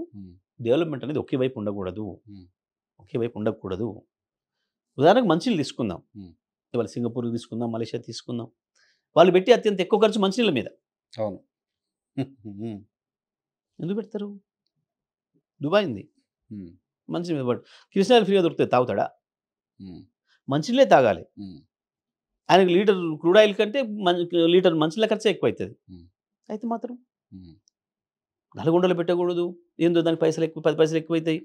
డెవలప్మెంట్ అనేది ఒకే వైపు ఉండకూడదు. ఒకే వైపు ఉండకూడదు. ఉదాహరణకు మంచినీళ్ళు తీసుకుందాం. ఉమ్. ఇవాళ సింగపూర్ తీసుకుందాం, మలేషియా తీసుకుందాం. వాళ్ళు పెట్టి అత్యంత ఎక్కువ ఖర్చు మంచినీళ్ళ మీద. అవును. ఉమ్. ఎందుకు పెడతారు? దుబాయ్ ఉంది, ఉమ్. మంచినీళ్ళ మీద పడు. కృష్ణాయిల్ ఫ్రీగా దొరుకుతుంది, తాగుతాడా? ఉమ్. మంచినీళ్ళే తాగాలి. ఉమ్. ఆయనకు లీటర్ క్రూడ్ ఆయిల్ కంటే లీటర్ మంచినీళ్ళ ఖర్చే ఎక్కువ అవుతుంది. ఉమ్. అయితే మాత్రం ఉమ్. నల్గొండలో పెట్టకూడదు. ఏందో దానికి పైసలు ఎక్కువ, 10 పైసలు ఎక్కువ అవుతాయి.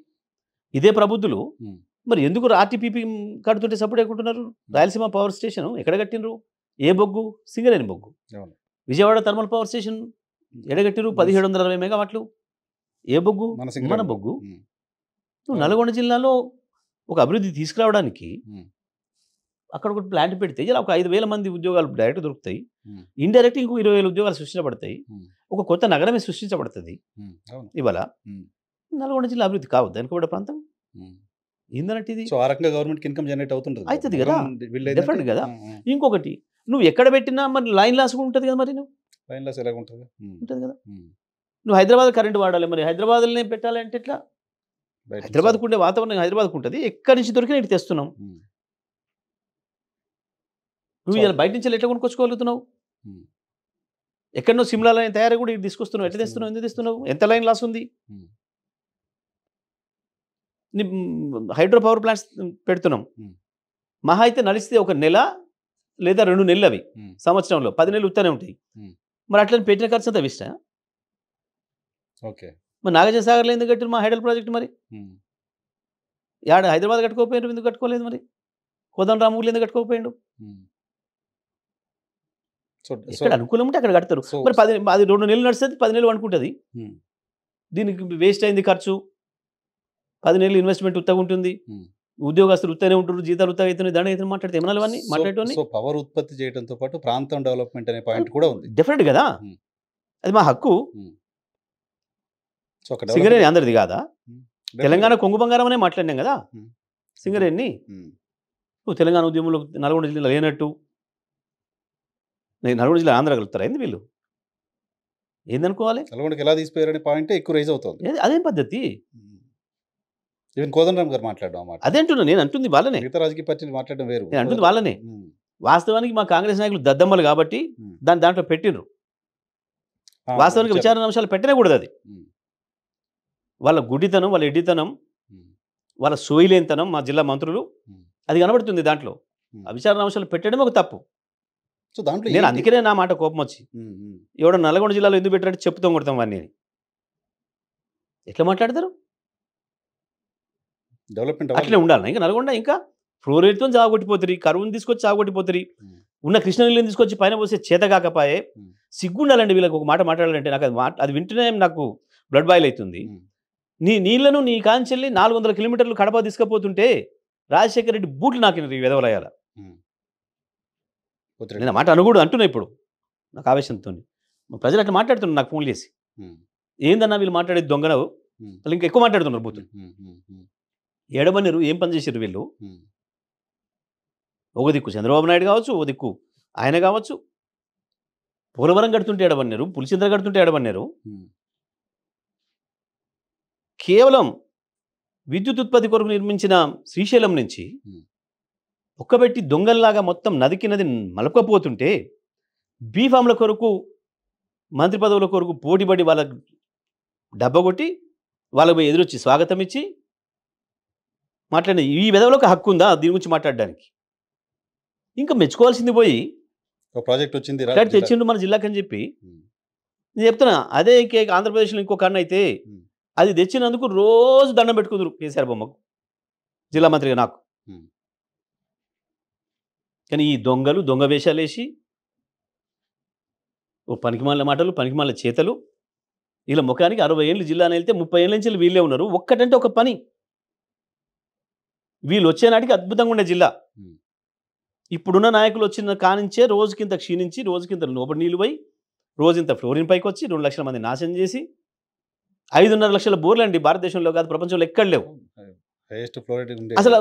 ఇదే ప్రబుద్ధులు ఉమ్. మరి ఎందుకు ఆర్టీపీపీ కడుతుంటే సపోర్ట్ ఎక్కుంటున్నారు? రాయలసీమ పవర్ స్టేషన్ ఎక్కడ కట్టినరు? ఏ బొగ్గు? సింగరేణి బొగ్గు. అవును. విజయవాడ థర్మల్ పవర్ స్టేషన్ ఎడగట్టిరు? 1760 మెగావాట్లు. ఏ బొగ్గు? మన మన సింగరేణి బొగ్గు. ఉమ్. నువ్వు నల్గొండ జిల్లాలో ఒక అభివృద్ధి తీసుకురావడానికి ఉమ్. అక్కడ ఒక ప్లాంట్ పెడితే ఇలా ఒక 5,000 మంది ఉద్యోగాలు డైరెక్ట్ దొరుకుతాయి. ఉమ్. ఇండైరెక్ట్ ఇంకో 20,000 ఉద్యోగాలు సృష్టించబడతాయి. ఉమ్. ఒక కొత్త నగరమే సృష్టించబడుతుంది. ఉమ్. అవును. ఇవాళ ఉమ్. నల్గొండ జిల్లా అభివృద్ధి కావద్దు వెనుకబడ్డ ప్రాంతం ఉమ్. ఏందన్నట్టు ఇది సో ఆ రకంగా గవర్నమెంట్కి ఇన్కమ్ జనరేట్ అవుతుంటుంది అవుతుంది కదా. వీళ్ళు డెఫినెట్ కదా. ఇంకొకటి నువ్వు ఎక్కడ పెట్టినా మరి లైన్ లాస్ కూడా ఉంటుంది కదా. మరి నువ్వు లైన్లాస్ ఎలాగ ఉంటుంది? ఉంటుంది కదా. నువ్వు హైదరాబాద్ కరెంట్ వాడాలి, మరి హైదరాబాద్లోనే పెట్టాలంటే ఎట్లా? హైదరాబాద్కు ఉండే వాతావరణం హైదరాబాద్కు ఉంటుంది. ఎక్కడి నుంచి దొరికినా ఇటు తెస్తున్నాం. నువ్వు ఇలా బయట నుంచి ఎట్లా కొనుక్కొచ్చుకోగలుగుతున్నావు? ఎక్కడో సిమ్లాలో తయారీ కూడా ఇటు తీసుకొస్తున్నావు. ఎట్లా తెస్తున్నావు? ఎందుకు తెస్తున్నావు? ఎంత లైన్ లాస్ ఉంది? హైడ్రో పవర్ ప్లాంట్స్ పెడుతున్నాం. మహా అయితే నడిస్తే ఒక నెల లేదా 2 నెలలు, అవి సంవత్సరంలో 10 నెలలు ఉత్తనే ఉంటాయి. మరి అట్లా పెట్టిన ఖర్చు అంతా వేస్టా? ఓకే. మరి నాగార్జున సాగర్లో ఎందుకు కట్టారు మా హైడల్ ప్రాజెక్ట్? మరి యాడ హైదరాబాద్ కట్టుకోకపోయాడు, ఎందుకు కట్టుకోలేదు? మరి కోదండ రామూర్లు ఎందుకు కట్టుకోకపోయాడు? ఇక్కడ అనుకూలం ఉంటే అక్కడ కడతారు. మరి అది 2 నెలలు నడుస్తుంది, 10 నెలలు అనుకుంటుంది. దీనికి వేస్ట్ అయింది ఖర్చు. 10 నెలలు ఇన్వెస్ట్మెంట్ ఉత్తగా ఉంటుంది, ఉద్యోగస్తులు ఉత్తనే ఉంటారు, జీతాలు ఉత్తగా అవుతున్నాయి, దండ అయితే మాట్లాడితే ఏమన్నా అవన్నీ మాట్లాడేటోని. సో పవర్ ఉత్పత్తి చేయడంతో పాటు ప్రాంతం డెవలప్మెంట్ అనే పాయింట్ కూడా ఉంది. డెఫినెట్ కదా, అది మా హక్కు. సింగరేణి అందరిది కాదా? తెలంగాణ కొంగు బంగారం అనే మాట్లాడినాం కదా సింగరేణిని. నువ్వు తెలంగాణ ఉద్యమంలో నల్గొండ జిల్లా లేనట్టు నల్గొండ జిల్లా ఆంధ్ర కలుగుతారా ఏంది వీళ్ళు? ఏందనుకోవాలి? నల్గొండకి ఎలా తీసిపోయారనే పాయింటే ఎక్కువ రైజ్ అవుతుంది. అదేం పద్ధతి? ఈవెన్ కోదండరామ్ గారు మాట్లాడడం అన్నమాట. అదే అంటున్నా నేను, అంటుంది వాళ్ళనే. మిగతా రాజకీయ పార్టీలు మాట్లాడడం వేరు, నేను అంటుంది వాళ్ళనే. వాస్తవానికి మా కాంగ్రెస్ నాయకులు దద్దమ్మలు కాబట్టి దాంట్లో పెట్టినరు. వాస్తవానికి విచారణ అంశాలు పెట్టనే కూడదు. అది వాళ్ళ గుడితనం, వాళ్ళ ఎడ్డితనం, వాళ్ళ సోయిలేనితనం. మా జిల్లా మంత్రులు అది కనబడుతుంది దాంట్లో. ఆ విచారణ అంశాలు పెట్టడమే ఒక తప్పు. సో దాంట్లో నేను అందుకనే నా మాట కోపం వచ్చి, ఎవడో నల్గొండ జిల్లాలో ఎందుకు పెట్టారంటే చెప్తాం కొడతాం వాడిని. ఎట్లా మాట్లాడతారు? డెవలప్మెంట్ అట్లే ఉండాలి. ఇంకా నల్గొండ ఇంకా ఫ్లోరైడ్తో చావగొట్టిపోతుంది, కరువుని తీసుకొచ్చి చావగొట్టిపోతుంది, ఉన్న కృష్ణనీళ్ళని తీసుకొచ్చి పైన పోసే చేత కాకపాయే. సిగ్గుండాలండి వీళ్ళకి ఒక మాట మాట్లాడాలంటే. నాకు అది వింటేనే నాకు బ్లడ్ బాయిల్ అవుతుంది. నీ నీళ్లను నీ కాంచెల్లి 400 కిలోమీటర్లు కడప తీసుకుపోతుంటే రాజశేఖర రెడ్డి బూట్లు నాకిన ఈ వెదవలయాల. నేను మాట అనకూడదు అంటున్నా ఇప్పుడు నాకు ఆవేశంతో. ప్రజలు అట్లా మాట్లాడుతున్నారు నాకు ఫోన్ చేసి, ఏందన్నా వీళ్ళు మాట్లాడేది దొంగనవు, వాళ్ళు ఇంకా ఎక్కువ మాట్లాడుతున్నారు బూతులు. ఏడమన్నారు, ఏం పని చేశారు వీళ్ళు? ఒక దిక్కు చంద్రబాబు నాయుడు కావచ్చు, ఓ దిక్కు ఆయన కావచ్చు. పోలవరం కడుతుంటే ఏడమన్నారు, పులిచింద్ర కడుతుంటే ఏడమన్నారు. కేవలం విద్యుత్ ఉత్పత్తి కొరకు నిర్మించిన శ్రీశైలం నుంచి ఒక్కబెట్టి దొంగల్లాగా మొత్తం నదికి నది మలపకపోతుంటే, బీఫామ్ల కొరకు మంత్రి పదవుల కొరకు పోటీపడి వాళ్ళ డబ్బగొట్టి వాళ్ళకి ఎదురొచ్చి స్వాగతం ఇచ్చి మాట్లాడిన ఈ విధంలో హక్కు ఉందా దీని గురించి మాట్లాడడానికి? ఇంకా మెచ్చుకోవాల్సింది పోయి ప్రాజెక్ట్ వచ్చింది తెచ్చిండు మన జిల్లాకి అని చెప్పి నేను చెప్తున్నా. అదే ఆంధ్రప్రదేశ్లో ఇంకో కన్ను అయితే అది తెచ్చినందుకు రోజు దండం పెట్టుకుందరు కేసీఆర్ బొమ్మకు, జిల్లా మంత్రిగా నాకు. కానీ ఈ దొంగలు దొంగ వేషాలు వేసి ఓ పనికిమాల మాటలు, పనికిమాల చేతలు. వీళ్ళ ముఖానికి 60 ఏళ్ళు జిల్లాని వెళ్తే 30 ఏళ్ళ నుంచి వీళ్ళే ఉన్నారు. ఒక్కటంటే ఒక పని. వీళ్ళు వచ్చే నాటికి అద్భుతంగా ఉండే జిల్లా. ఇప్పుడున్న నాయకులు వచ్చిన కానించే రోజుకింత క్షీణించి, రోజుకింత లోపల నీళ్ళు పోయి, రోజుంత ఫ్లోరిన్ పైకి వచ్చి 2 లక్షల మంది నాశనం చేసి, 5.5 లక్షల బోర్లు అండి భారతదేశంలో కాదు ప్రపంచంలో ఎక్కడ లేవు. అసలు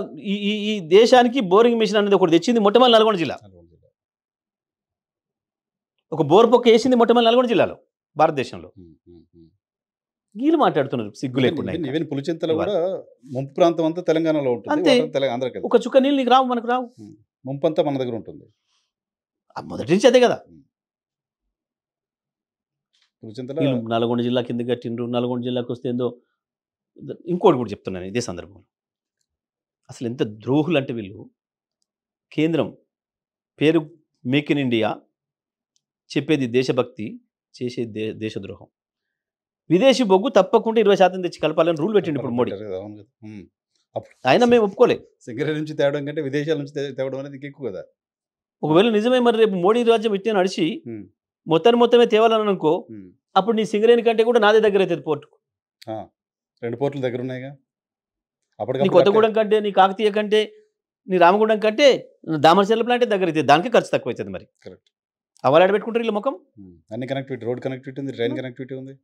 ఈ దేశానికి బోరింగ్ మిషన్ అనేది ఒకటి తెచ్చింది మొట్టమొదటి నల్గొండ జిల్లా. ఒక బోర్ పొక్క వేసింది మొట్టమొదటి నల్గొండ జిల్లాలో భారతదేశంలో. వీళ్ళు మాట్లాడుతున్నారు సిగ్గు లేకుండా ఇంకా. ఈవెన్ పులిచింతల ఇవాళ. కూడా ముంపు ప్రాంతం అంతా తెలంగాణలో ఉంటుంది, అంతే. వాటర్ ఆంధ్రాకి వెళ్తుంది. ఒక చుక్క నీళ్ళు నీకు రావు, మనకు రావు. ముంపు అంతా మన దగ్గర ఉంటుంది. మొదటి నుంచి అదే కదా. పులిచింతల వీళ్ళు నల్గొండ జిల్లా కింద కట్టిండ్రు, నల్గొండ జిల్లాకి వస్తే ఏందో. ఇంకోటి కూడా చెప్తున్నాను ఇదే సందర్భంలో, అసలు ఎంత ద్రోహులు అంటే వీళ్ళు. కేంద్రం పేరు మేక్ ఇన్ ఇండియా, చెప్పేది దేశభక్తి, చేసేది దేశద్రోహం. విదేశీ బొగ్గు తప్పకుండా 20% తెచ్చి కలపాలని రూల్ పెట్టిండు ఇప్పుడు మోడీ. అవును కదా. అప్పుడు అయినా మేము ఒప్పుకోలే. సింగరేణి నుంచి తేవడం కంటే విదేశాల నుంచి తేవడం అనేది ఎక్కువ కదా. ఒకవేళ నిజమే మరి రేపు మోడీ రాజ్యం ఇట్టే నడిచి ఉమ్, మొత్తమే తేవాలని అనుకో, ఉమ్. అప్పుడు నీ సింగరేణి కంటే కూడా నాదే దగ్గర అవుతుంది పోర్టుకు. 2 పోర్టులు దగ్గర ఉన్నాయిగా. నీ అప్పటికప్పుడు కొత్తగూడెం కంటే, నీ కాకతీయ కంటే, నీ రామగుండం కంటే దామరచర్ల ప్లాంటే దగ్గర అవుతుంది. దానికి ఖర్చు తక్కువ అవుతుంది. మరి కరెక్ట్. అవలాడ పెట్టుకుంటారు వీళ్ళ ముఖం. అన్ని కనెక్టివిటీ, రోడ్ కనెక్టివిటీ ఉంది, ట్రైన్ కనెక్టివిటీ ఉంది.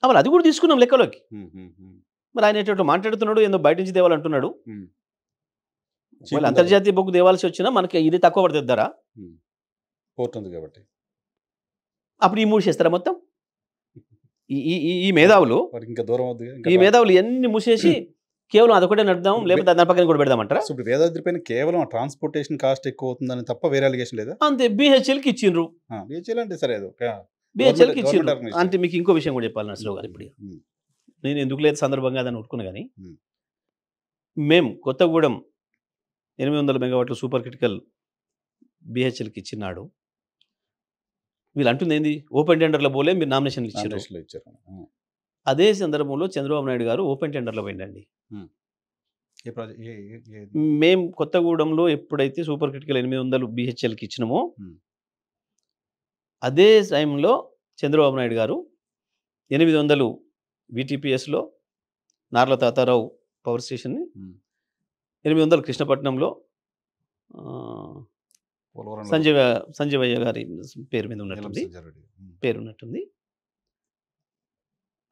అవల్ అది కూడా తీసుకున్నాం లెక్కలోకి. ఉమ్, ఉమ్, ఉమ్. మరి ఆయన ఎటు మాట్లాడుతున్నాడు, ఏందో బయట నుంచి తేవాలంటున్నాడు. ఉమ్. వాళ్ళు అంతర్జాతీయ బొగ్గు తేవాల్సి వచ్చినా మనకి ఇది తక్కువ పడుతుంది ధర. పోర్ట్ ఉంది కాబట్టి అప్పుడు ఈ మూసేస్తారా మొత్తం? ఈ మేధావులు, వాడికి ఇంకా దూరం అవుతుంది. ఈ మేధావులు ఎన్ని మూసేసి కేవలం అదొకటే నడుద్దాం, లేకపోతే దాని పక్కన కూడా పెడదామంటారా? ఇప్పుడు వేదాద్రి పైన కేవలం ట్రాన్స్పోర్టేషన్ కాస్ట్ ఎక్కువ అవుతుందని తప్ప వేరే అలిగేషన్ లేదా? అంతే. బిహెచ్ఎల్కి ఇచ్చిండ్రు, బిహెచ్ఎల్ అంటే సరే అది బిహెచ్ఎల్కి ఇచ్చిండ్రు. Government organization. అంటే మీకు ఇంకో విషయం కూడా చెప్పాలి నరసరావు గారు. ఇప్పుడు నేను ఎందుకు లేదు సందర్భంగా దాన్ని ఉట్టుకున్నా కానీ, మేము కొత్తగూడెం 800 మెగావాట్ల సూపర్ క్రిటికల్ బిహెచ్ఎల్కి ఇచ్చినాడు. వీళ్ళు అంటుంది ఏంది, ఓపెన్ టెండర్లో పోలే, మీరు నామినేషన్లు ఇచ్చారు. నామినేషన్లు ఇచ్చారు. అదే సందర్భంలో చంద్రబాబు నాయుడు గారు ఓపెన్ టెండర్లో పోయిందండి. ఏ ప్రాజెక్ట్? మేము కొత్తగూడెంలో ఎప్పుడైతే సూపర్ క్రిటికల్ 800 బిహెచ్ఎల్కి ఇచ్చినామో, అదే టైంలో చంద్రబాబు నాయుడు గారు 800 విటిపిఎస్లో నార్ల తాతారావు పవర్ స్టేషన్ని, 800 కృష్ణపట్నంలో సంజీవయ్య గారి పేరు మీద ఉన్నట్టుంది, పేరున్నట్టుంది.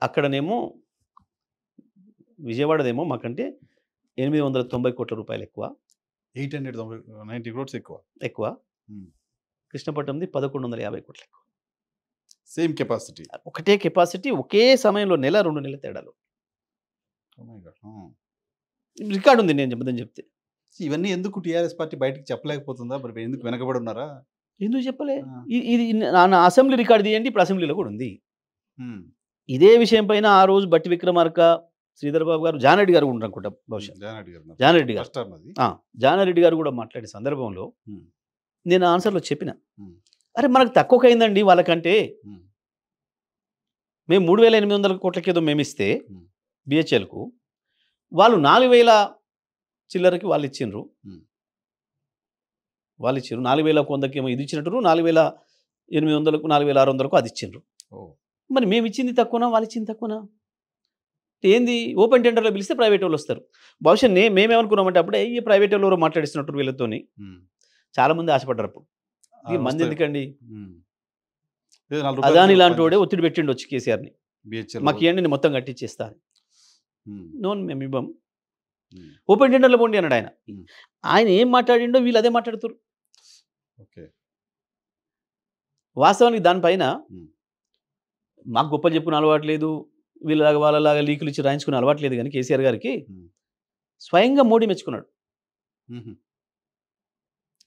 అక్కడనేమో విజయవాడదేమో మాకంటే 890 కోట్ల రూపాయలు ఎక్కువ, 890 crores ఎక్కువ. కృష్ణపట్నంది 1150 కోట్ల ఎక్కువ. సేమ్ కెపాసిటీ, ఒకటే కెపాసిటీ, ఒకే సమయంలో 1-2 నెలల తేడాలు. రికార్డు ఉంది, నేను చెప్పదని చెప్తే. ఇవన్నీ ఎందుకు టీఆర్ఎస్ పార్టీ బయటకు చెప్పలేకపోతుందా? మరి ఎందుకు వెనకబడి ఉన్నారా? ఎందుకు చెప్పలే? ఇది నా అసెంబ్లీ రికార్డు తీయండి, ఇప్పుడు అసెంబ్లీలో కూడా ఉంది. ఇదే విషయం పైన ఆ రోజు బట్టి విక్రమార్క, శ్రీధర్ బాబు గారు, జానారెడ్డి గారు ఉండరు అనుకుంటా, బహుశా జానారెడ్డి గారు కూడా మాట్లాడే సందర్భంలో నేను ఆన్సర్లో చెప్పిన, అరే మనకు తక్కువ అయిందండి వాళ్ళకంటే. మేము 3800 కోట్లకి ఏదో మేము ఇస్తే బిహెచ్ఎల్కు, వాళ్ళు 4000 చిల్లరకి వాళ్ళు ఇచ్చిండ్రు. 4100కి ఏమో ఇది ఇచ్చినట్టు, 4800కు 4600కు అది ఇచ్చిండ్రు. మరి మేము ఇచ్చింది తక్కువనా, వాళ్ళు ఇచ్చింది తక్కువనా? ఏంది, ఓపెన్ టెండర్లో పిలిస్తే ప్రైవేట్ వాళ్ళు వస్తారు. బహుశా మేమేమనుకున్నామంటే అప్పుడే ఈ ప్రైవేట్ వాళ్ళు మాట్లాడిస్తున్నట్టు వీళ్ళతోని చాలామంది ఆశపడ్డారు. అప్పుడు ఇక మంది ఎందుకండి, అదాని లాంటి వాడే ఒత్తిడి పెట్టిండు వచ్చి కేసీఆర్ని, మాకు ఇవ్వండి నేను మొత్తం కట్టించేస్తాను. నోన్ మేము ఇవ్వం, ఓపెన్ టెండర్లో పోండి అన్నాడు ఆయన. ఆయన ఏం మాట్లాడిండో వీళ్ళు అదే మాట్లాడుతారు. వాస్తవానికి దానిపైన మాకు గొప్పలు చెప్పుకునే అలవాటు లేదు, వీళ్ళలాగా వాళ్ళలాగా లీకులు ఇచ్చి రాయించుకునే అలవాటు లేదు. కానీ కేసీఆర్ గారికి స్వయంగా మోడీ మెచ్చుకున్నాడు.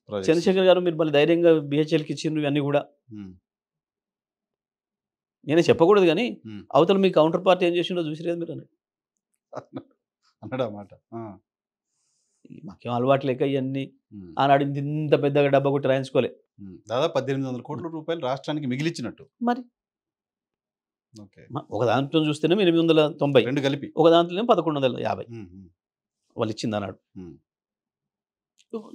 చంద్రశేఖర్ గారు మీరు మళ్ళీ ధైర్యంగా బిహెచ్ఎల్కి ఇచ్చిండ్రు, ఇవన్నీ కూడా నేనే చెప్పకూడదు కానీ అవతల మీ కౌంటర్ పార్టీ ఏం చేసిండో చూసిరేది మీరు అన్నాడు అన్నమాట. మాకేం అలవాటు లేక ఇవన్నీ ఆనాడు ఇంత పెద్దగా డబ్బా కొట్టి రాయించుకోలే. దాదాపు 1800 కోట్ల రూపాయలు రాష్ట్రానికి మిగిలిచ్చినట్టు. మరి ఒక దాంట్లో చూస్తేనేమో 890, 2 కలిపి, ఒక దాంట్లోనే 1150 వాళ్ళు ఇచ్చింది అన్నాడు.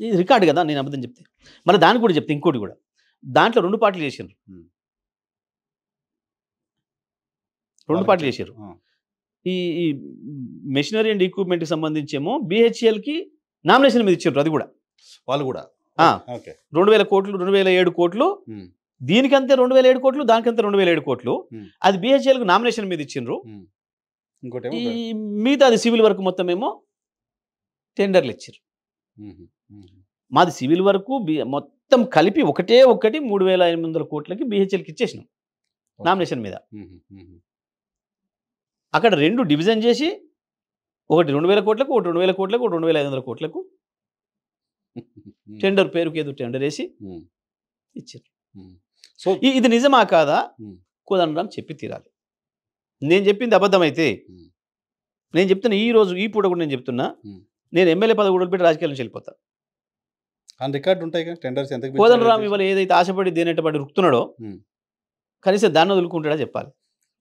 ఇది రికార్డు కదా, నేను అబద్ధం చెప్తే. మళ్ళీ దానికి కూడా చెప్తే ఇంకోటి కూడా, దాంట్లో 2 పార్టీలు చేసారు. 2 పార్టీలు చేశారు. ఈ మెషినరీ అండ్ ఎక్విప్మెంట్కి సంబంధించేమో బిహెచ్ఎల్కి నామినేషన్ మీద ఇచ్చారు. అది కూడా వాళ్ళు కూడా 2000 కోట్లు, 2007 కోట్లు, దీనికంతే 2007 కోట్లు, దానికంతే 2007 కోట్లు. అది బిహెచ్ఎల్కి నామినేషన్ మీద ఇచ్చిండ్రు. ఈ మిగతా అది సివిల్ వర్క్ మొత్తం ఏమో టెండర్లు ఇచ్చారు. మాది సివిల్ వరకు మొత్తం కలిపి ఒకటి 3800 కోట్లకి బిహెచ్ఎల్కి ఇచ్చేసినాం నామినేషన్ మీద. అక్కడ 2 డివిజన్ చేసి ఒకటి 2000 కోట్లకు, ఒకటి 2000 కోట్లకు, ఒకటి 2500 కోట్లకు టెండర్ పేరుకి ఏదో టెండర్ వేసి ఉమ్, ఇచ్చారు. ఉమ్. సో ఇది నిజమా కాదా ఉమ్, కోదండరాం చెప్పి తీరాలి. నేను చెప్పింది అబద్ధమైతే ఉమ్, నేను చెప్తున్నా ఈ రోజు ఈ పూట కూడా నేను చెప్తున్నా ఉమ్. నేను ఎమ్మెల్యే పదవి కూడా పెట్టి రాజకీయాల నుంచి వెళ్ళిపోతా. ఆన్ రికార్డు ఉంటాయి కదా టెండర్స్ ఎంత కోదండరాం ఇవాళ ఏదైతే ఆశపడి దేనేటపడి రుక్తున్నాడో కనీసం దాన్ని వదులుకుంటాడా చెప్పాలి.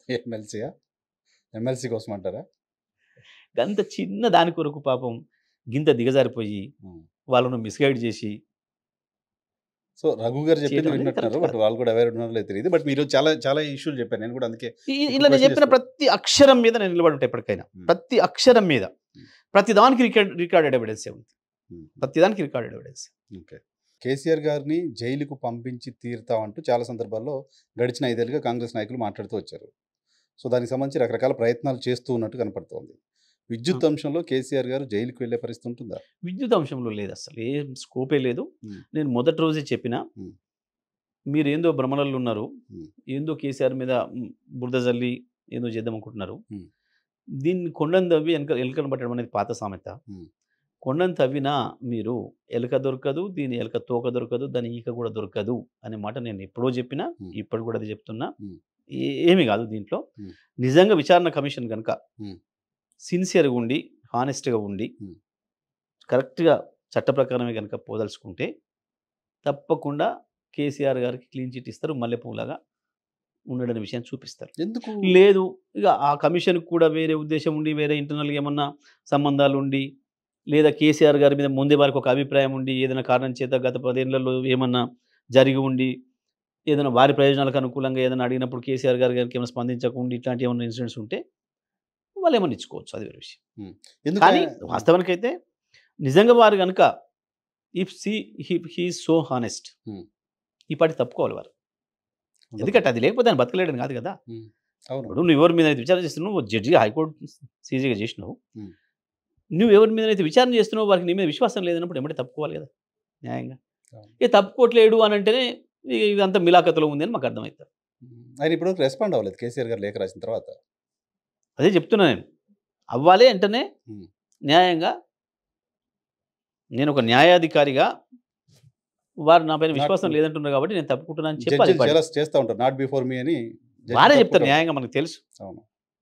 ఎమ్మెల్సీయా ఎమ్మెల్సీ కోసం అంటారా? గంత చిన్న దాని కొరకు పాపం గింత దిగజారిపోయి వాళ్ళను మిస్గైడ్ చేసి సో రఘు గారు చెప్పింది చేయడం అనేది విన్నట్టున్నారు, correct బట్ వాళ్ళు కూడా అవేర్ ఉన్నారో లేదు తెలియదు. బట్ మీరు చాలా చాలా ఇష్యూలు చెప్పారు, నేను కూడా అందుకే ఇలా నేను చెప్పిన ప్రతి అక్షరం మీద నేను నిలబడి ఉంటా ఎప్పటికైనా. ప్రతి అక్షరం మీద ప్రతి దానికి రికార్డెడ్ ఎవిడెన్సే ఉంది. ప్రతి దానికి రికార్డెడ్ ఎవిడెన్స్. ఓకే. కేసీఆర్ గారిని జైలుకు పంపించి తీరుతామంటూ చాలా సందర్భాల్లో గడిచిన 5 ఏళ్ళుగా కాంగ్రెస్ నాయకులు మాట్లాడుతూ వచ్చారు. సో దానికి సంబంధించి రకరకాల ప్రయత్నాలు చేస్తూ ఉన్నట్టు కనపడుతోంది. విద్యుత్ అంశంలో కేసీఆర్ గారు జైలుకు వెళ్ళే పరిస్థితి ఉంటుందా? విద్యుత్ అంశంలో లేదు, అసలు ఏం స్కోపే లేదు. Hmm. నేను మొదటి రోజే చెప్పిన Hmm. మీరు ఏందో భ్రమలలో ఉన్నారు, Hmm. ఏందో కేసీఆర్ మీద బురద జల్లి ఏందో చేద్దాం అనుకుంటున్నారు. Hmm. దీన్ని కొండను తవ్వి ఎలుకను పట్టడం అనేది పాత సామెత. Hmm. కొండను తవ్వినా మీరు ఎలుక దొరకదు, దీని ఎలుక తోక దొరకదు, దాని ఈక కూడా దొరకదు అనే మాట నేను ఎప్పుడో చెప్పినా, Hmm. ఇప్పుడు కూడా అది చెప్తున్నా. Hmm. ఏమీ కాదు దీంట్లో. Hmm. నిజంగా విచారణ కమిషన్ కనుక Hmm. సిన్సియర్గా ఉండి హానెస్ట్గా ఉండి Hmm. కరెక్ట్గా చట్ట ప్రకారమే కనుక పోదలుచుకుంటే తప్పకుండా కేసీఆర్ గారికి క్లీన్ చిట్ ఇస్తారు, మల్లెపూలాగా ఉండడనే విషయాన్ని చూపిస్తారు. ఎందుకు లేదు ఇక ఆ కమిషన్కి కూడా వేరే ఉద్దేశం ఉండి, వేరే ఇంటర్నల్గా ఏమన్నా సంబంధాలు ఉండి, లేదా కేసీఆర్ గారి మీద ముందే వారికి ఒక అభిప్రాయం ఉండి, ఏదైనా కారణం చేత గత 10 ఏళ్లలో ఏమన్నా జరిగి ఉండి, ఏదైనా వారి ప్రయోజనాలకు అనుకూలంగా ఏదైనా అడిగినప్పుడు కేసీఆర్ గారికి ఏమైనా స్పందించకుండా ఇట్లాంటి ఏమైనా ఇన్సిడెంట్స్ ఉంటే వాళ్ళు ఏమైనా ఇచ్చుకోవచ్చు, అది వేరే విషయం. ఎందుకు కానీ వాస్తవానికైతే నిజంగా వారు కనుక ఇఫ్ హీ సో హానెస్ట్ ఈ పాటి తప్పుకోవాలి వారు. ఎందుకంటే అది లేకపోతే ఆయన బతకలేడని కాదు కదా. అవును. ఇప్పుడు నువ్వు ఎవరి మీద అయితే విచారణ చేస్తున్నావు, జడ్జిగా హైకోర్టు సీజీగా చేసినావు, Hmm. నువ్వు ఎవరి మీద అయితే విచారణ చేస్తున్నావు వారికి నీ మీద విశ్వాసం లేదన్నప్పుడు ఎమ్మటే తప్పుకోవాలి కదా న్యాయంగా. అవును. ఇక తప్పుకోవట్లేడు అని అంటేనే ఇదంతా మిలాఖతులో ఉంది అని మాకు అర్థమవుతుంది. ఆయన ఇప్పుడు రెస్పాండ్ అవ్వలేదు కేసీఆర్ గారు లేఖ రాసిన తర్వాత. అదే చెప్తున్నా నేను, అవ్వాలి అంటేనే Hmm. న్యాయంగా. నేను ఒక న్యాయాధికారిగా వారు నా పైన విశ్వాసం లేదంటున్నారు కాబట్టి నేను తప్పుకుంటున్నాను అని చెప్పాలి. జడ్జిలు jealous చేస్తూ ఉంటారు, నాట్ బిఫోర్ మీ అని జడ్జి వారే చెప్తారు తప్పుకుంటారు. న్యాయంగా, మనకు తెలుసు. అవును.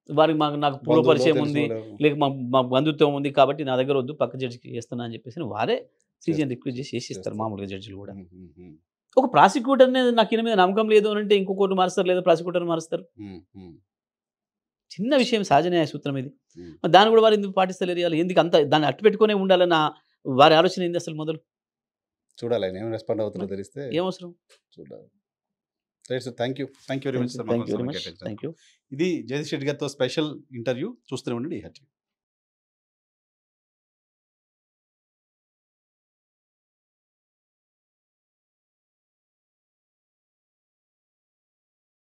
వారికి నాకు పూర్వ బంధువులు పరిచయం తెలిసిన ఉంది, వాళ్ళు. లేక మా బంధుత్వం ఉంది కాబట్టి నా దగ్గర వద్దు పక్క జడ్జికి చేస్తున్నా అని చెప్పేసి వారే సీజన్ రిక్వెస్ట్ చేసి చేసిస్తారు చేస్తారు. మామూలుగా జడ్జిలు కూడా. Hmm. Hmm. Hmm. ఒక ప్రాసిక్యూటర్నే నాకు ఈయన మీద నమ్మకం లేదు అని అంటే ఇంకో కోర్టు మారుస్తారు, లేదా ప్రాసిక్యూటర్ మారుస్తారు. Hmm. Hmm. చిన్న విషయం, సహజ న్యాయ సూత్రం ఇది. Hmm. మరి దాన్ని కూడా వారు ఎందుకు పాటిస్తలేరు? ఇవాళ ఎందుకు అంత దాన్ని అట్టు పెట్టుకునే ఉండాలన్న వారి ఆలోచన ఏంది అసలు? మొదలు చూడాలి ఆయన ఏం రెస్పాండ్ అవుతారో తెలిస్తే ఏం అవసరం. చూడాలి. Right sir, thank you very much sir. Thank you very much. Thank you. ఇది జగదీష్ రెడ్డి గారితో స్పెషల్ ఇంటర్వ్యూ. చూస్తూనే ఉండండి.